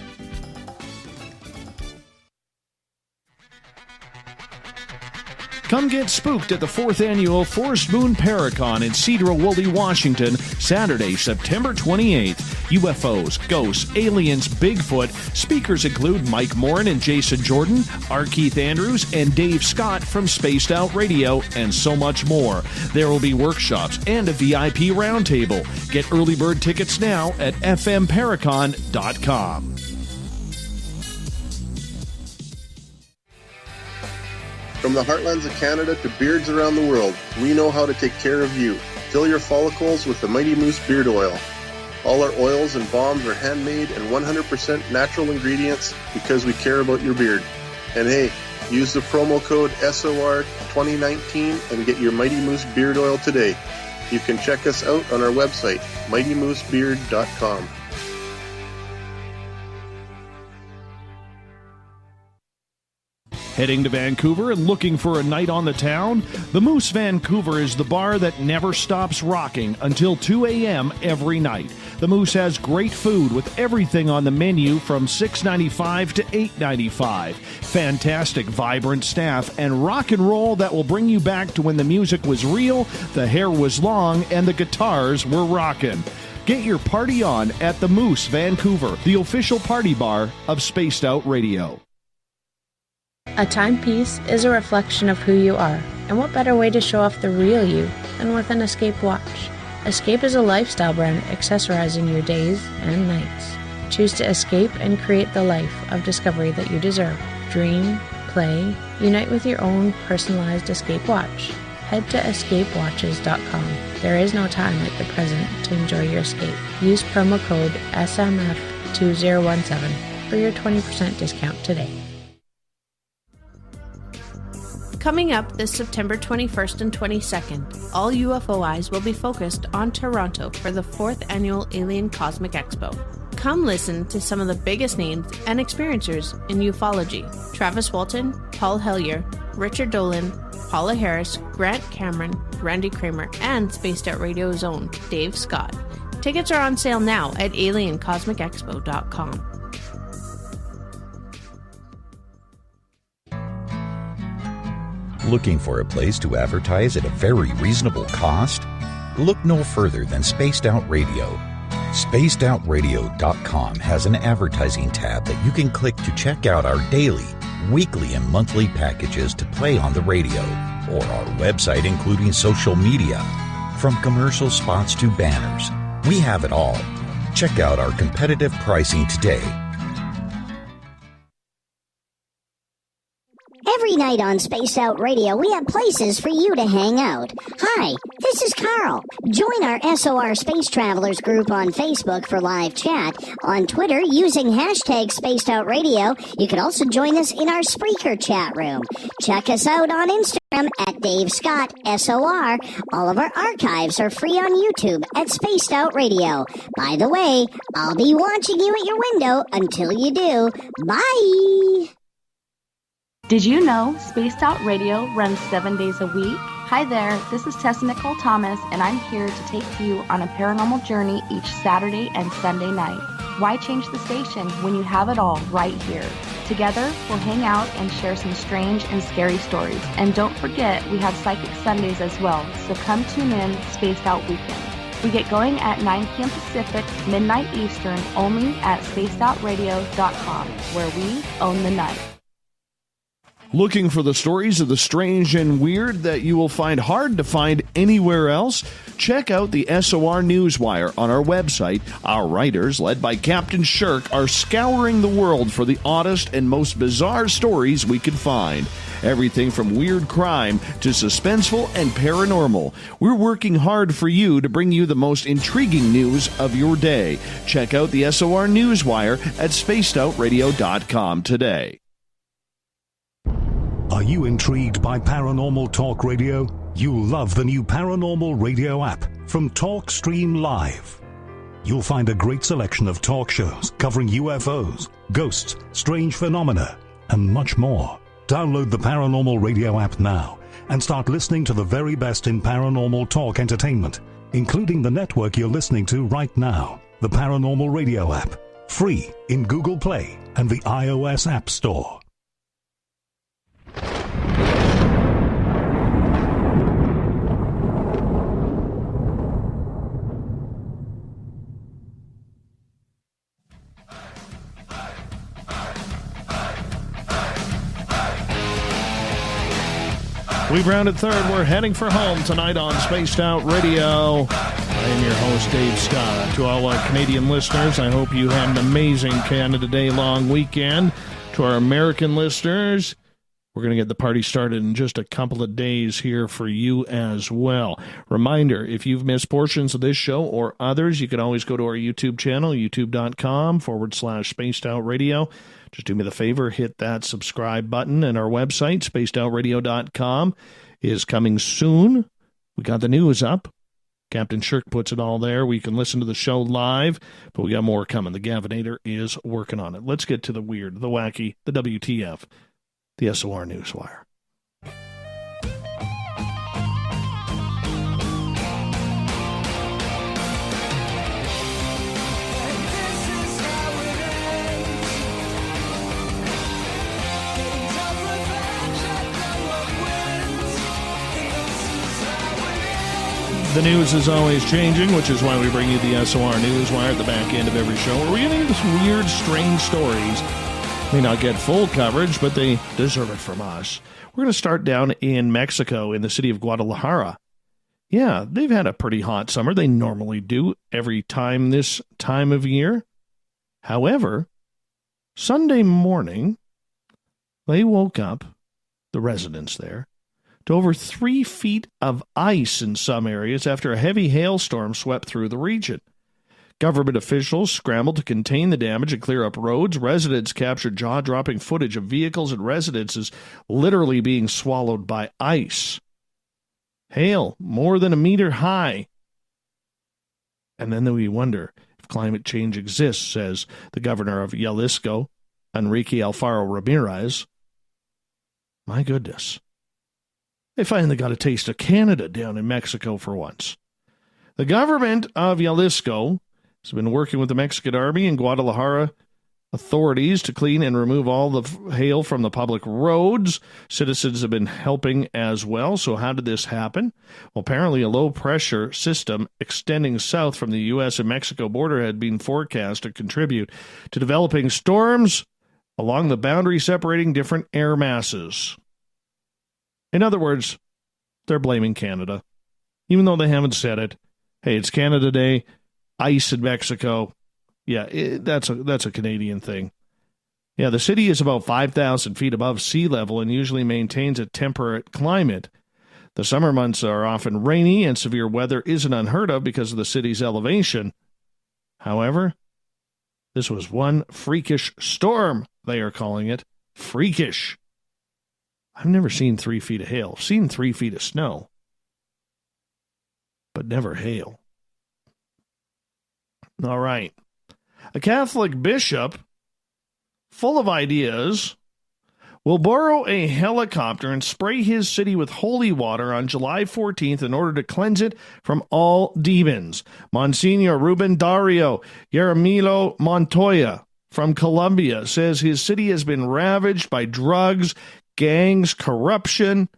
Come get spooked at the 4th Annual Forest Moon Paracon in Cedar-Woolley, Washington, Saturday, September 28th. UFOs, ghosts, aliens, Bigfoot. Speakers include Mike Morin and Jason Jordan, R. Keith Andrews, and Dave Scott from Spaced Out Radio, and so much more. There will be workshops and a VIP roundtable. Get early bird tickets now at fmparacon.com. From the heartlands of Canada to beards around the world, we know how to take care of you. Fill your follicles with the Mighty Moose Beard Oil. All our oils and balms are handmade and 100% natural ingredients because we care about your beard. And hey, use the promo code SOR2019 and get your Mighty Moose Beard Oil today. You can check us out on our website, mightymoosebeard.com. Heading to Vancouver and looking for a night on the town? The Moose Vancouver is the bar that never stops rocking until 2 a.m. every night. The Moose has great food with everything on the menu from $6.95 to $8.95. Fantastic, vibrant staff and rock and roll that will bring you back to when the music was real, the hair was long, and the guitars were rocking. Get your party on at the Moose Vancouver, the official party bar of Spaced Out Radio. A timepiece is a reflection of who you are, and what better way to show off the real you than with an Escape watch? Escape is a lifestyle brand accessorizing your days and nights. Choose to escape and create the life of discovery that you deserve. Dream, play, unite with your own personalized Escape watch. Head to escapewatches.com. There is no time like the present to enjoy your escape. Use promo code SMF2017 for your 20% discount today. Coming up this September 21st and 22nd, all UFO eyes will be focused on Toronto for the 4th Annual Alien Cosmic Expo. Come listen to some of the biggest names and experiencers in ufology. Travis Walton, Paul Hellyer, Richard Dolan, Paula Harris, Grant Cameron, Randy Kramer, and Spaced Out Radio's own Dave Scott. Tickets are on sale now at aliencosmicexpo.com. Looking for a place to advertise at a very reasonable cost? Look no further than Spaced Out Radio. SpacedOutRadio.com has an advertising tab that you can click to check out our daily, weekly, and monthly packages to play on the radio, or our website including social media. From commercial spots to banners, we have it all. Check out our competitive pricing today. Every night on Spaced Out Radio, we have places for you to hang out. Hi, this is Carl. Join our SOR Space Travelers group on Facebook for live chat. On Twitter, using hashtag Spaced Out Radio. You can also join us in our Spreaker chat room. Check us out on Instagram. at Dave Scott SOR. All of our archives are free on YouTube at Spaced Out Radio. By the way, I'll be watching you at your window until you do. Bye! Did you know Spaced Out Radio runs 7 days a week? Hi there, this is Tessa Nicole Thomas, and I'm here to take you on a paranormal journey each Saturday and Sunday night. Why change the station when you have it all right here? Together, we'll hang out and share some strange and scary stories. And don't forget, we have Psychic Sundays as well, so come tune in Spaced Out Weekend. We get going at 9 p.m. Pacific, midnight Eastern, only at spacedoutradio.com, where we own the night. Looking for the stories of the strange and weird that you will find hard to find anywhere else? Check out the SOR Newswire on our website. Our writers, led by Captain Shirk, are scouring the world for the oddest and most bizarre stories we can find. Everything from weird crime to suspenseful and paranormal. We're working hard for you to bring you the most intriguing news of your day. Check out the SOR Newswire at spacedoutradio.com today. Are you intrigued by Paranormal Talk Radio? You'll love the new Paranormal Radio app from TalkStream Live. You'll find a great selection of talk shows covering UFOs, ghosts, strange phenomena, and much more. Download the Paranormal Radio app now and start listening to the very best in paranormal talk entertainment, including the network you're listening to right now, the Paranormal Radio app, free in Google Play and the iOS App Store. We've rounded third. We're heading for home tonight on Spaced Out Radio. I am your host, Dave Scott. To all our Canadian listeners, I hope you had an amazing Canada Day long weekend. To our American listeners, we're going to get the party started in just a couple of days here for you as well. Reminder, if you've missed portions of this show or others, you can always go to our YouTube channel, youtube.com/Spaced Out Radio. Just do me the favor, hit that subscribe button, and our website, spacedoutradio.com, is coming soon. We got the news up. Captain Shirk puts it all there. We can listen to the show live, but we got more coming. The Gavinator is working on it. Let's get to the weird, the wacky, the WTF, the SOR Newswire. The news is always changing, which is why we bring you the SOR Newswire at the back end of every show, where we get into some weird, strange stories. May not get full coverage, but they deserve it from us. We're going to start down in Mexico, in the city of Guadalajara. Yeah, they've had a pretty hot summer. They normally do every time this time of year. However, Sunday morning, they woke up, the residents there, to over 3 feet of ice in some areas after a heavy hailstorm swept through the region. Government officials scrambled to contain the damage and clear up roads. Residents captured jaw-dropping footage of vehicles and residences literally being swallowed by ice. Hail, more than a meter high. And then we wonder if climate change exists, says the governor of Jalisco, Enrique Alfaro Ramirez. My goodness. They finally got a taste of Canada down in Mexico for once. The government of Jalisco has been working with the Mexican Army and Guadalajara authorities to clean and remove all the hail from the public roads. Citizens have been helping as well. So how did this happen? Well, apparently a low-pressure system extending south from the U.S. and Mexico border had been forecast to contribute to developing storms along the boundary separating different air masses. In other words, they're blaming Canada. Even though they haven't said it. Hey, it's Canada Day, ice in Mexico. Yeah, that's a Canadian thing. Yeah, the city is about 5,000 feet above sea level and usually maintains a temperate climate. The summer months are often rainy and severe weather isn't unheard of because of the city's elevation. However, this was one freakish storm, they are calling it. Freakish. I've never seen 3 feet of hail. I've seen 3 feet of snow, but never hail. All right. A Catholic bishop, full of ideas, will borrow a helicopter and spray his city with holy water on July 14th in order to cleanse it from all demons. Monsignor Ruben Dario Yermilo Montoya from Colombia says his city has been ravaged by drugs, gangs, corruption.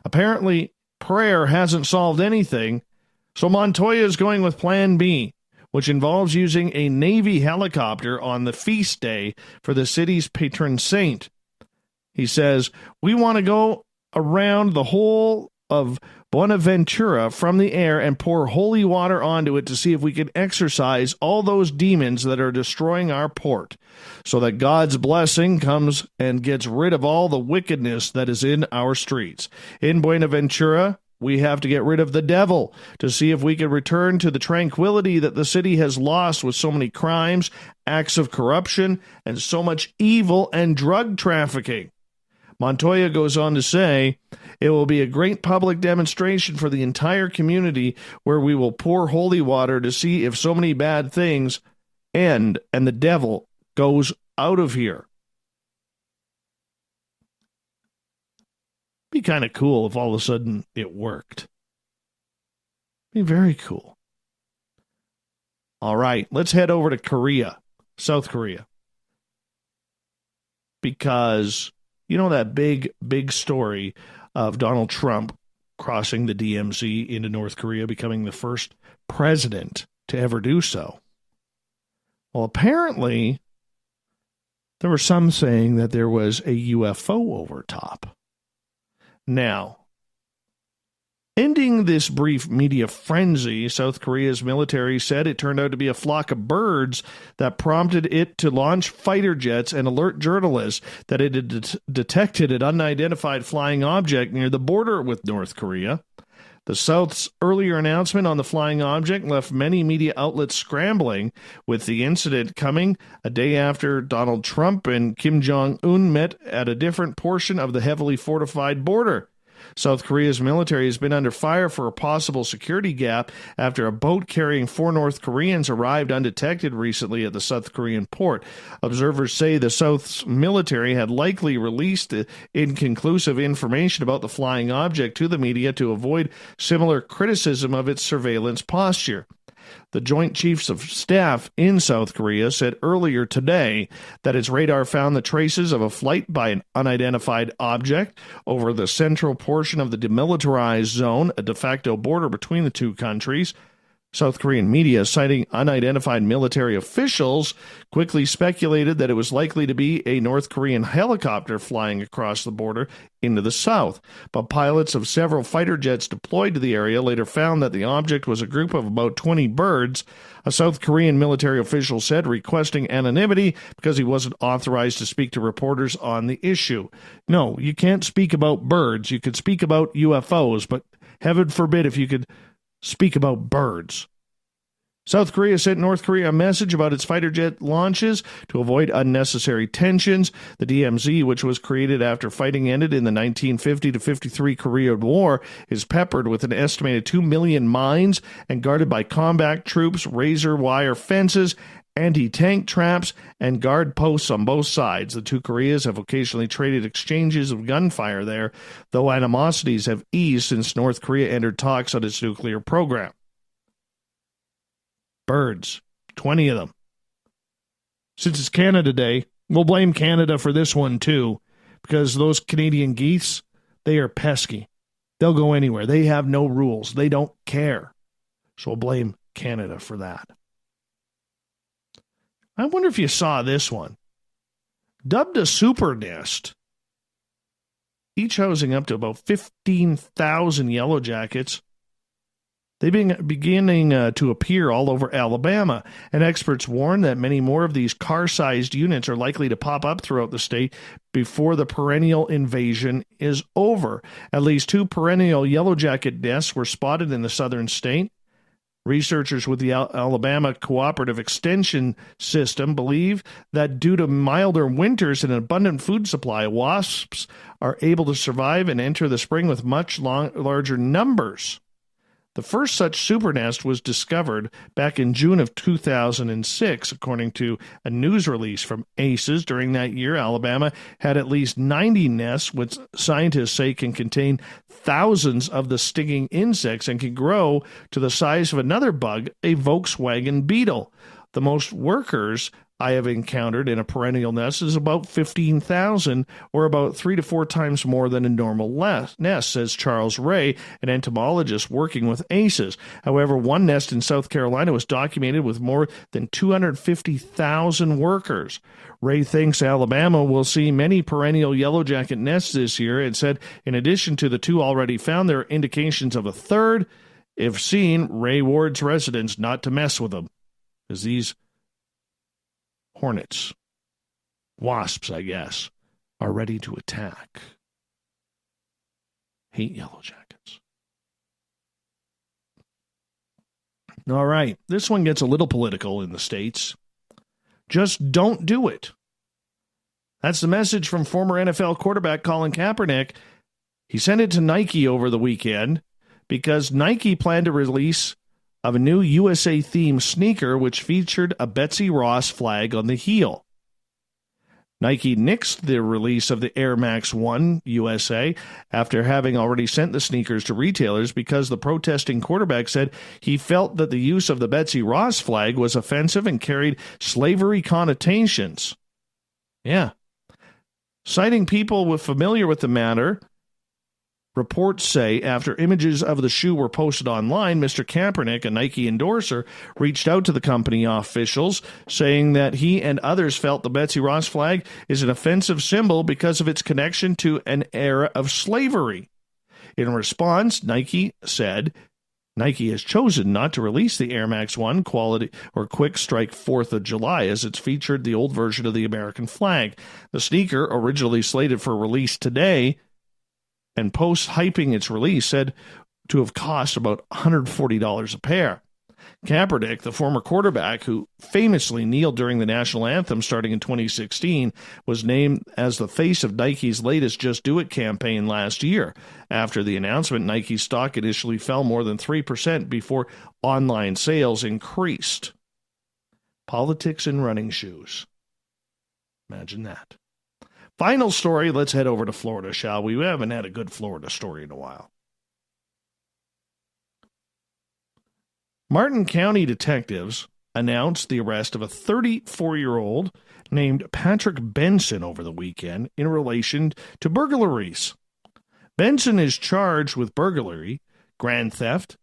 Apparently, prayer hasn't solved anything, so Montoya is going with Plan B, which involves using a Navy helicopter on the feast day for the city's patron saint. He says, we want to go around the whole of Buenaventura from the air and pour holy water onto it to see if we can exorcise all those demons that are destroying our port, so that God's blessing comes and gets rid of all the wickedness that is in our streets. In Buenaventura, we have to get rid of the devil to see if we can return to the tranquility that the city has lost with so many crimes, acts of corruption, and so much evil and drug trafficking. Montoya goes on to say, it will be a great public demonstration for the entire community where we will pour holy water to see if so many bad things end and the devil goes out of here. Be kind of cool if all of a sudden it worked. Be very cool. All right, let's head over to Korea, South Korea. Because you know that big story of Donald Trump crossing the DMZ into North Korea, becoming the first president to ever do so. Well, apparently, there were some saying that there was a UFO over top. Now, ending this brief media frenzy, South Korea's military said it turned out to be a flock of birds that prompted it to launch fighter jets and alert journalists that it had detected an unidentified flying object near the border with North Korea. The South's earlier announcement on the flying object left many media outlets scrambling, with the incident coming a day after Donald Trump and Kim Jong-un met at a different portion of the heavily fortified border. South Korea's military has been under fire for a possible security gap after a boat carrying 4 North Koreans arrived undetected recently at the South Korean port. Observers say the South's military had likely released inconclusive information about the flying object to the media to avoid similar criticism of its surveillance posture. The Joint Chiefs of Staff in South Korea said earlier today that its radar found the traces of a flight by an unidentified object over the central portion of the demilitarized zone, a de facto border between the two countries. South Korean media, citing unidentified military officials, quickly speculated that it was likely to be a North Korean helicopter flying across the border into the south. But pilots of several fighter jets deployed to the area later found that the object was a group of about 20 birds, a South Korean military official said, requesting anonymity because he wasn't authorized to speak to reporters on the issue. No, you can't speak about birds. You could speak about UFOs, but heaven forbid if you could speak about birds. South Korea sent North Korea a message about its fighter jet launches to avoid unnecessary tensions. The DMZ, which was created after fighting ended in the 1950 to 53 Korean War, is peppered with an estimated 2 million mines and guarded by combat troops, razor wire fences, anti-tank traps, and guard posts on both sides. The two Koreas have occasionally traded exchanges of gunfire there, though animosities have eased since North Korea entered talks on its nuclear program. Birds, 20 of them. Since it's Canada Day, we'll blame Canada for this one too, because those Canadian geese, they are pesky. They'll go anywhere. They have no rules. They don't care. So we'll blame Canada for that. I wonder if you saw this one. Dubbed a super nest, each housing up to about 15,000 yellow jackets. They've been beginning to appear all over Alabama, and experts warn that many more of these car-sized units are likely to pop up throughout the state before the perennial invasion is over. At least 2 perennial yellow jacket nests were spotted in the southern state. Researchers with the Alabama Cooperative Extension System believe that due to milder winters and an abundant food supply, wasps are able to survive and enter the spring with much larger numbers. The first such super nest was discovered back in June of 2006, according to a news release from ACES. During that year, Alabama had at least 90 nests, which scientists say can contain thousands of the stinging insects and can grow to the size of another bug, a Volkswagen beetle. The most workers I have encountered in a perennial nest is about 15,000, or about 3 to 4 times more than a normal nest, says Charles Ray, an entomologist working with ACES. However, one nest in South Carolina was documented with more than 250,000 workers. Ray thinks Alabama will see many perennial yellow jacket nests this year and said, in addition to the 2 already found, there are indications of a third. If seen, Ray warns residents not to mess with them, because these hornets, wasps, I guess, are ready to attack. Hate yellow jackets. All right, this one gets a little political in the States. Just don't do it. That's the message from former NFL quarterback Colin Kaepernick. He sent it to Nike over the weekend because Nike planned a release of a new USA-themed sneaker which featured a Betsy Ross flag on the heel. Nike nixed the release of the Air Max 1 USA after having already sent the sneakers to retailers because the protesting quarterback said he felt that the use of the Betsy Ross flag was offensive and carried slavery connotations. Yeah. Citing people familiar with the matter, reports say after images of the shoe were posted online, Mr. Kaepernick, a Nike endorser, reached out to the company officials saying that he and others felt the Betsy Ross flag is an offensive symbol because of its connection to an era of slavery. In response, Nike said Nike has chosen not to release the Air Max 1 Quality or Quick Strike 4th of July as it's featured the old version of the American flag. The sneaker, originally slated for release today, and posts hyping its release, said to have cost about $140 a pair. Kaepernick, the former quarterback who famously kneeled during the national anthem starting in 2016, was named as the face of Nike's latest Just Do It campaign last year. After the announcement, Nike's stock initially fell more than 3% before online sales increased. Politics in running shoes. Imagine that. Final story, let's head over to Florida, shall we? We haven't had a good Florida story in a while. Martin County detectives announced the arrest of a 34-year-old named Patrick Benson over the weekend in relation to burglaries. Benson is charged with burglary, grand theft,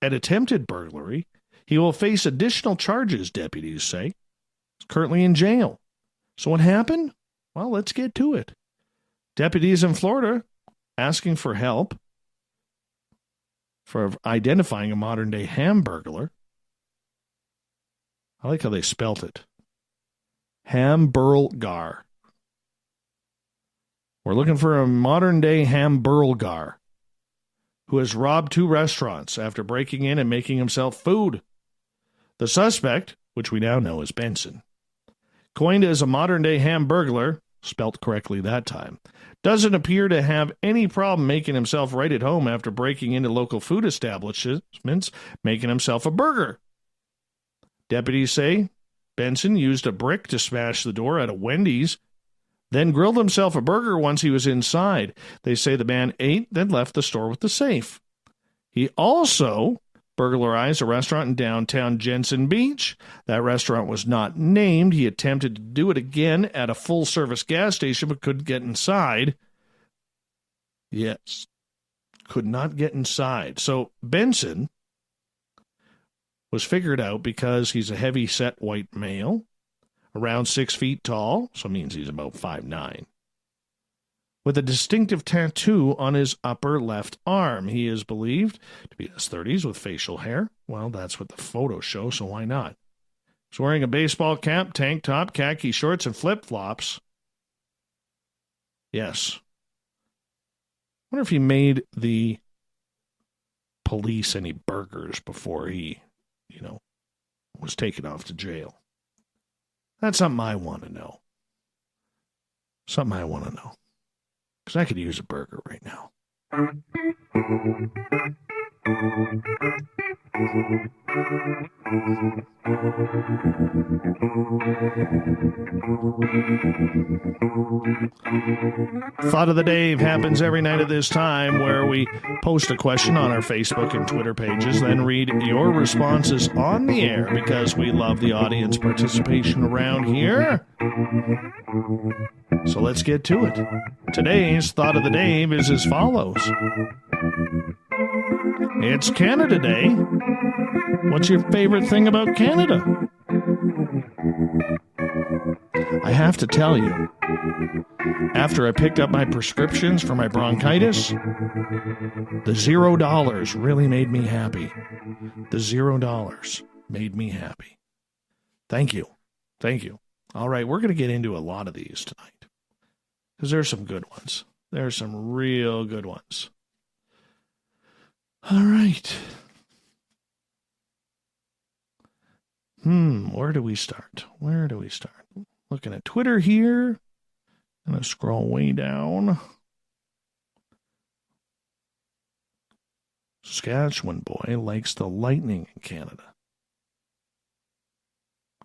and attempted burglary. He will face additional charges, deputies say. He's currently in jail. So what happened? Well, let's get to it. Deputies in Florida asking for help for identifying a modern-day hamburglar. I like how they spelt it. Hamburglar. We're looking for a modern-day hamburglar who has robbed 2 restaurants after breaking in and making himself food. The suspect, which we now know as Benson, coined as a modern-day hamburglar, spelt correctly that time, doesn't appear to have any problem making himself right at home after breaking into local food establishments, making himself a burger. Deputies say Benson used a brick to smash the door at a Wendy's, then grilled himself a burger once he was inside. They say the man ate, then left the store with the safe. He also burglarized a restaurant in downtown Jensen Beach. That restaurant was not named. He attempted to do it again at a full-service gas station, but couldn't get inside. Yes, could not get inside. So Benson was figured out because he's a heavy-set white male, around 6 feet tall, so it means he's about 5'9", with a distinctive tattoo on his upper left arm. He is believed to be in his 30s with facial hair. Well, that's what the photos show, so why not? He's wearing a baseball cap, tank top, khaki shorts, and flip-flops. Yes. I wonder if he made the police any burgers before he was taken off to jail. That's something I want to know. Something I want to know. Because I could use a burger right now. Thought of the Day happens every night at this time, where we post a question on our Facebook and Twitter pages, then read your responses on the air because we love the audience participation around here. So let's get to it. Today's Thought of the Day is as follows. It's Canada Day. What's your favorite thing about Canada? I have to tell you, after I picked up my prescriptions for my bronchitis, the $0 really made me happy. The $0 made me happy. Thank you. Thank you. All right, we're going to get into a lot of these tonight because there's some good ones. There's some real good ones. All right. Where do we start? Looking at Twitter here. I'm going to scroll way down. Saskatchewan boy likes the lightning in Canada.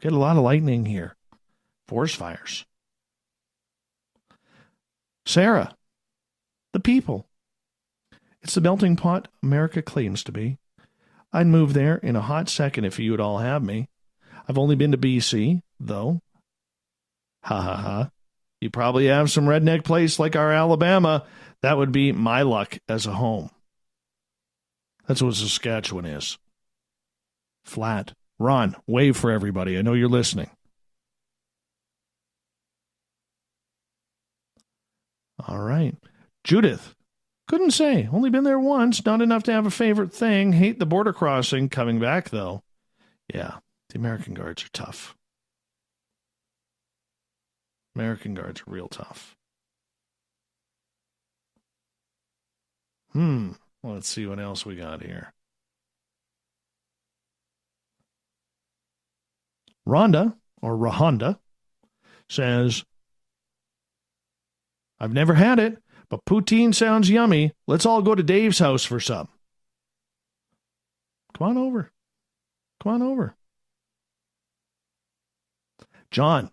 Get a lot of lightning here. Forest fires. Sarah, the people. It's the melting pot America claims to be. I'd move there in a hot second if you would all have me. I've only been to BC, though. Ha ha ha. You probably have some redneck place like our Alabama. That would be my luck as a home. That's what Saskatchewan is. Flat. Ron, wave for everybody. I know you're listening. All right. Judith. Couldn't say. Only been there once. Not enough to have a favorite thing. Hate the border crossing. Coming back, though. Yeah, the American guards are tough. American guards are real tough. Let's see what else we got here. Rhonda, or Rahonda, says, I've never had it, but poutine sounds yummy. Let's all go to Dave's house for some. Come on over. Come on over. John,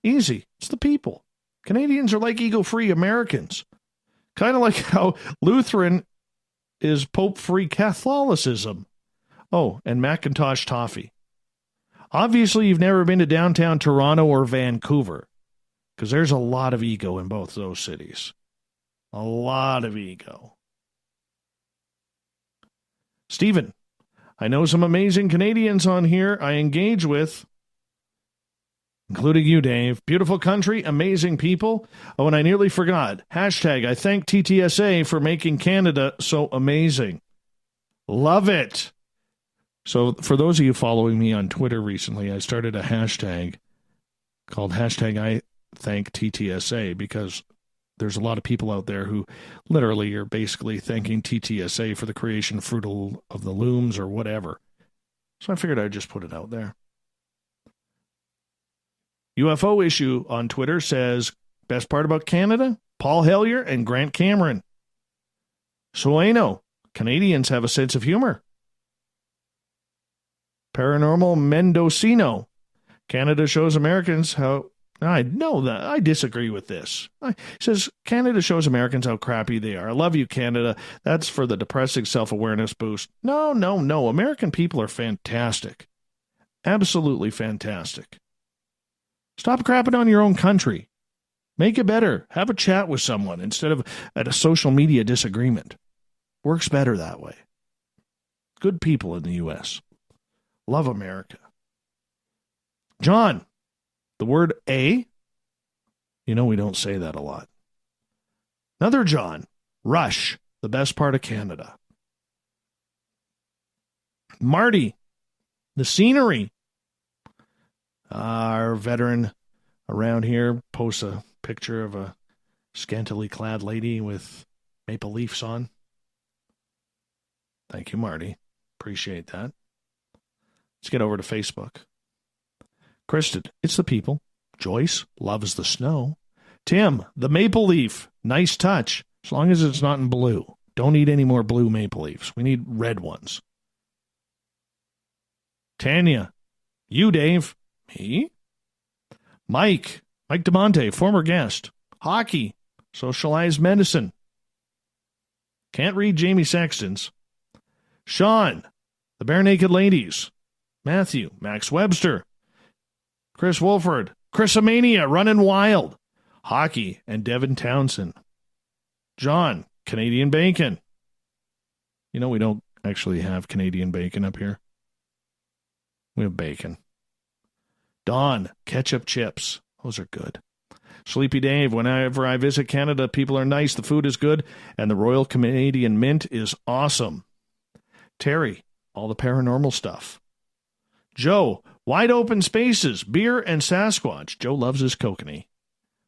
easy. It's the people. Canadians are like ego-free Americans. Kind of like how Lutheran is Pope-free Catholicism. Oh, and Macintosh toffee. Obviously, you've never been to downtown Toronto or Vancouver, because there's a lot of ego in both those cities. A lot of ego. Stephen, I know some amazing Canadians on here I engage with, including you, Dave. Beautiful country, amazing people. Oh, and I nearly forgot. Hashtag, I thank TTSA for making Canada so amazing. Love it. So for those of you following me on Twitter recently, I started a hashtag called hashtag I thank TTSA, because there's a lot of people out there who literally are basically thanking TTSA for the creation of Fruit of the Looms or whatever. So I figured I'd just put it out there. UFO Issue on Twitter says, best part about Canada, Paul Hellyer and Grant Cameron. Sueno, Canadians have a sense of humor. Paranormal Mendocino, Canada shows Americans how... I know that. I disagree with this. He says, Canada shows Americans how crappy they are. I love you, Canada. That's for the depressing self-awareness boost. No. American people are fantastic. Absolutely fantastic. Stop crapping on your own country. Make it better. Have a chat with someone instead of at a social media disagreement. Works better that way. Good people in the U.S. Love America. John, the word A, you know we don't say that a lot. Another John, Rush, the best part of Canada. Marty, the scenery. Our veteran around here posts a picture of a scantily clad lady with maple leafs on. Thank you, Marty. Appreciate that. Let's get over to Facebook. Kristen, it's the people. Joyce loves the snow. Tim, the maple leaf. Nice touch. As long as it's not in blue. Don't need any more blue maple leaves. We need red ones. Tanya, you, Dave. Me? Mike DeMonte, former guest. Hockey, socialized medicine. Can't read Jamie Sexton's. Sean, the Bare Naked Ladies. Matthew, Max Webster. Chris Wolford, Chrisomania, Running Wild. Hockey, and Devin Townsend. John, Canadian Bacon. You know, we don't actually have Canadian bacon up here. We have bacon. Don, ketchup chips. Those are good. Sleepy Dave, whenever I visit Canada, people are nice, the food is good, and the Royal Canadian Mint is awesome. Terry, all the paranormal stuff. Joe, wide open spaces, beer and Sasquatch. Joe loves his kokanee.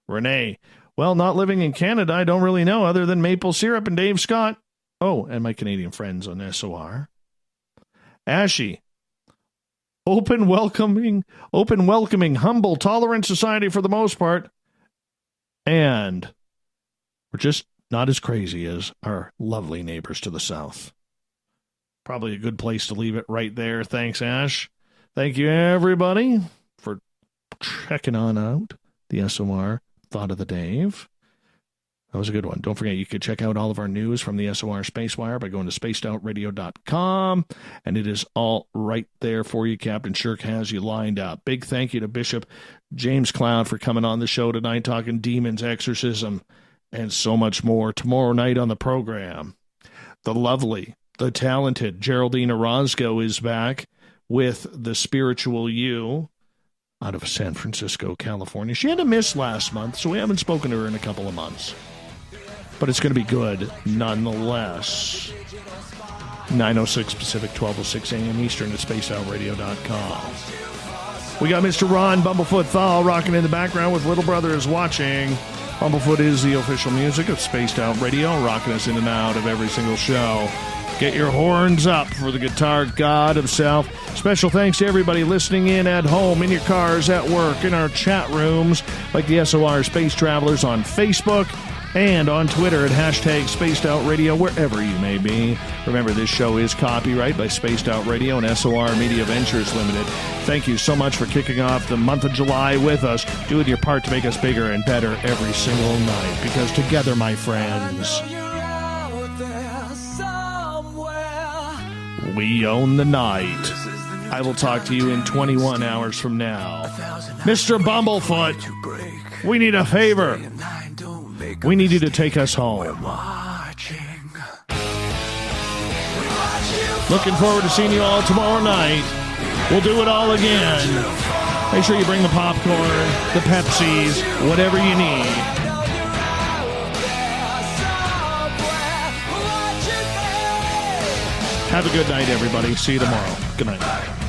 Renee, well, not living in Canada, I don't really know other than maple syrup and Dave Scott. Oh, and my Canadian friends on SOR. Ashy, open, welcoming, humble, tolerant society for the most part. And we're just not as crazy as our lovely neighbors to the south. Probably a good place to leave it right there. Thanks, Ash. Thank you, everybody, for checking on out the SOR Thought of the Dave. That was a good one. Don't forget, you can check out all of our news from the SOR Spacewire by going to spacedoutradio.com, and it is all right there for you. Captain Shirk has you lined up. Big thank you to Bishop James Cloud for coming on the show tonight, talking demons, exorcism, and so much more. Tomorrow night on the program, the lovely, the talented Geraldine Orozco is back with The Spiritual You out of San Francisco, California. She had a miss last month, so we haven't spoken to her in a couple of months. But it's going to be good nonetheless. 9:06 Pacific, 12:06 a.m. Eastern at spacedoutradio.com. We got Mr. Ron Bumblefoot THAL rocking in the background with Little Brother is Watching. Bumblefoot is the official music of Spaced Out Radio, rocking us in and out of every single show. Get your horns up for the guitar god himself. Special thanks to everybody listening in at home, in your cars, at work, in our chat rooms, like the SOR Space Travelers on Facebook and on Twitter at hashtag Spaced Out Radio, wherever you may be. Remember, this show is copyright by Spaced Out Radio and SOR Media Ventures Limited. Thank you so much for kicking off the month of July with us, doing your part to make us bigger and better every single night. Because together, my friends, we own the night. I will talk to you in 21 hours from now. Mr. Bumblefoot, we need a favor. We need you to take us home. Looking forward to seeing you all tomorrow night. We'll do it all again. Make sure you bring the popcorn, the Pepsis, whatever you need. Have a good night, everybody. See you tomorrow. Good night.